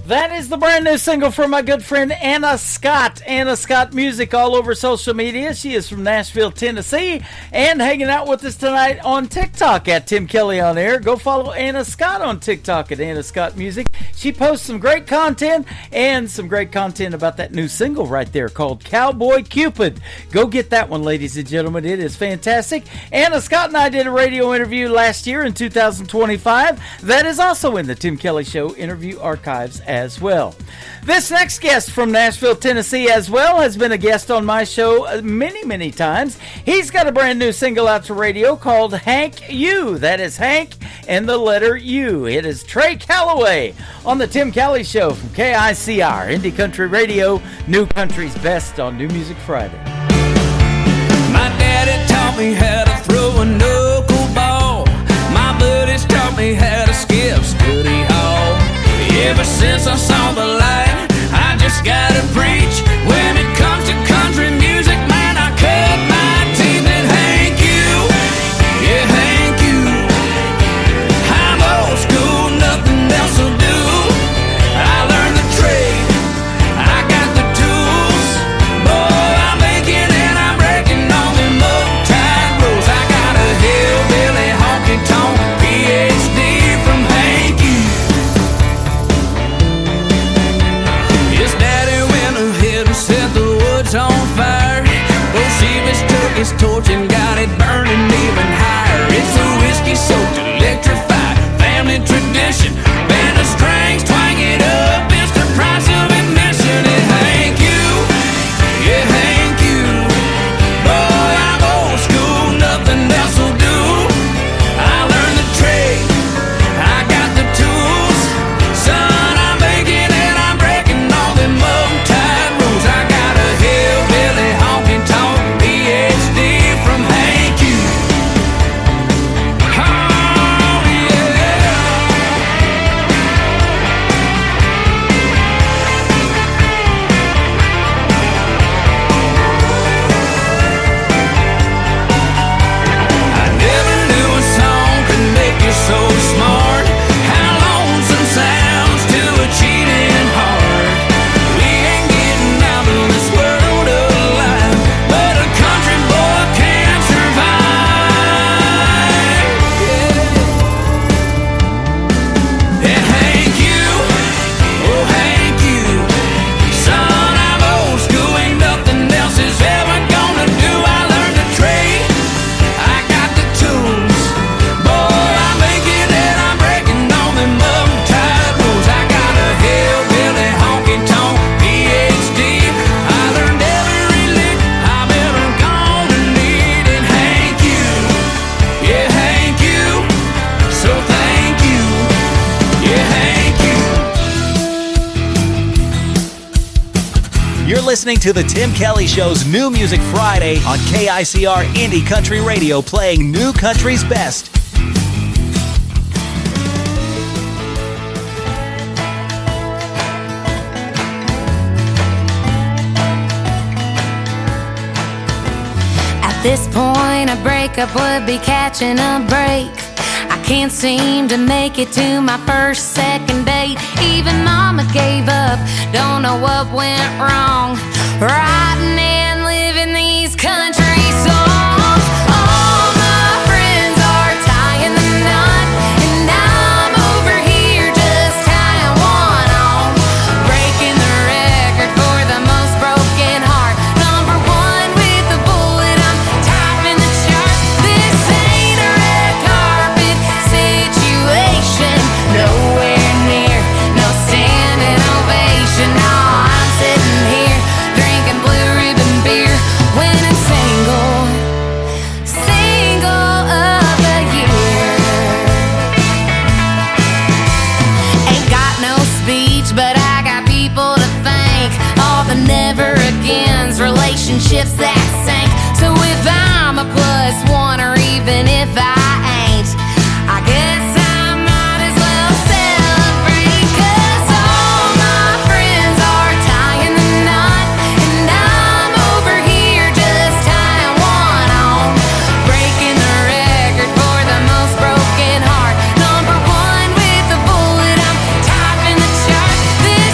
That is the brand new single from my good friend Anna Scott. Anna Scott Music all over social media. She is from Nashville, Tennessee, and hanging out with us tonight on TikTok at Tim Kelly on Air. Go follow Anna Scott on TikTok at Anna Scott Music. She posts some great content and some great content about that new single right there called Cowboy Cupid. Go get that one, ladies and gentlemen. It is fantastic. Anna Scott and I did a radio interview last year in 2025. That is also in the Tim Kelly Show interview archives as well. This next guest from Nashville, Tennessee as well has been a guest on my show many times. He's got a brand new single out to radio called Hank U. That is Hank and the letter U. It is Trey Calloway on the Tim Kelly Show from KICR, Indie Country Radio, New Country's Best on New Music Friday. My daddy taught me how to throw a knuckleball. My buddies taught me how to skip Study Hall. Ever since I saw the light, I just gotta preach. When it comes to country music, man, I cut my teeth in Hank U. Yeah, Hank U. I'm old school, nothing else will do. I learned the trade, I got the tools. Boy, I'm making and I'm breaking all them uptight rules. I got a hillbilly honky-tonk PhD from Hank U. His daddy went ahead and set the woods on fire. Bolsheviks took his torch and got it burning even higher. It's a whiskey-soaked, electrified family tradition. Band of strings, twang it up. It's the price of admission. And Hank U, yeah, Hank U. Boy, I'm old school, nothing else will do. I learned the trade, I got the tools. Son, I'm making and I'm breaking all them uptight rules. I got a hillbilly honky-tonk PhD from Hank U. Oh, yeah. I never knew a song could make you so smart. How lonesome sounds to a cheating heart. We ain't getting out of this world alive, but a country boy can't survive. Yeah, Hank U, oh Hank U. Son, I'm old school, ain't nothing else is ever gonna do. I learned to trade, I got the tools. Boy, I'm making and I'm breaking all them uptight rules. I got a hillbilly honky-tonk PhD. I learned every lick I'm ever gonna need. And Hank U, yeah, Hank U. So thank you, yeah, Hank U. You're listening to the Tim Kelly Show's New Music Friday on KICR Indie Country Radio, playing New Country's best. At this point, a breakup would be catching a break. I can't seem to make it to my first, second date. Even mama gave up, don't know what went wrong. Writing and living these country songs. All my friends are tying the knot, and I'm over here just tying one on. Breaking the record for the most broken heart. Number one with the bullet, I'm topping the chart. This ain't a red carpet situation. Nowhere near, no standing ovation. No, I'm sitting here drinking Blue Ribbon beer, winning single of the year. Ain't got no speech, but I got people to thank. All the never agains, relationships that sank. So if I'm a plus one, or even if I ain't, I guess I might as well celebrate. 'Cause all my friends are tying the knot, and I'm over here just tying one on. Breaking the record for the most broken heart. Number one with the bullet, I'm topping the chart. This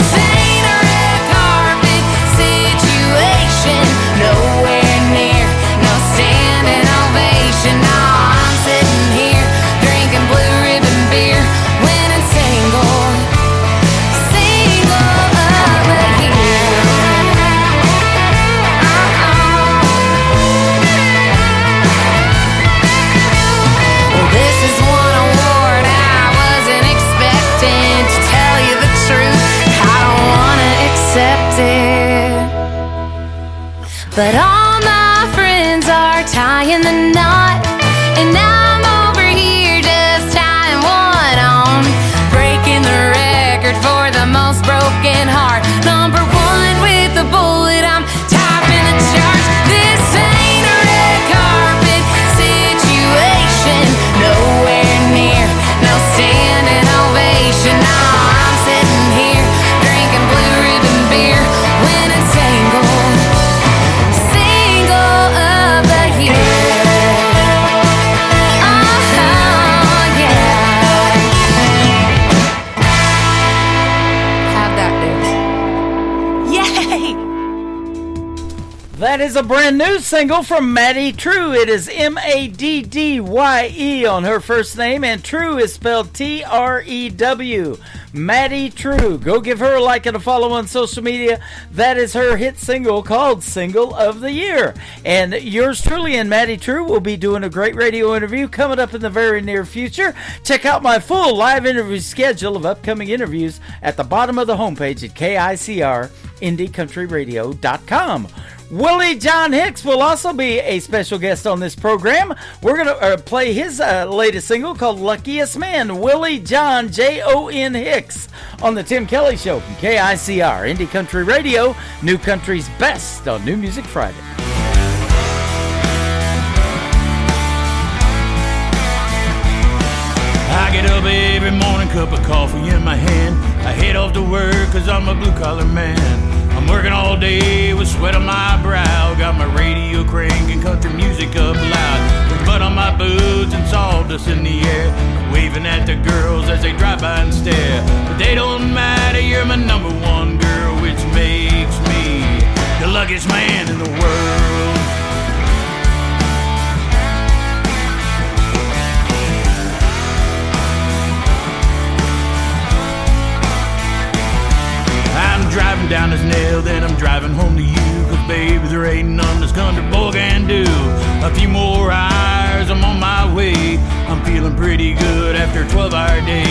but all my friends are tying the knot, and I'm over here just tying one on, breaking the record for the most broken heart. Number one with the bullet, I'm topping the charts. This ain't a red carpet situation, nowhere near no standing ovation. No, I'm sitting here drinking Blue Ribbon beer, winning single of the year. Oh yeah. How'd that do? Yay! That is a brand new single from Maddie True. It is Maddye on her first name, and True is spelled Trew. Maddie True. Go give her a like and a follow on social media. That is her hit single called Single of the Year. And yours truly and Maddie True will be doing a great radio interview coming up in the very near future. Check out my full live interview schedule of upcoming interviews at the bottom of the homepage at KICRIndieCountryRadio.com. Willie John Hicks will also be a special guest on this program. We're going to play his latest single called Luckiest Man. Willie John, Jon Hicks, on the Tim Kelly Show from KICR, Indie Country Radio, New Country's best on New Music Friday. I get up every morning, cup of coffee in my hand. I head off to work cause I'm a blue-collar man. I'm working all day with sweat on my brow. Got my radio cranking country music up loud. With mud on my boots and sawdust in the air. Waving at the girls as they drive by and stare. But they don't matter, you're my number one girl, which makes me the luckiest man in the world. I'm driving down this nail, then I'm driving home to you. Cause baby, there ain't none this country boy can do. A few more hours, I'm on my way. I'm feeling pretty good after a 12-hour day.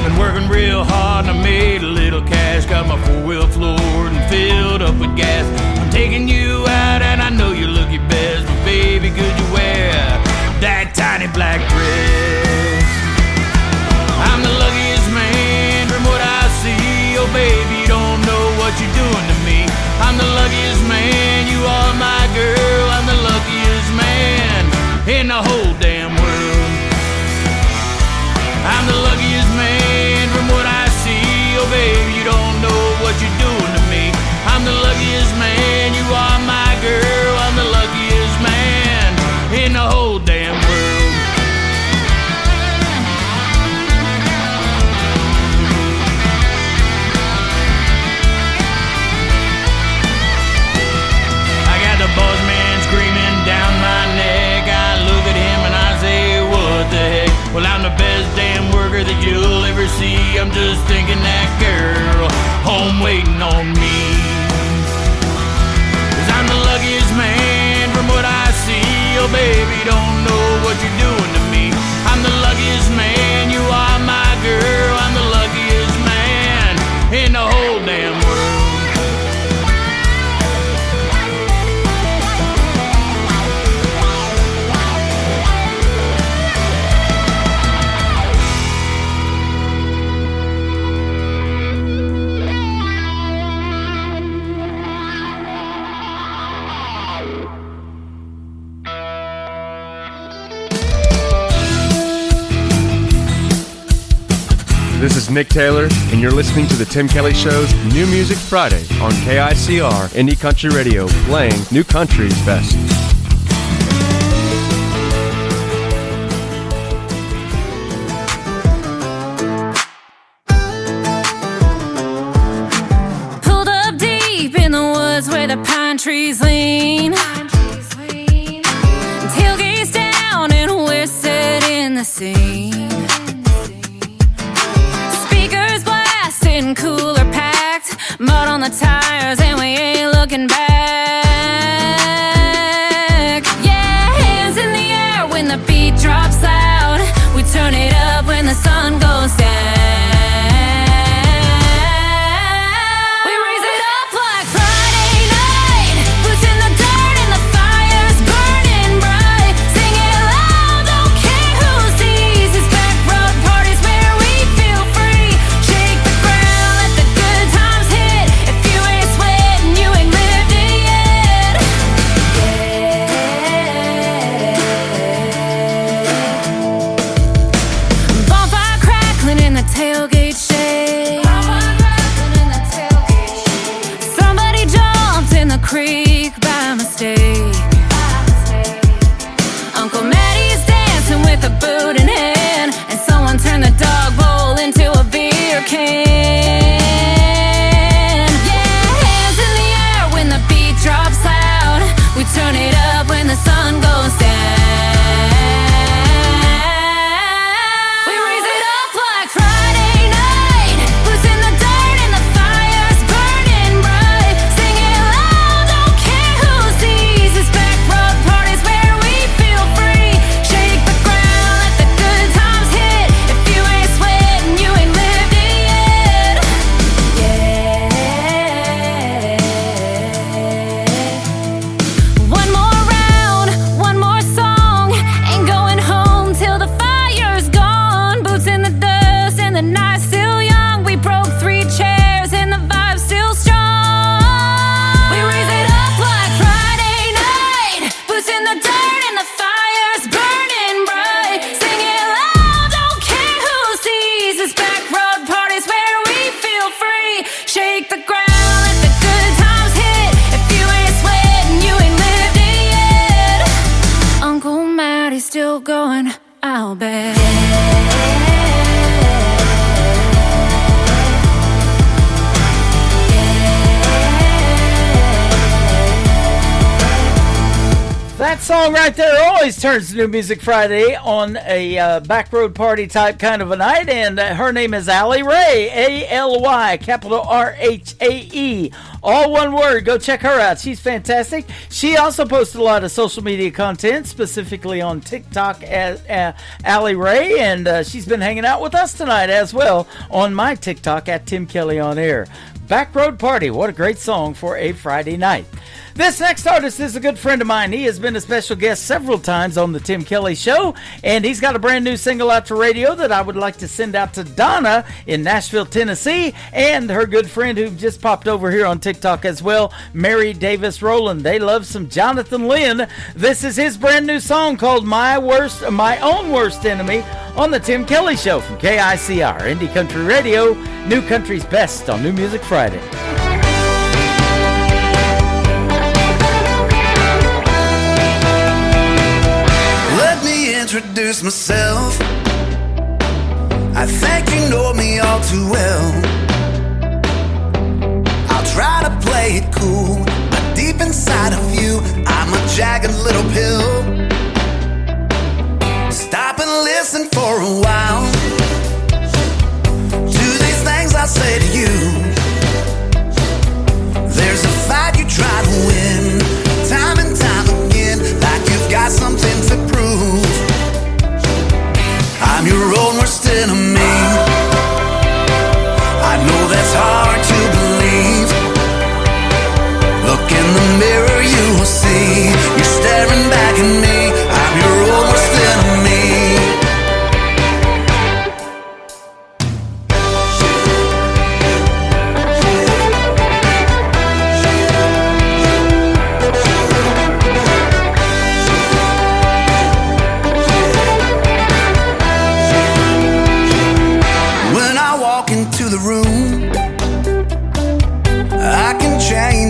Been working real hard and I made a little cash. Got my four-wheel floored and filled up with gas. I'm taking you out and I know you look your best. But baby, could you wear that tiny black dress? I'm the luckiest man from what I see. Oh baby, you don't know what you're doing to me. I'm the luckiest man, you are my girl. I'm the luckiest man in the whole damn world. I'm the luckiest man from what I see. Oh baby, you don't know what you're doing to me. I'm the luckiest man, you are my girl. I'm the luckiest man in the whole damn world. The boss man screaming down my neck. I look at him and I say, what the heck? Well, I'm the best damn worker that you'll ever see. I'm just thinking that girl home waiting on me. Cause I'm the luckiest man from what I see. Oh baby, don't know what you're doing to me. I'm the luckiest man, you are my girl. I'm the luckiest man in the whole damn world. This is Nick Taylor, and you're listening to The Tim Kelly Show's New Music Friday on KICR Indie Country Radio, playing New Country's best. Pulled up deep in the woods where the pine trees lean. Tailgates down and we're set in the scene. Cooler packed, mud on the tires, and we ain't looking back. Yeah, hands in the air when the beat drops loud. We turn it up when the sun goes down. We raise it up like Friday night. Boots in the dirt song right there always turns New Music Friday on a back road party type kind of a night, and her name is Allie Ray, A-L-Y, capital R-H-A-E, all one word. Go check her out. She's fantastic. She also posts a lot of social media content, specifically on TikTok as Allie Ray, and she's been hanging out with us tonight as well on my TikTok at Tim Kelly On Air. Back Road Party, what a great song for a Friday night. This next artist is a good friend of mine. He has been a special guest several times on the Tim Kelly Show, and he's got a brand new single out to radio that I would like to send out to Donna in Nashville, Tennessee, and her good friend who just popped over here on TikTok as well, Mary Davis Rowland. They love some Jonathan Lynn. This is his brand new song called My Own Worst Enemy on the Tim Kelly Show from KICR, Indie Country Radio, New Country's Best on New Music Friday. Introduce myself. I think you know me all too well. I'll try to play it cool, but deep inside of you, I'm a jagged little pill. Stop and listen for a while to these things I say to you. There's a fight you try to win, time and time again, like you've got something to prove. I'm your own worst enemy. I know that's hard to believe. Look in the mirror, you will see you're staring back at me. I'm your own worst enemy.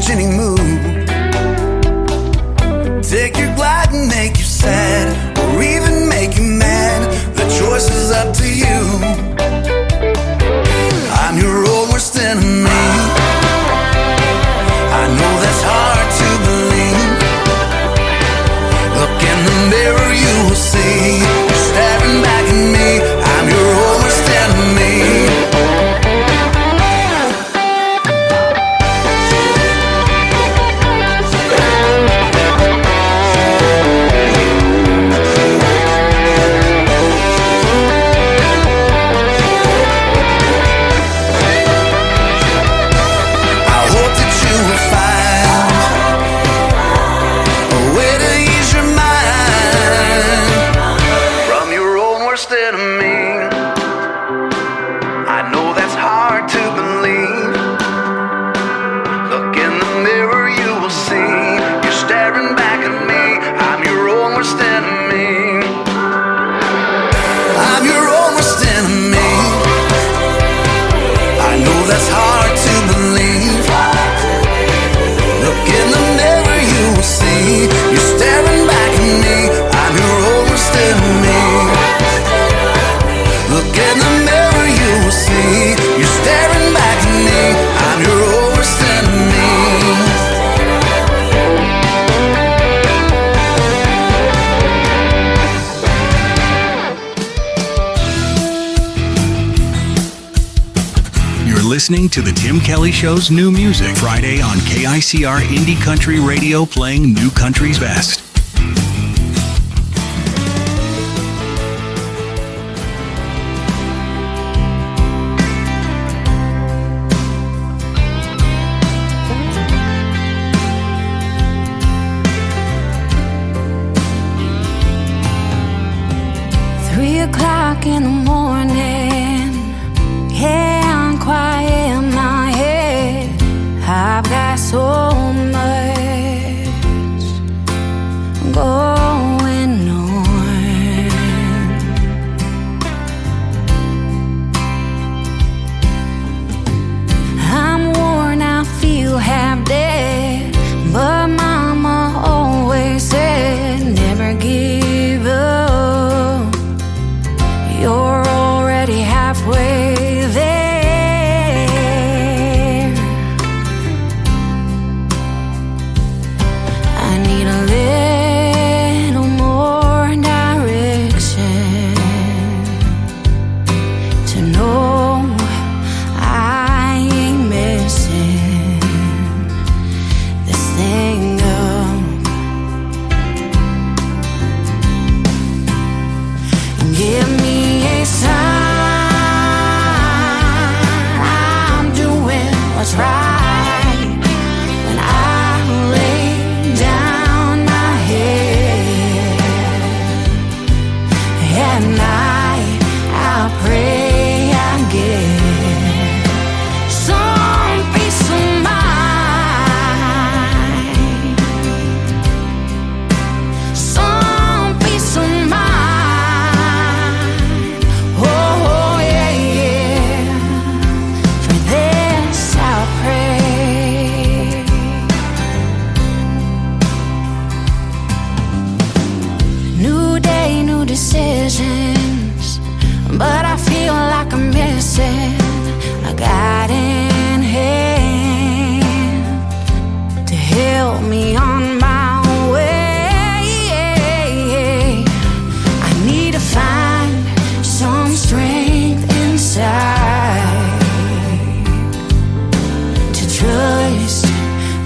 Any mood, take your glide and make you sad, or even make you mad. The choice is up to you. I'm your own worst enemy. I know that's hard to believe. Look in the mirror, you will see you're staring back at me. I'm your own worst enemy. Listening to the Tim Kelly Show's New Music Friday on KICR Indie Country Radio, playing New Country's best. In the morning, yeah, I'm quiet in my head. I've got so much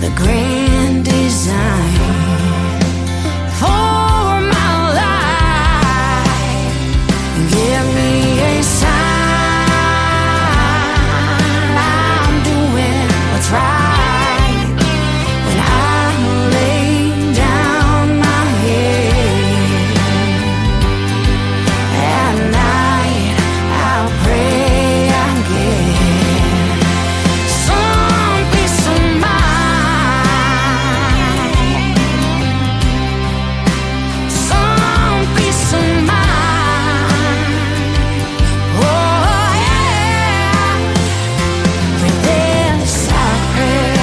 the grand design for my life. Give me a sign I'm doing what's right. When I lay down my head at night, I'll pray I get some peace of mind, some peace of mind. Oh yeah, for this I pray.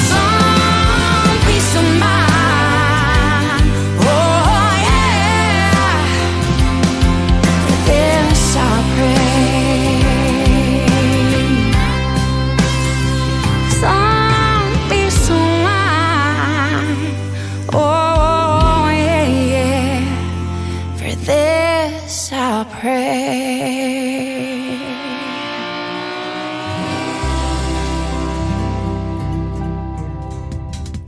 Some peace of mind. Oh yeah, for this I pray. Some peace of mind. Oh yeah, for this I pray.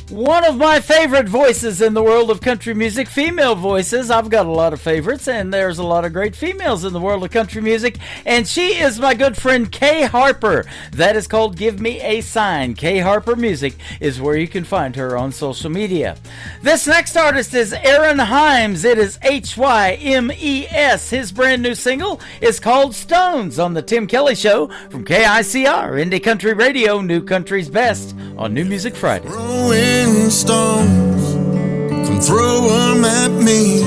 One of my favorite voices in the world of country music, female voices. I've got a lot of favorites, and there's a lot of great females in the world of country music, and she is my good friend Kay Harper. That is called Give Me a Sign. Kay Harper Music is where you can find her on social media. This next artist is Aaron Hymes. It is Hymes. His brand new single is called Stones on the Tim Kelly Show from KICR, Indie Country Radio, New Country's Best on New Music Friday. Throwing stones, come throw 'em at me.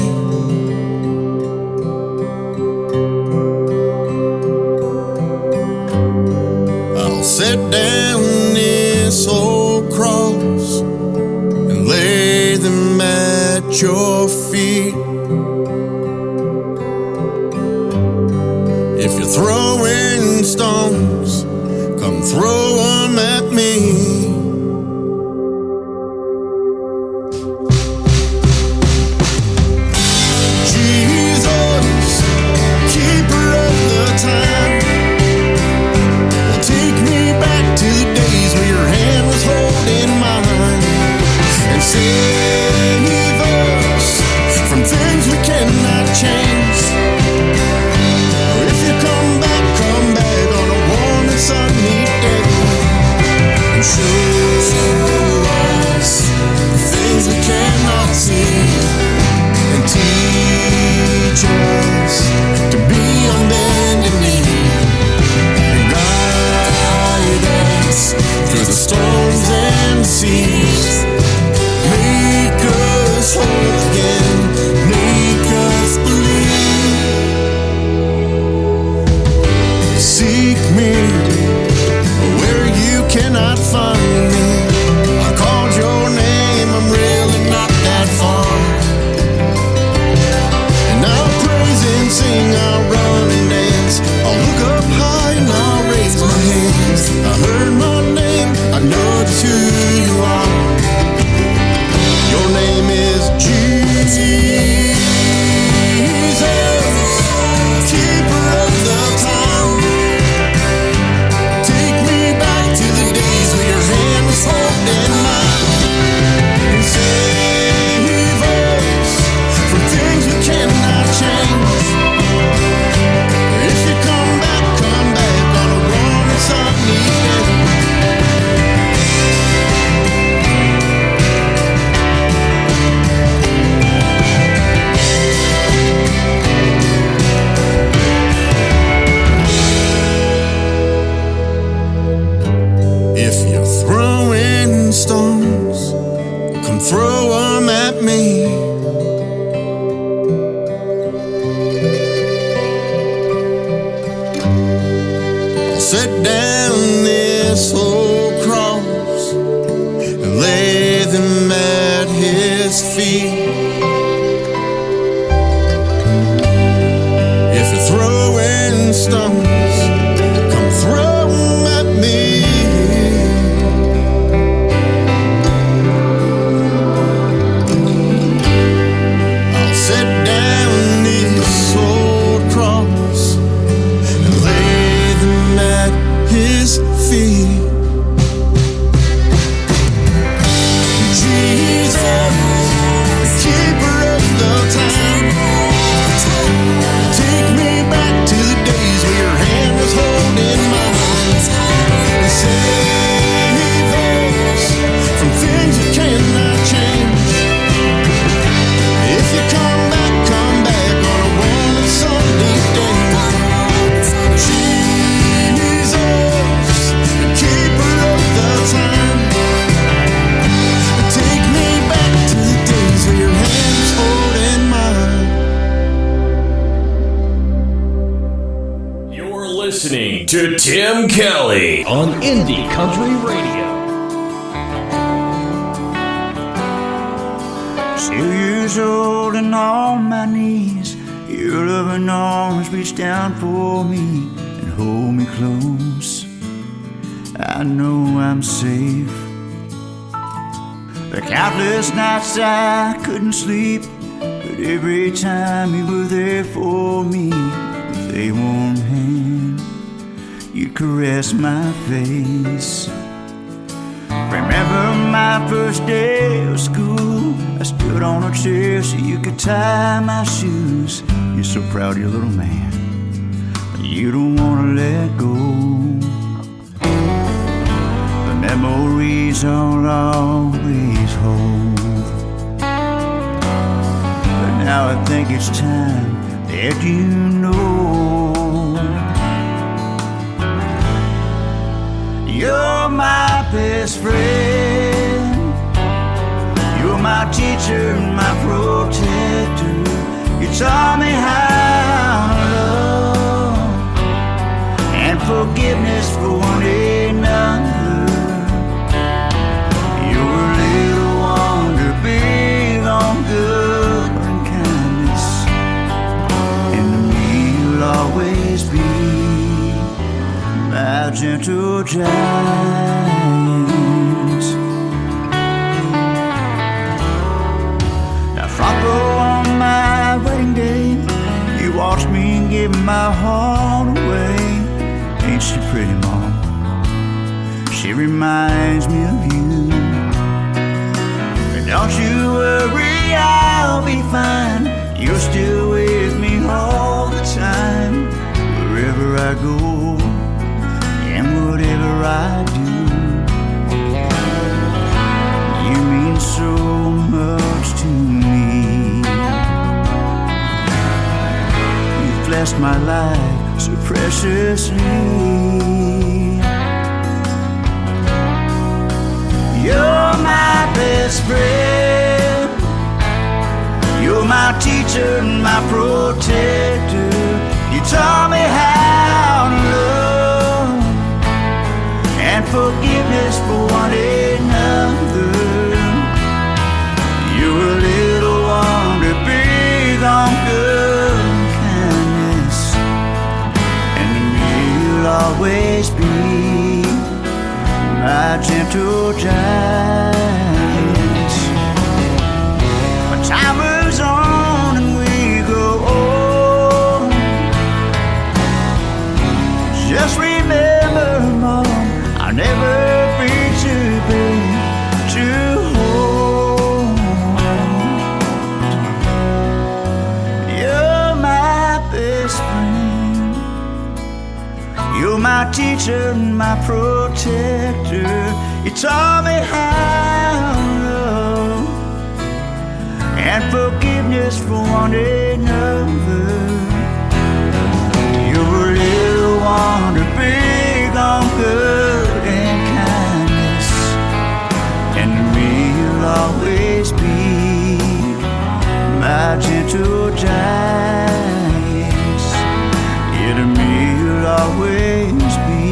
I'll set down this old cross and lay them at your feet. If you're throwing stones, come throw 'em at me. Save us from things we cannot change. If you come back on a warm and sunny day and show us the things we cannot see and teach us to be on bended knee and guide us through the storms and seas. Make us whole again, make us believe. Seek me where you cannot find me. I called your name, I'm really not that far. And I'll praise and sing, I'll run and dance. I'll look up high and I'll raise my hands. I heard my name, I know it's who you are. Your name is Jesus, keeper of the town. Take me back to the days when your hand was holding mine and save us from things we cannot change. If you come back on a warm and sunny day. If you're throwing stones, come throw 'em at me. I'll set down this old cross and lay them at his feet. If you're throwing stones, come throw 'em at me. I'll listening to Tim Kelly on Indie Country Radio. 2 years old and on my knees, your loving arms reach down for me and hold me close. I know I'm safe. The countless nights I couldn't sleep, but every time you were there for me, with a warm hand, you caressed my face. Remember my first day of school, I stood on a chair so you could tie my shoes. You're so proud of your little man, but you don't want to let go. The memories I'll always hold, but now I think it's time that you know you're my best friend. You're my teacher and my protector. You taught me how to love and forgiveness for one another. You're a little wonder, big on good and kindness, and to me you'll always be my gentle giant. Now front row on my wedding day, you watched me give my heart away. Ain't she pretty, Mom? She reminds me of you. And don't you worry, I'll be fine. You're still with me all the time, wherever I go and whatever I do. You mean so much to me. You've blessed my life so preciously. You're my best friend. You're my teacher and my protector. You taught me how to love and forgiveness for one another. You're a little wonder, big on good and kindness, and to me you'll always be my gentle giant. But time moves on and we grow old. Just remember, Mom, I'll never be too big to hold. You're my best friend. You're my teacher and my protector. You taught me how to love and forgiveness for one another. You're a little wonder, big on good and kindness, and to me you'll always be my gentle giant. Yeah, to me you'll always be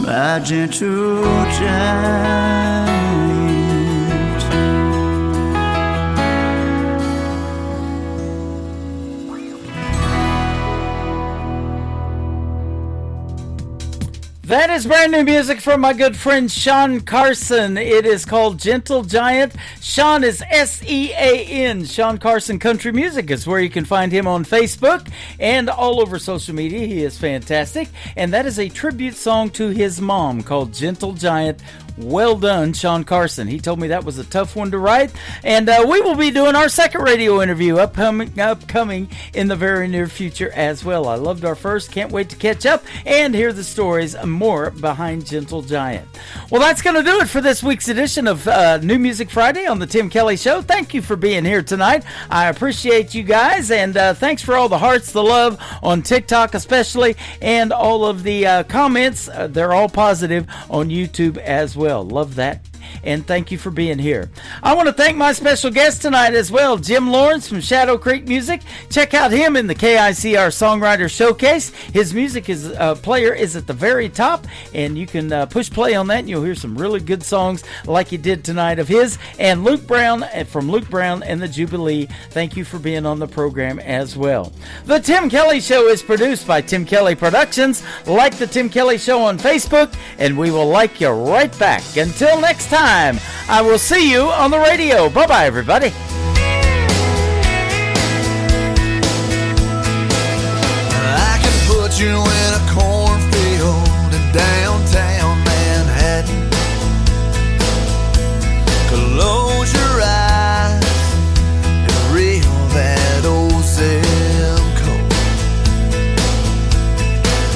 my gentle giant. That is brand new music from my good friend Sean Carson. It is called Gentle Giant. Sean is S-E-A-N. Sean Carson Country Music is where you can find him on Facebook and all over social media. He is fantastic. And that is a tribute song to his mom called Gentle Giant. Well done, Sean Carson. He told me that was a tough one to write. And we will be doing our second radio interview upcoming in the very near future as well. I loved our first. Can't wait to catch up and hear the stories more behind Gentle Giant. Well, that's going to do it for this week's edition of New Music Friday on the Tim Kelly Show. Thank you for being here tonight. I appreciate you guys. And thanks for all the hearts, the love on TikTok especially, and all of the comments. They're all positive on YouTube as well. Love that. And thank you for being here. I want to thank my special guest tonight as well, Jim Lawrence from Shadow Creek Music. Check out him in the KICR Songwriter Showcase. His music player is at the very top, and you can push play on that, and you'll hear some really good songs like you did tonight of his. And Luke Brown from Luke Brown and the Jubilee, thank you for being on the program as well. The Tim Kelly Show is produced by Tim Kelly Productions. Like the Tim Kelly Show on Facebook, and we will like you right back. Until next time, I will see you on the radio. Bye-bye, everybody. I can put you in a cornfield in downtown Manhattan. Close your eyes and reel that old zip code.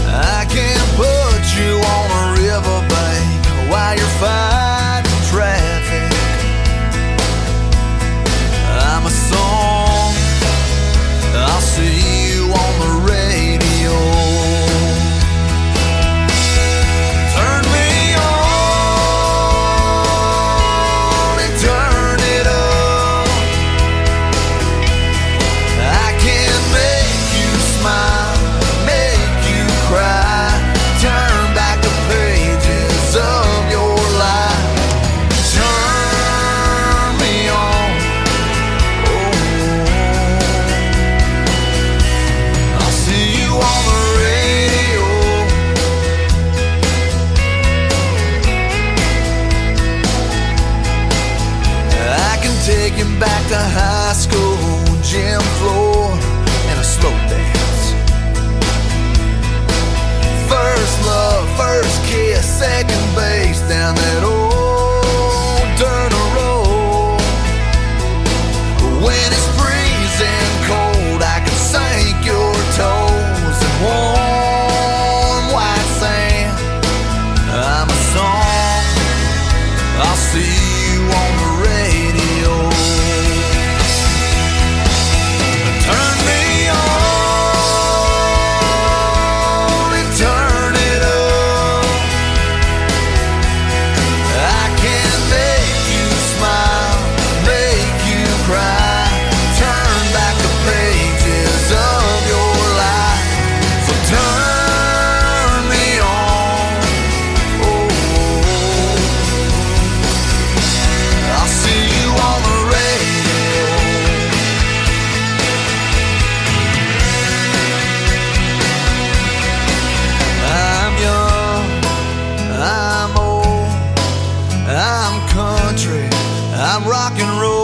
I can put you on a riverbank while you're fighting traffic. I'm a song, I'll see you on the radio. Turn me on and turn it up. I can make you smile, make you cry, turn back the pages of your life. Turn me on, oh, I'll see you on the radio. I can take you back to high school, gym floor, and a slow dance. First love, first kiss, second base down that old dirt road. When it's freezing cold, I can sink your toes in warm white sand. I'm a song, I'll see you on the radio. Turn me on and turn it up. I can make you smile, make you cry, turn back the pages of your life. So turn me on, oh, I'll see you on the radio. I'm young, I'm old, I'm country, I'm rock and roll.